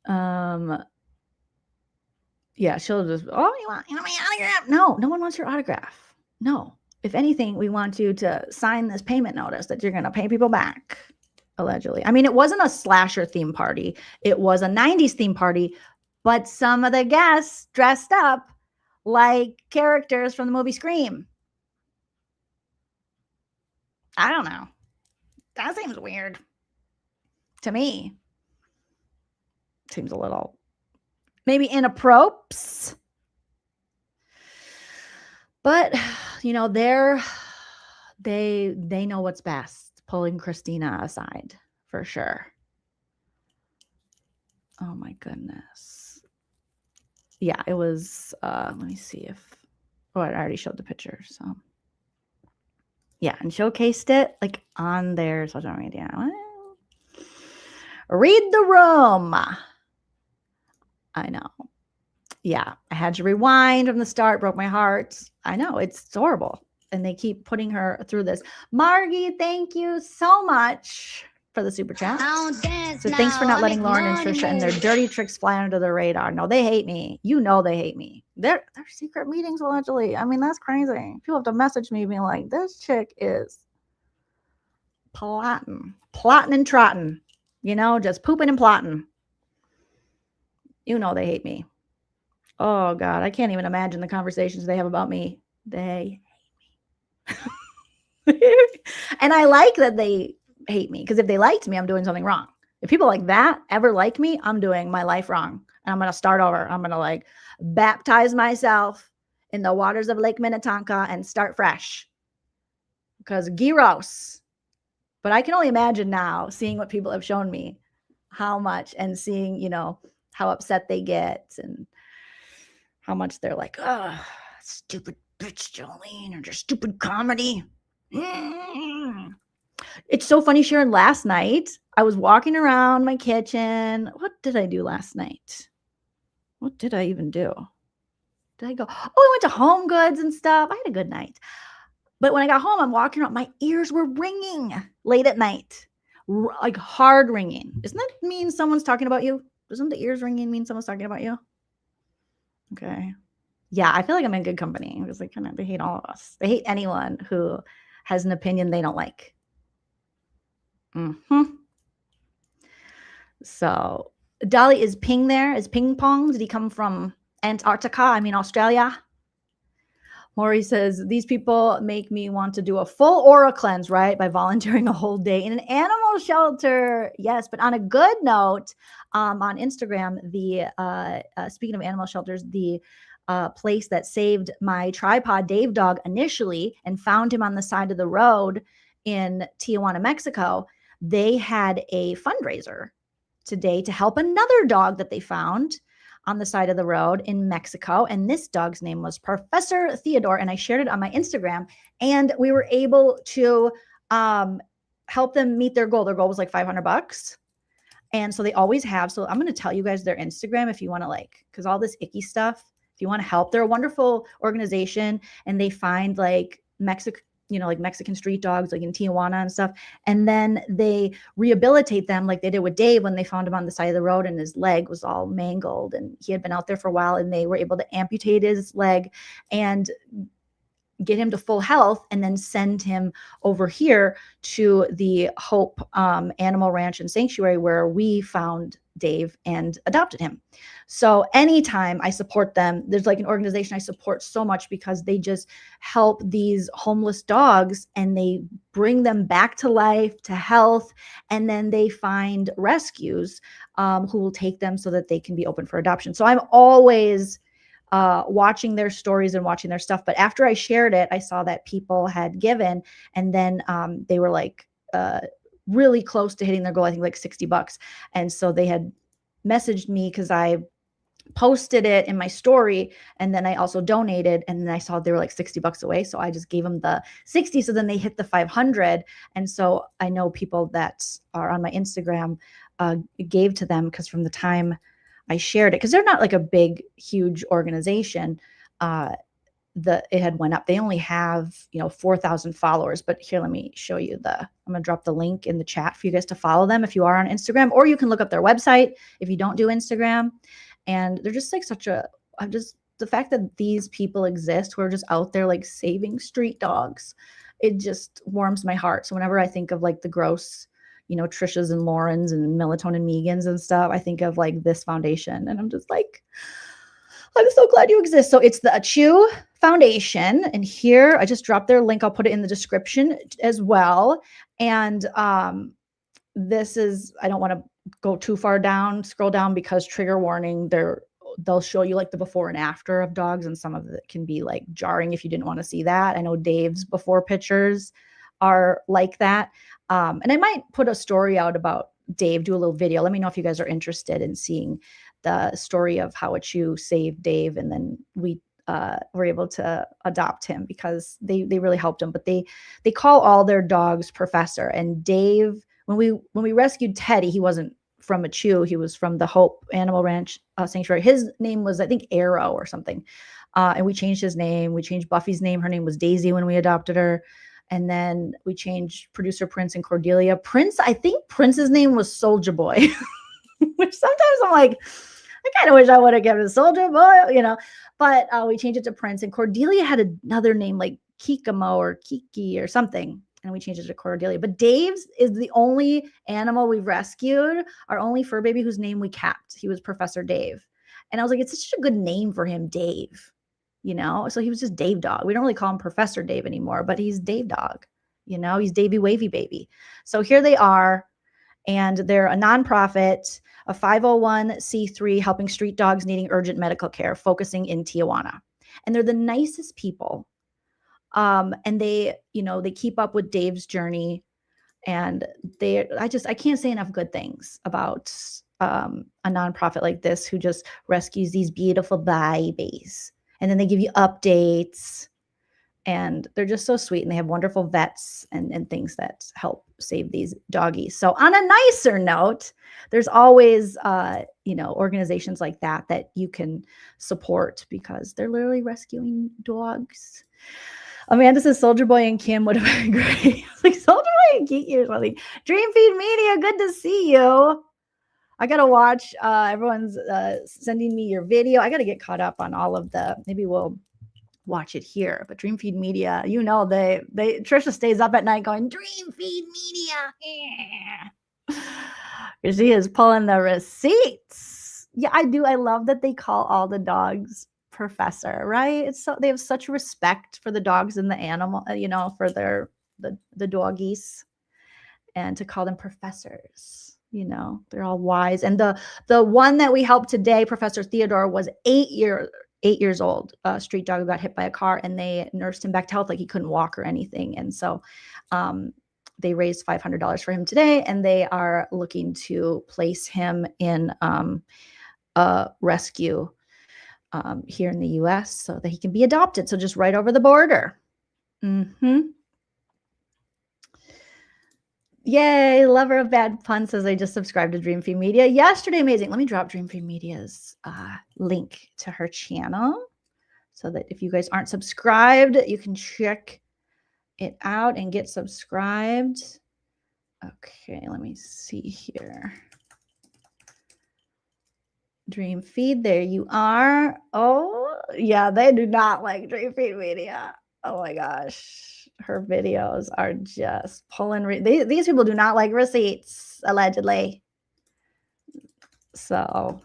A: Yeah, she'll just, oh, you want my autograph? No, no one wants your autograph. No. If anything, we want you to sign this payment notice that you're going to pay people back, allegedly. I mean, it wasn't a slasher theme party. It was a 90s theme party, but some of the guests dressed up like characters from the movie Scream. I don't know. That seems weird to me. Seems a little maybe inappropriate. But, they know what's best, pulling Christina aside for sure. Oh my goodness. Yeah, it was, let me see if, I already showed the picture. So yeah, and showcased it like on their social media. Read the room. I know. Yeah, I had to rewind from the start, broke my heart. I know, it's horrible. And they keep putting her through this. Margie, thank you so much for the super chat. So thanks for not letting Lauren and Tricia and their dirty tricks fly under the radar. No, they hate me. They hate me. They're secret meetings, allegedly. I mean, that's crazy. People have to message me being like, this chick is plotting and trotting, just pooping and plotting. They hate me. Oh God, I can't even imagine the conversations they have about me. They hate me. And I like that they hate me, because if they liked me, I'm doing something wrong. If people like that ever like me, I'm doing my life wrong. And I'm going to start over. I'm going to like baptize myself in the waters of Lake Minnetonka and start fresh. Because gyros. But I can only imagine now, seeing what people have shown me, how much, and seeing, how upset they get and how much they're like, oh, stupid bitch, Jolene, or just stupid comedy. It's so funny, Sharon. Last night, I was walking around my kitchen. What did I do last night? What did I even do? Did I go? Oh, I went to Home Goods and stuff. I had a good night. But when I got home, I'm walking around. My ears were ringing late at night, like hard ringing. Doesn't that mean someone's talking about you? Doesn't the ears ringing mean someone's talking about you? Okay. Yeah, I feel like I'm in good company. Because they hate all of us. They hate anyone who has an opinion they don't like. So, Dolly, is Ping there? Is Ping Pong? Did he come from Antarctica? I mean, Australia? Maury says, these people make me want to do a full aura cleanse, right? By volunteering a whole day in an animal shelter. Yes, but on a good note, on Instagram, speaking of animal shelters, the place that saved my tripod Dave dog initially and found him on the side of the road in Tijuana, Mexico, they had a fundraiser today to help another dog that they found on the side of the road in Mexico. And this dog's name was Professor Theodore. And I shared it on my Instagram, and we were able to help them meet their goal. Their goal was like $500. And so they always have. So I'm going to tell you guys their Instagram if you want to because all this icky stuff, if you want to help, they're a wonderful organization, and they find like Mexican street dogs, like in Tijuana and stuff. And then they rehabilitate them like they did with Dave when they found him on the side of the road and his leg was all mangled and he had been out there for a while, and they were able to amputate his leg and get him to full health and then send him over here to the Hope Animal Ranch and Sanctuary where we found Dave and adopted him. So anytime I support them, there's like an organization I support so much because they just help these homeless dogs and they bring them back to life, to health, and then they find rescues who will take them so that they can be open for adoption. So I'm always watching their stories and watching their stuff. But after I shared it, I saw that people had given, and then they were like really close to hitting their goal, I think like $60. And so they had messaged me because I posted it in my story, and then I also donated, and then I saw they were like $60 away. So I just gave them the 60. So then they hit the 500. And so I know people that are on my Instagram gave to them because from the time I shared it, because they're not like a big, huge organization, it had went up. They only have, 4,000 followers, but here, let me show you I'm going to drop the link in the chat for you guys to follow them if you are on Instagram, or you can look up their website if you don't do Instagram. And they're just like the fact that these people exist who are just out there like saving street dogs, it just warms my heart. So whenever I think of like the gross, Tricias and Laurens and Melatonin Megans and stuff, I think of like this foundation, and I'm just like, I'm so glad you exist. So it's the AT-CHOO Foundation. And here, I just dropped their link. I'll put it in the description as well. And this is, I don't want to go too far down, scroll down, because trigger warning, they'll show you like the before and after of dogs. And some of it can be like jarring if you didn't want to see that. I know Dave's before pictures are like that. And I might put a story out about Dave, do a little video. Let me know if you guys are interested in seeing the story of how AT-CHOO saved Dave, and then we were able to adopt him because they really helped him. But they call all their dogs Professor. And Dave, when we rescued Teddy, he wasn't from AT-CHOO. He was from the Hope Animal Ranch Sanctuary. His name was, I think, Arrow or something. And we changed his name. We changed Buffy's name. Her name was Daisy when we adopted her. And then we changed producer Prince and Cordelia. I think Prince's name was Soldier Boy, which sometimes I'm like, I kind of wish I would have given Soldier Boy, but we changed it to Prince. And Cordelia had another name like Kikamo or Kiki or something, and we changed it to Cordelia. But Dave's is the only animal we've rescued, our only fur baby whose name we kept. He was Professor Dave. And I was like, it's such a good name for him, Dave. So he was just Dave Dog. We don't really call him Professor Dave anymore, but he's Dave Dog. He's Davy Wavy Baby. So here they are, and they're a nonprofit, a 501c3, helping street dogs needing urgent medical care, focusing in Tijuana. And they're the nicest people. And they keep up with Dave's journey, and I can't say enough good things about a nonprofit like this who just rescues these beautiful babies. And then they give you updates, and they're just so sweet. And they have wonderful vets and things that help save these doggies. So on a nicer note, there's always, organizations like that you can support because they're literally rescuing dogs. Amanda says Soldier Boy and Kim would have been great. Like Soldier Boy and Kiki or something. Dream Feed Media, good to see you. I got to watch, everyone's sending me your video. I got to get caught up on all of maybe we'll watch it here. But Dream Feed Media, Tricia stays up at night going, Dream Feed Media. Yeah. She is pulling the receipts. Yeah, I do. I love that they call all the dogs professor, right? It's so they have such respect for the dogs and the animal, for the doggies, and to call them professors, they're all wise. And the one that we helped today, Professor Theodore, was 8 years old, a street dog who got hit by a car, and they nursed him back to health, like he couldn't walk or anything. And so they raised $500 for him today, and they are looking to place him in a rescue here in the US so that he can be adopted. So just right over the border. Yay, lover of bad puns says I just subscribed to Dream Feed Media yesterday. Amazing. Let me drop Dream Feed Media's link to her channel so that if you guys aren't subscribed, you can check it out and get subscribed. Okay, let me see here. Dream Feed, there you are. Oh, yeah, they do not like Dream Feed Media. Oh my gosh. Her videos are just pulling. These people do not like receipts, allegedly. So,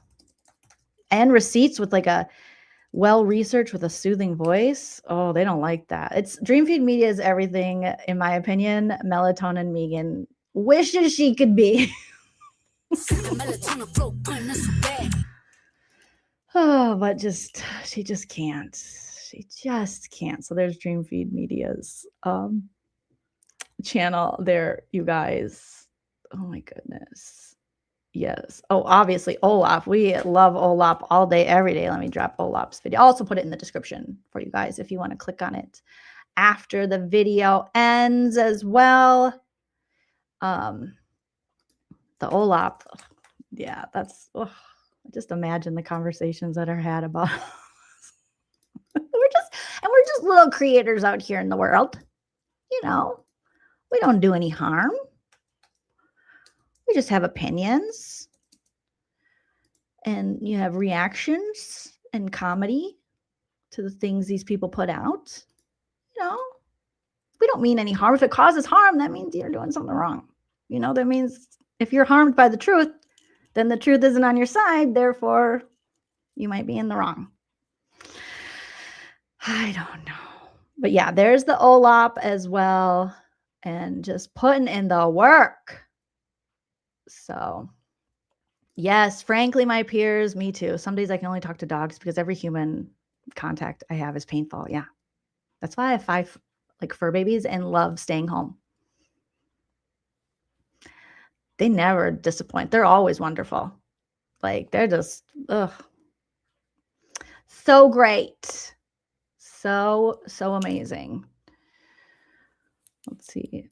A: and receipts with like a well-researched with a soothing voice. Oh, they don't like that. It's Dream Feed Media is everything, in my opinion, Melatonin Megan wishes she could be. Oh, but she just can't. She just can't. So there's Dream Feed Media's channel there, you guys. Oh my goodness. Yes. Oh, obviously Olaf. We love Olaf all day, every day. Let me drop Olaf's video. I'll also put it in the description for you guys if you want to click on it after the video ends as well. The Olaf. Yeah, that's just imagine the conversations that are had about we're just little creators out here in the world. We don't do any harm. We just have opinions. And you have reactions and comedy to the things these people put out. We don't mean any harm. If it causes harm, that means you're doing something wrong. That means if you're harmed by the truth, then the truth isn't on your side. Therefore, you might be in the wrong. I don't know. But yeah, there's the Olap as well. And just putting in the work. So, yes, frankly, my peers, me too. Some days I can only talk to dogs because every human contact I have is painful. Yeah. That's why I have 5 fur babies and love staying home. They never disappoint. They're always wonderful. They're just, so great. So amazing. Let's see.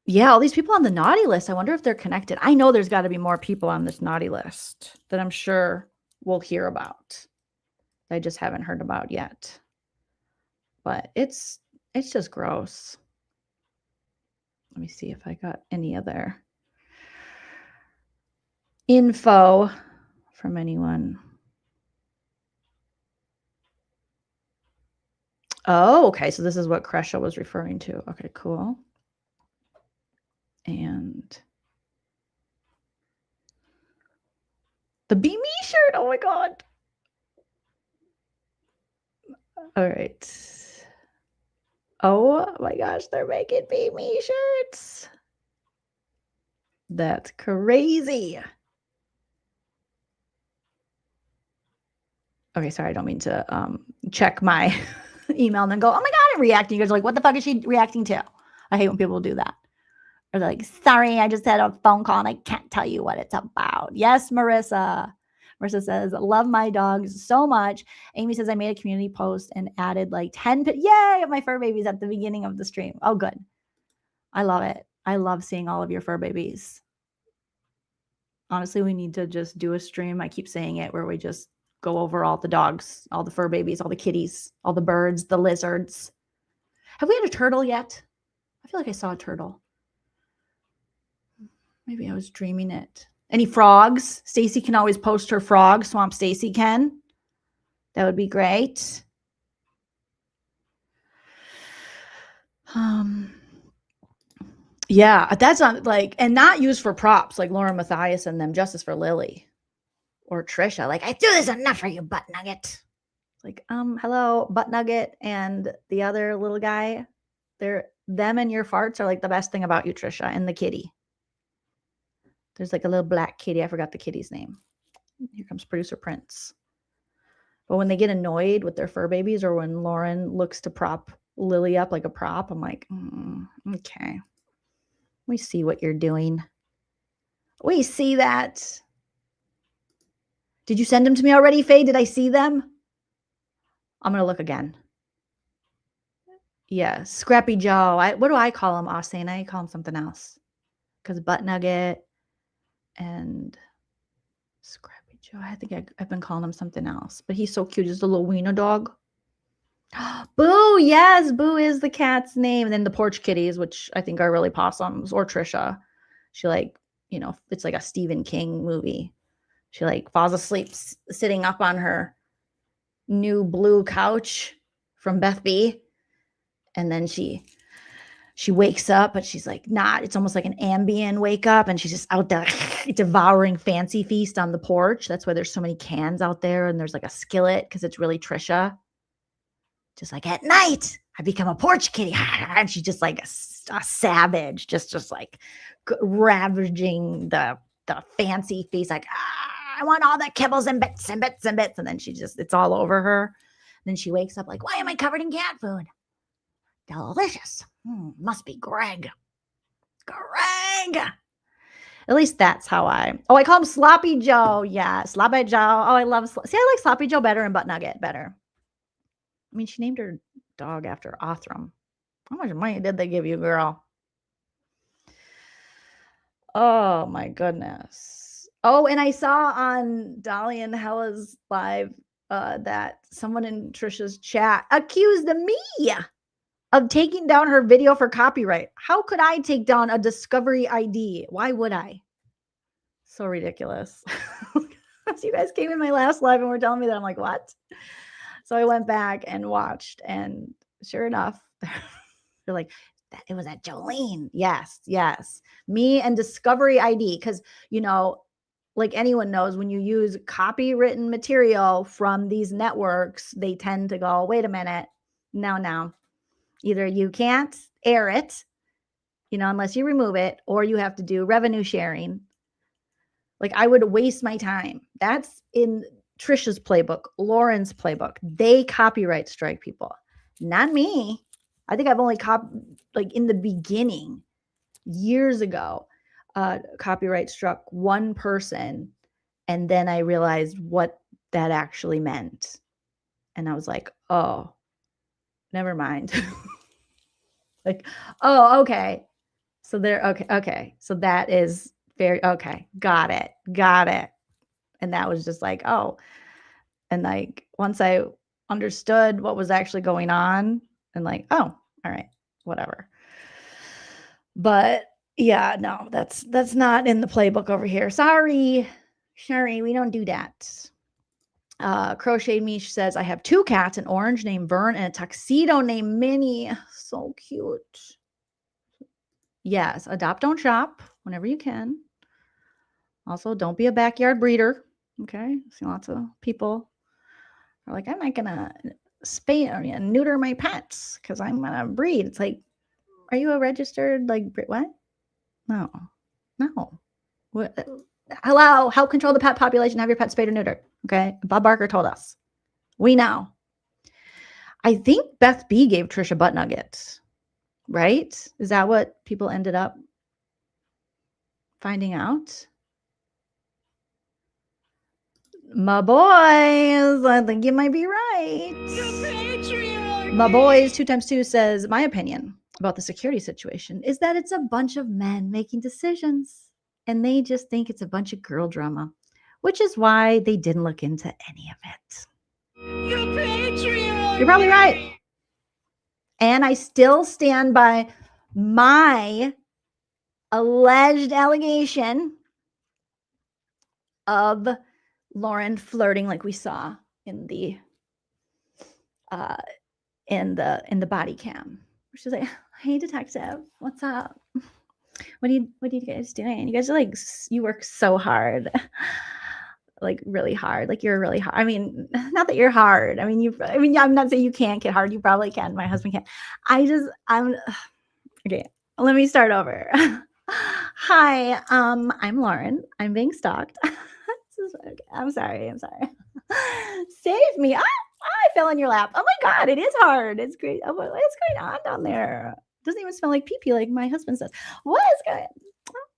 A: Yeah, all these people on the naughty list. I wonder if they're connected. I know there's got to be more people on this naughty list that I'm sure we'll hear about. I just haven't heard about yet. But it's just gross. Let me see if I got any other info from anyone. Oh, okay. So this is what Crescia was referring to. Okay, cool. And the Be Me shirt. Oh my God. All right. Oh my gosh, they're making Be Me shirts. That's crazy. Okay, sorry, I don't mean to check my email and then go, oh my God, I'm reacting. You guys are like, what the fuck is she reacting to? I hate when people do that. Or they're like, sorry, I just had a phone call and I can't tell you what it's about. Yes, Marissa. Marissa says, love my dogs so much. Amy says, I made a community post and added 10, yay, of my fur babies at the beginning of the stream. Oh, good. I love it. I love seeing all of your fur babies. Honestly, we need to just do a stream. I keep saying it, where we just go over all the dogs, all the fur babies, all the kitties, all the birds, the lizards. Have we had a turtle yet? I feel like I saw a turtle. Maybe I was dreaming it. Any frogs? Stacy can always post her frog. Swamp Stacy can. That would be great. Yeah, that's not and not used for props like LaurenMatthias and them. Justice for Lily. Or Tricia, like, I do this enough for you, butt nugget. Like, hello, butt nugget and the other little guy. Them and your farts are like the best thing about you, Tricia, and the kitty. There's like a little black kitty. I forgot the kitty's name. Here comes producer Prince. But when they get annoyed with their fur babies, or when Lauren looks to prop Lily up like a prop, I'm like, okay. We see what you're doing. We see that. Did you send them to me already, Faye? Did I see them? I'm going to look again. Yeah, Scrappy Joe. What do I call him, Austin? I call him something else. Because Butt Nugget and Scrappy Joe. I think I've been calling him something else. But he's so cute. He's a little wiener dog. Boo, yes, Boo is the cat's name. And then the porch kitties, which I think are really possums, or Tricia. She like, you know, it's like a Stephen King movie. She like falls asleep sitting up on her new blue couch from Beth B. And then she wakes up, but she's like not. It's almost like an Ambien wake up, and she's just out there devouring Fancy Feast on the porch. That's why there's so many cans out there, and there's like a skillet because it's really Tricia. Just like at night, I become a porch kitty, and she's just like a savage, just like ravaging the Fancy Feast, like I want all the kibbles and bits and bits and bits, and then it's all over her. And then she wakes up like, why am I covered in cat food? Delicious. Must be Greg. At least that's how I call him Sloppy Joe. Yeah, Sloppy Joe. Oh, I love, I like Sloppy Joe better and Butt Nugget better. I mean, she named her dog after Othram. How much money did they give you, girl? Oh, my goodness. Oh, and I saw on Dolly and Hella's live that someone in Tricia's chat accused me of taking down her video for copyright. How could I take down a Discovery ID? Why would I? So ridiculous. So you guys came in my last live and were telling me that. I'm like, what? So I went back and watched, and sure enough, they're like, it was at Joleen. Yes. Me and Discovery ID. Because, you know, like anyone knows, when you use copywritten material from these networks, they tend to go, wait a minute. No. Either you can't air it, you know, unless you remove it, or you have to do revenue sharing. Like, I would waste my time. That's in Tricia's playbook, Lauren's playbook. They copyright strike people, not me. I think I've only like in the beginning, years ago, copyright struck one person, and then I realized what that actually meant, and I was like, oh, never mind. Like, oh, okay. So okay. So that is very okay. Got it. And that was just like, oh. And like, once I understood what was actually going on, and like, oh, all right, whatever. But yeah, no, that's not in the playbook over here. Sorry, we don't do that. Crochet Mish says, I have 2 cats, an orange named Vern and a tuxedo named Minnie. So cute. Yes, adopt, don't shop whenever you can. Also, don't be a backyard breeder. Okay, I see lots of people are like, I'm not gonna spay or neuter my pets because I'm gonna breed. It's like, are you a registered like what? No. What? Hello, help control the pet population. Have your pet spayed or neutered. Okay, Bob Barker told us. We know. I think Beth B gave Tricia butt nuggets, right? Is that what people ended up finding out? My boys, I think you might be right. My boys, 2 times 2 says, my opinion about the security situation is that it's a bunch of men making decisions, and they just think it's a bunch of girl drama, which is why they didn't look into any of it. You're probably right. And I still stand by my alleged allegation of Lauren flirting like we saw in the body cam. She's like, hey, detective, what's up? What are you guys doing? You guys are like, you work so hard. like really hard. Like you're really hard. I mean, not that you're hard. I mean, I'm not saying you can't get hard. You probably can. My husband can. Okay. Let me start over. Hi, I'm Lauren. I'm being stalked. Okay, I'm sorry. Save me. I fell in your lap. Oh my God, it is hard. It's great. Oh, what's going on down there? Doesn't even smell like pee-pee like my husband says. What is going?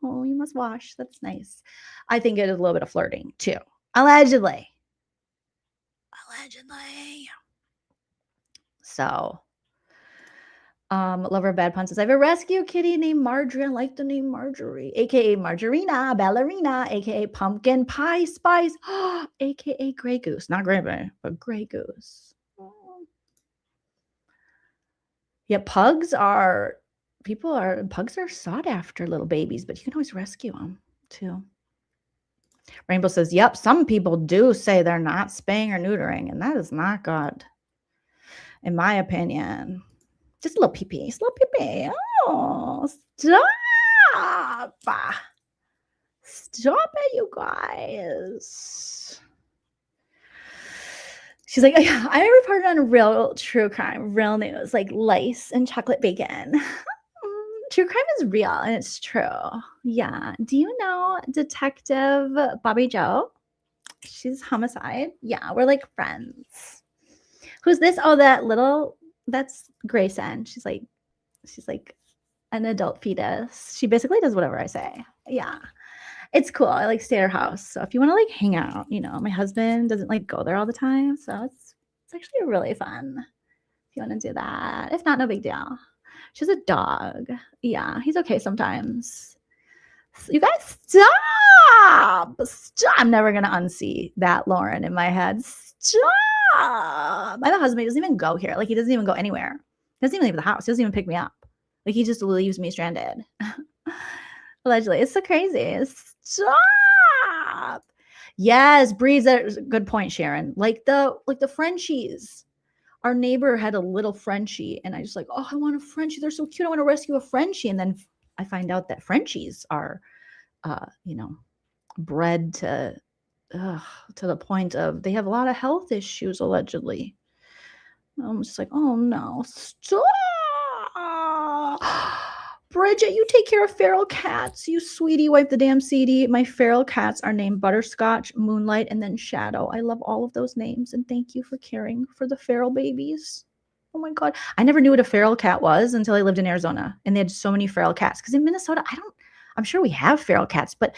A: Oh, you must wash. That's nice. I think it is a little bit of flirting too. Allegedly. So, lover of bad puns says, I have a rescue kitty named Marjorie. I like the name Marjorie, aka Margarina, ballerina, aka pumpkin pie spice, aka gray goose. Not gray bear, but gray goose. Yeah, pugs are sought after little babies, but you can always rescue them too. Rainbow says, yep, some people do say they're not spaying or neutering, and that is not good, in my opinion. Just a little pee-pee. Oh, stop. Stop it, you guys. She's like, I reported on real true crime, real news, like lice and chocolate bacon. True crime is real and it's true. Yeah. Do you know Detective Bobby Joe? She's homicide. Yeah, we're like friends. Who's this? Oh, that's Grayson. She's like an adult fetus. She basically does whatever I say. Yeah. It's cool. I like stay at her house. So if you want to like hang out, my husband doesn't like go there all the time. So it's actually really fun if you want to do that. If not, no big deal. She's a dog. Yeah, he's okay sometimes. You guys stop. I'm never going to unsee that Lauren in my head. Stop. My husband doesn't even go here. Like he doesn't even go anywhere. He doesn't even leave the house. He doesn't even pick me up. Like he just leaves me stranded. Allegedly. It's so crazy. Stop. Yes, breeds. That's a good point, Sharon. Like the Frenchies. Our neighbor had a little Frenchie, and I just like, oh, I want a Frenchie. They're so cute. I want to rescue a Frenchie. And then I find out that Frenchies are, bred to the point of they have a lot of health issues, allegedly. I'm just like, oh no, stop. Bridget, you take care of feral cats. You sweetie, wipe the damn CD. My feral cats are named Butterscotch, Moonlight, and then Shadow. I love all of those names, and thank you for caring for the feral babies. Oh my God. I never knew what a feral cat was until I lived in Arizona, and they had so many feral cats. Because in Minnesota, I'm sure we have feral cats, but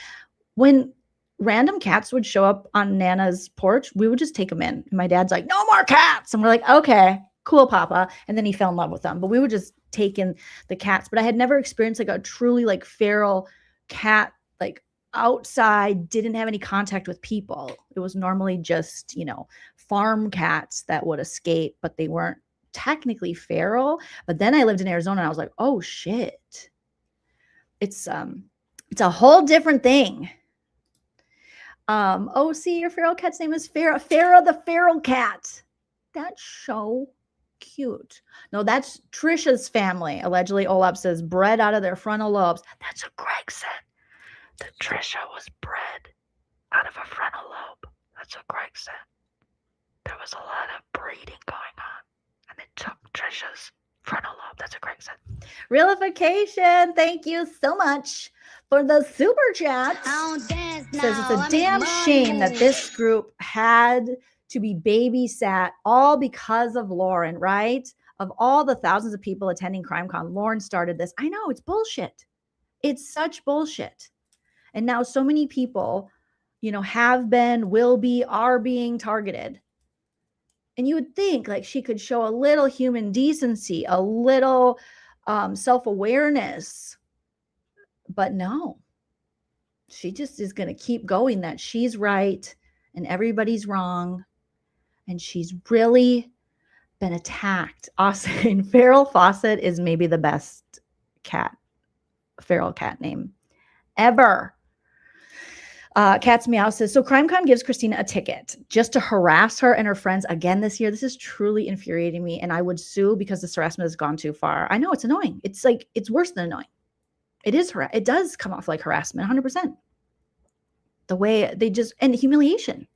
A: when random cats would show up on Nana's porch, we would just take them in. And my dad's like, no more cats. And we're like, okay, cool, Papa. And then he fell in love with them. But we would just take in the cats. But I had never experienced like a truly like feral cat, like outside, didn't have any contact with people. It was normally just, farm cats that would escape, but they weren't technically feral. But then I lived in Arizona and I was like, oh shit. It's a whole different thing. Oh, see, your feral cat's name is Farrah. Farrah the feral cat. That's so cute. No, that's Tricia's family. Allegedly, Olap says, bred out of their frontal lobes. That's what Greg said. That Tricia was bred out of a frontal lobe. That's what Greg said. There was a lot of breeding going on. And it took Tricia's frontal lobe. That's what Greg said. Realification. Thank you so much for the super chat. Says it's a damn shame that this group had to be babysat all because of Lauren, right? Of all the thousands of people attending Crimecon, Lauren started this. I know, it's bullshit. It's such bullshit. And now so many people, have been, will be, are being targeted. And you would think like she could show a little human decency, a little self-awareness. But no, she just is going to keep going that she's right and everybody's wrong. And she's really been attacked. Austin, Feral Fawcett is maybe the best feral cat name ever. Cat's Meow says, so Crimecon gives Christina a ticket just to harass her and her friends again this year. This is truly infuriating me. And I would sue because this harassment has gone too far. I know it's annoying. It's like, it's worse than annoying. It is, it does come off like harassment, 100%. The way they just, and humiliation.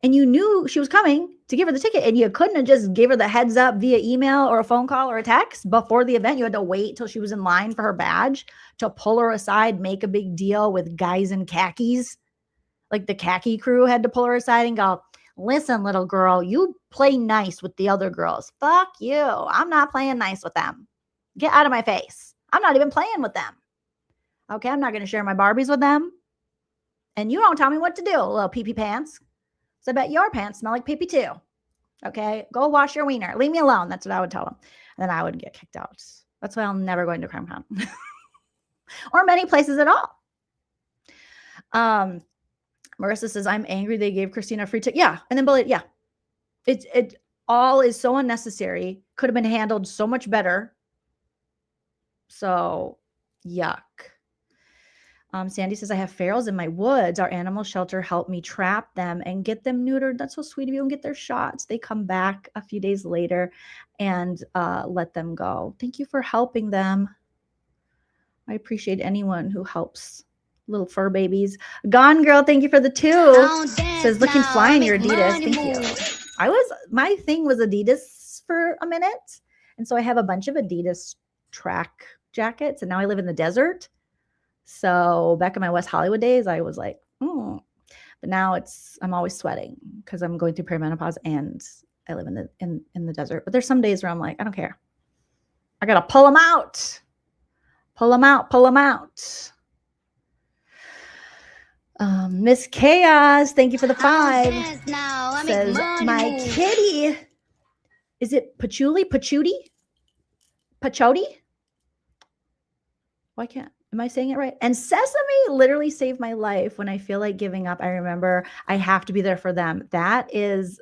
A: And you knew she was coming to give her the ticket, and you couldn't have just gave her the heads up via email or a phone call or a text before the event. You had to wait till she was in line for her badge to pull her aside, make a big deal with guys in khakis. Like the khaki crew had to pull her aside and go, listen, little girl, you play nice with the other girls. Fuck you. I'm not playing nice with them. Get out of my face. I'm not even playing with them. Okay, I'm not going to share my Barbies with them. And you don't tell me what to do, little pee-pee pants. So I bet your pants smell like pee-pee too. Okay, go wash your wiener. Leave me alone. That's what I would tell them. And then I would get kicked out. That's why I'll never go into Crimecon. Or many places at all. Marissa says, I'm angry they gave Christina a free ticket. Yeah. And then bullied. Yeah. It all is so unnecessary. Could have been handled so much better. So, yuck. Sandy says, I have ferals in my woods. Our animal shelter helped me trap them and get them neutered. That's so sweet of you, and get their shots. They come back a few days later and let them go. Thank you for helping them. I appreciate anyone who helps little fur babies. Gone Girl, thank you for the 2. Says, looking fly in your Adidas. Thank you. My thing was Adidas for a minute. And so I have a bunch of Adidas track jackets, and now I live in the desert. So back in my West Hollywood days, I was like, but now I'm always sweating because I'm going through perimenopause and I live in the desert. But there's some days where I'm like, I don't care. I got to pull them out. Pull them out. Pull them out. Miss Chaos, thank you for the 5. Says, my kitty. Is it Patchouli? Pachotti? Why can't? Am I saying it right? And Sesame literally saved my life when I feel like giving up. I remember I have to be there for them. That is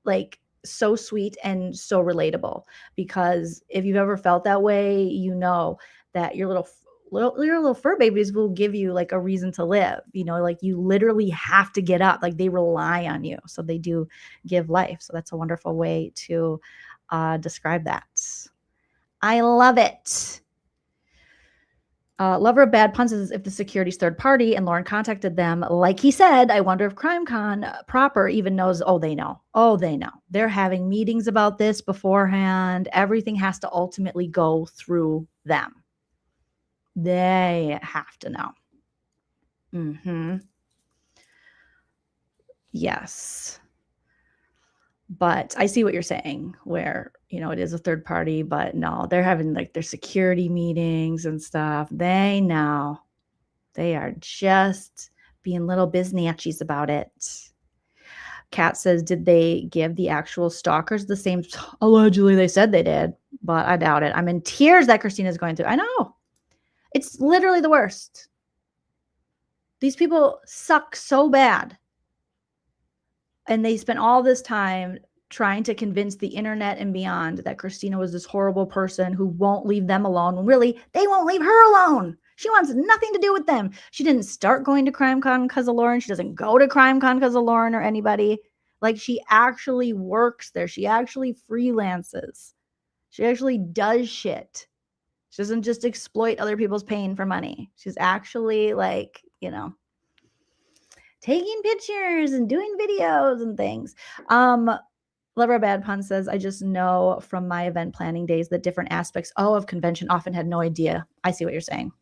A: like so sweet and so relatable, because if you've ever felt that way, you know that your little fur babies will give you like a reason to live. You know, like you literally have to get up. Like they rely on you. So they do give life. So that's a wonderful way to describe that. I love it. Lover of Bad Puns says, if the security's third party and Lauren contacted them, like he said, I wonder if Crimecon proper even knows. Oh, they know. Oh, they know. They're having meetings about this beforehand. Everything has to ultimately go through them. They have to know. Yes. But I see what you're saying, where, you know, it is a third party, but no, they're having like their security meetings and stuff. They know. They are just being little biznatchies about it. Kat says, did they give the actual stalkers the same? Allegedly, they said they did, but I doubt it. I'm in tears that Christina's going through. I know. It's literally the worst. These people suck so bad. And they spent all this time trying to convince the internet and beyond that Christina was this horrible person who won't leave them alone. When really, they won't leave her alone. She wants nothing to do with them. She didn't start going to Crimecon because of Lauren. She doesn't go to Crimecon because of Lauren or anybody. Like, she actually works there. She actually freelances. She actually does shit. She doesn't just exploit other people's pain for money. She's actually like, you know, taking pictures and doing videos and things. Lover Bad Pun says, I just know from my event planning days that different aspects of convention often had no idea. I see what you're saying.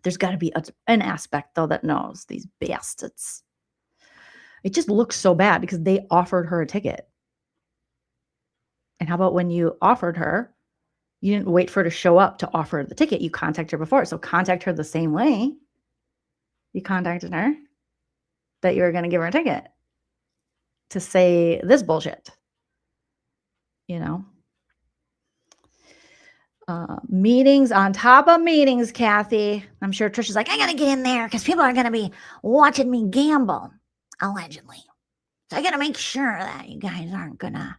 A: There's got to be an aspect, though, that knows, these bastards. It just looks so bad because they offered her a ticket. And how about when you offered her, you didn't wait for her to show up to offer the ticket. You contacted her before. So contact her the same way you contacted her that you were going to give her a ticket to say this bullshit, you know. Meetings on top of meetings, Kathy. I'm sure Tricia's like, I got to get in there because people are going to be watching me gamble, allegedly. So I got to make sure that you guys aren't going to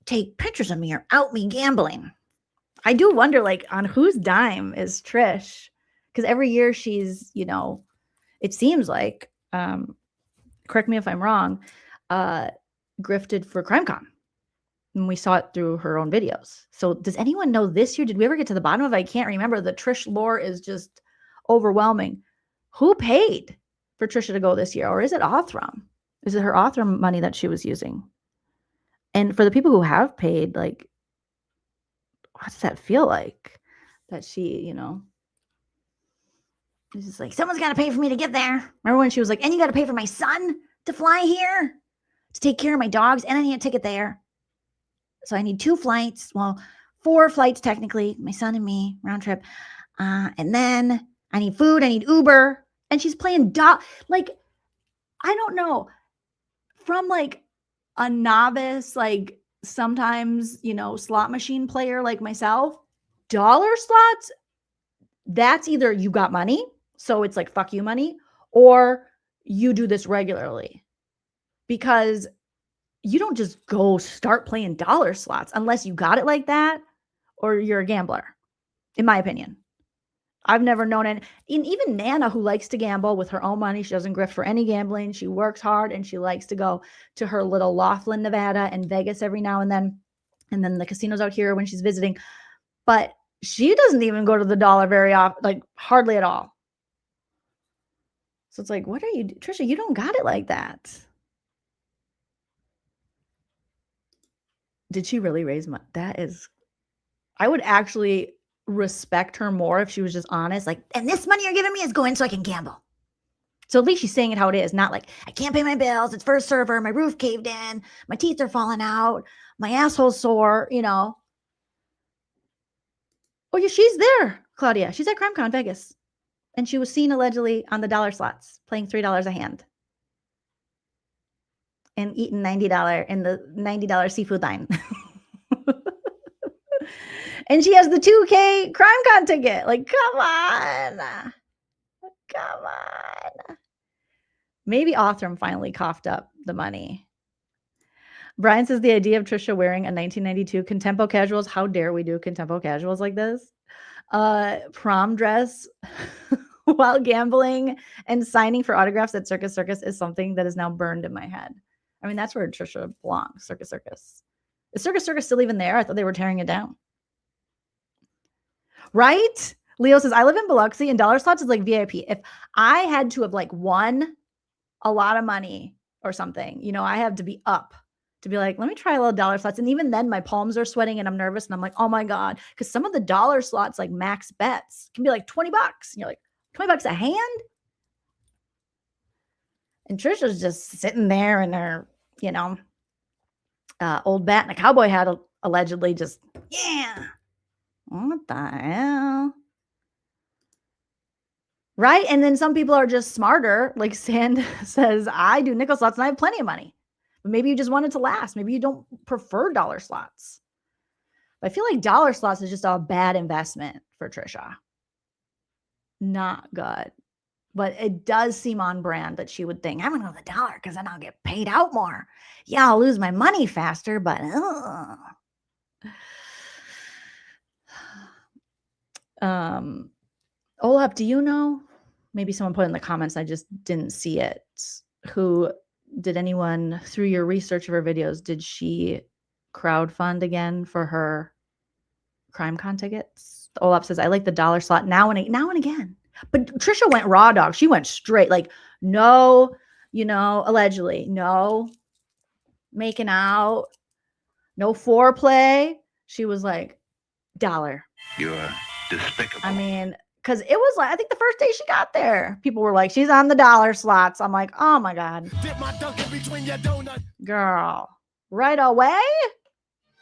A: take pictures of me or out me gambling. I do wonder, like, on whose dime is Trish? Because every year she's, you know, it seems like, correct me if I'm wrong, grifted for Crimecon. And we saw it through her own videos. So does anyone know this year? Did we ever get to the bottom of it? I can't remember. The Trish lore is just overwhelming. Who paid for Tricia to go this year? Or is it Othram? Is it her Othram money that she was using? And for the people who have paid, like, what does that feel like? That she, you know, it's just like, someone's got to pay for me to get there. Remember when she was like, and you got to pay for my son to fly here to take care of my dogs, and I need a ticket there. So I need 2 flights. Well, 4 flights technically, my son and me, round trip. And then I need food, I need Uber. And she's playing like, I don't know. From like a novice, like sometimes, you know, slot machine player like myself, dollar slots, that's either you got money, so it's like fuck you money, or you do this regularly. Because you don't just go start playing dollar slots unless you got it like that, or you're a gambler, in my opinion. I've never known it. Even Nana, who likes to gamble with her own money, she doesn't grift for any gambling. She works hard and she likes to go to her little Laughlin, Nevada and Vegas every now and then the casinos out here when she's visiting. But she doesn't even go to the dollar very often, like hardly at all. So it's like, what are you, Tricia? You don't got it like that. Did she really raise money? That is, I would actually respect her more if she was just honest, like, and this money you're giving me is going so I can gamble. So at least she's saying it how it is, not like, I can't pay my bills, it's first server, my roof caved in, my teeth are falling out, my asshole's sore, you know. Oh yeah, she's there, Claudia. She's at Crimecon Vegas. And she was seen allegedly on the dollar slots, playing $3 a hand. And eating $90 in the $90 seafood line. And she has the 2K Crimecon ticket. Like, come on. Come on. Maybe Othram finally coughed up the money. Brian says the idea of Tricia wearing a 1992 Contempo casuals. How dare we do Contempo casuals like this? Prom dress while gambling and signing for autographs at Circus Circus is something that is now burned in my head. I mean, that's where Tricia belongs, Circus Circus. Is Circus Circus still even there? I thought they were tearing it down. Right? Leo says, I live in Biloxi and dollar slots is like VIP. If I had to have like won a lot of money or something, you know, I have to be up to be like, let me try a little dollar slots. And even then my palms are sweating and I'm nervous and I'm like, oh my God. Because some of the dollar slots, like max bets, can be like $20. And you're like, $20 a hand? And Tricia's just sitting there in her, you know, old bat and a cowboy hat, allegedly just, yeah. What the hell? Right? And then some people are just smarter. Like Sand says, I do nickel slots and I have plenty of money. But maybe you just want it to last. Maybe you don't prefer dollar slots. But I feel like dollar slots is just a bad investment for Tricia. Not good. But it does seem on brand that she would think, I'm going to go with the dollar because then I'll get paid out more. Yeah, I'll lose my money faster, but Olap, do you know? Maybe someone put in the comments, I just didn't see it. Did anyone, through your research of her videos, did she crowdfund again for her Crimecon tickets? Olap says, I like the dollar slot now and again. But Tricia went raw dog. She went straight, like, no, you know, allegedly, no making out, no foreplay. She was like, dollar.
N: You're despicable.
A: I mean, because it was like, I think the first day she got there, people were like, she's on the dollar slots. I'm like, oh my God.
C: Dip my dunk in between your donut.
A: Girl, right away?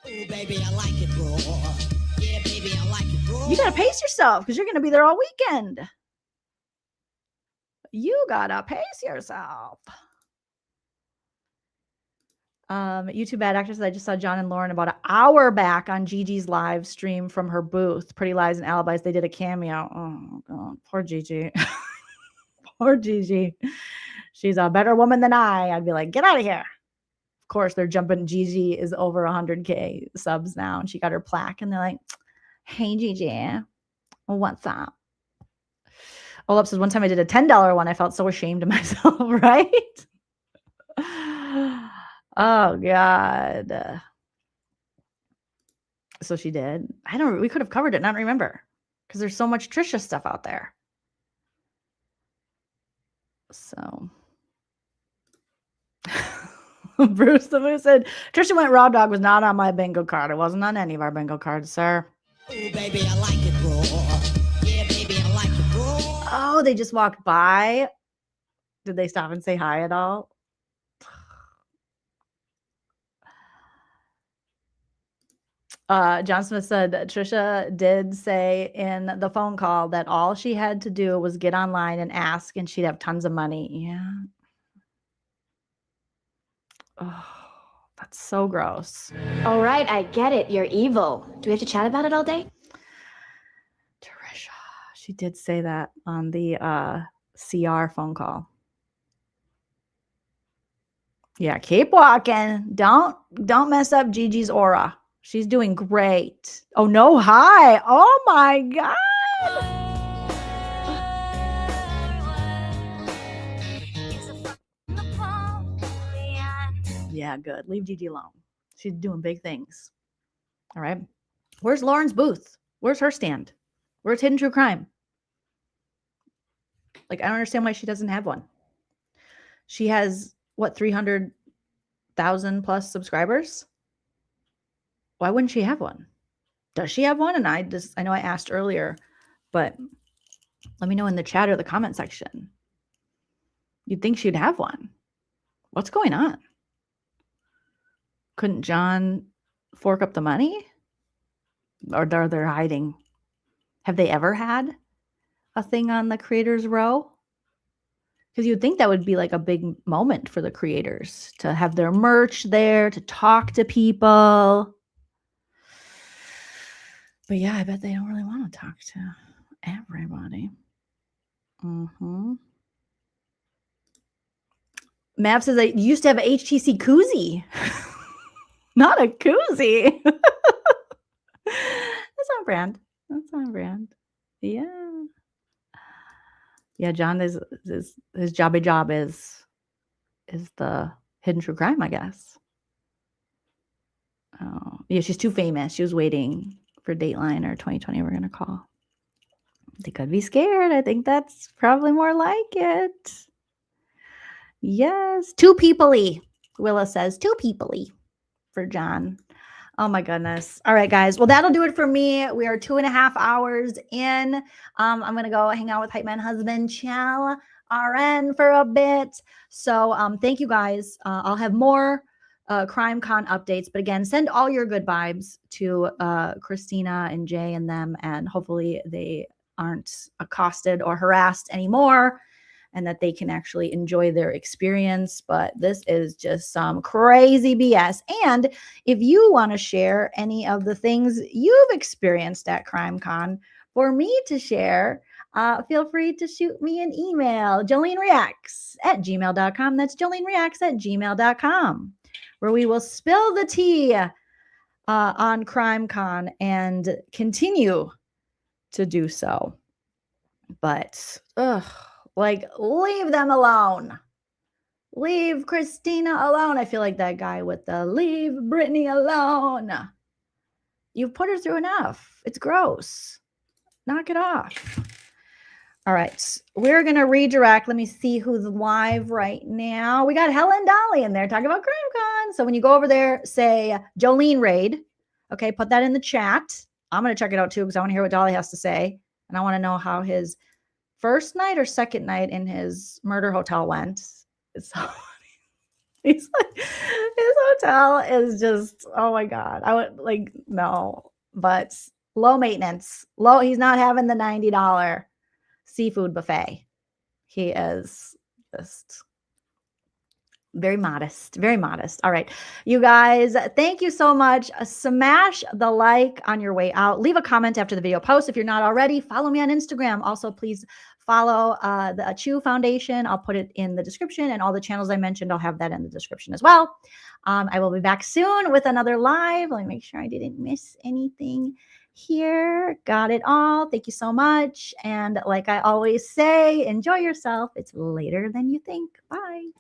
D: Ooh, baby, I like it raw. Yeah, baby, I like it raw.
A: You got to pace yourself because you're going to be there all weekend. You got to pace yourself. YouTube bad actors. I just saw John and Lauren about an hour back on Gigi's live stream from her booth. Pretty Lies and Alibis. They did a cameo. Oh God, poor Gigi. Poor Gigi. She's a better woman than I. I'd be like, get out of here. Of course, they're jumping. Gigi is over 100K subs now, and she got her plaque. And they're like, hey, Gigi, what's up? Olaf says, one time I did a $10 one. I felt so ashamed of myself, right? Oh God. So she did. We could have covered it and I don't remember because there's so much Tricia stuff out there. So Bruce the Moose said, Tricia went raw dog was not on my bingo card. It wasn't on any of our bingo cards, sir.
D: Ooh, baby, I like it raw. Yeah, baby, I like it raw.
A: Oh, they just walked by. Did they stop and say hi at all? John Smith said Tricia did say in the phone call that all she had to do was get online and ask, and she'd have tons of money. Yeah. Oh, that's so gross.
M: All right, I get it. You're evil. Do we have to chat about it all day?
A: Tricia, she did say that on the CR phone call. Yeah, keep walking. Don't mess up Gigi's aura. She's doing great. Oh, no, hi. Oh, my God. Yeah, good. Leave Gigi alone. She's doing big things. All right. Where's Lauren's booth? Where's her stand? Where's Hidden True Crime? Like, I don't understand why she doesn't have one. She has, what, 300,000 plus subscribers? Why wouldn't she have one? Does she have one? And I know I asked earlier, but let me know in the chat or the comment section. You'd think she'd have one. What's going on? Couldn't John fork up the money? Or are they hiding? Have they ever had a thing on the Creators Row? Because you'd think that would be like a big moment for the creators to have their merch there, to talk to people. But yeah, I bet they don't really want to talk to everybody. Mav says I used to have an HTC koozie. Not a koozie. That's on brand. That's on brand. Yeah. Yeah, John is his job is the Hidden True Crime, I guess. Oh, yeah, she's too famous. She was waiting for Dateline or 2020 we're going to call. They could be scared. I think that's probably more like it. Yes. Too people-y. Willa says too people-y for John. Oh my goodness. All right, guys. Well, that'll do it for me. We are 2.5 hours in. I'm going to go hang out with Hype Man husband, Chal RN for a bit. So thank you guys. I'll have more Crimecon updates, but again, send all your good vibes to Christina and Jay and them, and hopefully they aren't accosted or harassed anymore, and that they can actually enjoy their experience. But this is just some crazy BS. And if you want to share any of the things you've experienced at Crimecon for me to share, feel free to shoot me an email, joleenreacts@gmail.com. That's joleenreacts@gmail.com. where we will spill the tea on Crimecon and continue to do so. But, like, leave them alone. Leave Christina alone. I feel like that guy with the leave Brittany alone. You've put her through enough. It's gross. Knock it off. All right, we're going to redirect. Let me see who's live right now. We got Helen Dolly in there talking about Crimecon. So when you go over there, say Jolene Raid. Okay, put that in the chat. I'm going to check it out too because I want to hear what Dolly has to say. And I want to know how his first night or second night in his murder hotel went. It's so funny. He's like, his hotel is just, oh my God. I would like, no, but low maintenance. He's not having the $90 seafood buffet. He is just very modest, very modest. All right, you guys, thank you so much. Smash the like on your way out. Leave a comment after the video post. If you're not already, follow me on Instagram. Also, please follow the AT-CHOO Foundation. I'll put it in the description, and all the channels I mentioned, I'll have that in the description as well. I will be back soon with another live. Let me make sure I didn't miss anything here. Got it all. Thank you so much. And like I always say, enjoy yourself. It's later than you think. Bye.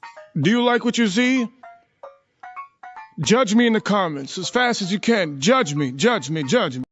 C: Do you like what you see? Judge me in the comments as fast as you can. Judge me, judge me, judge me.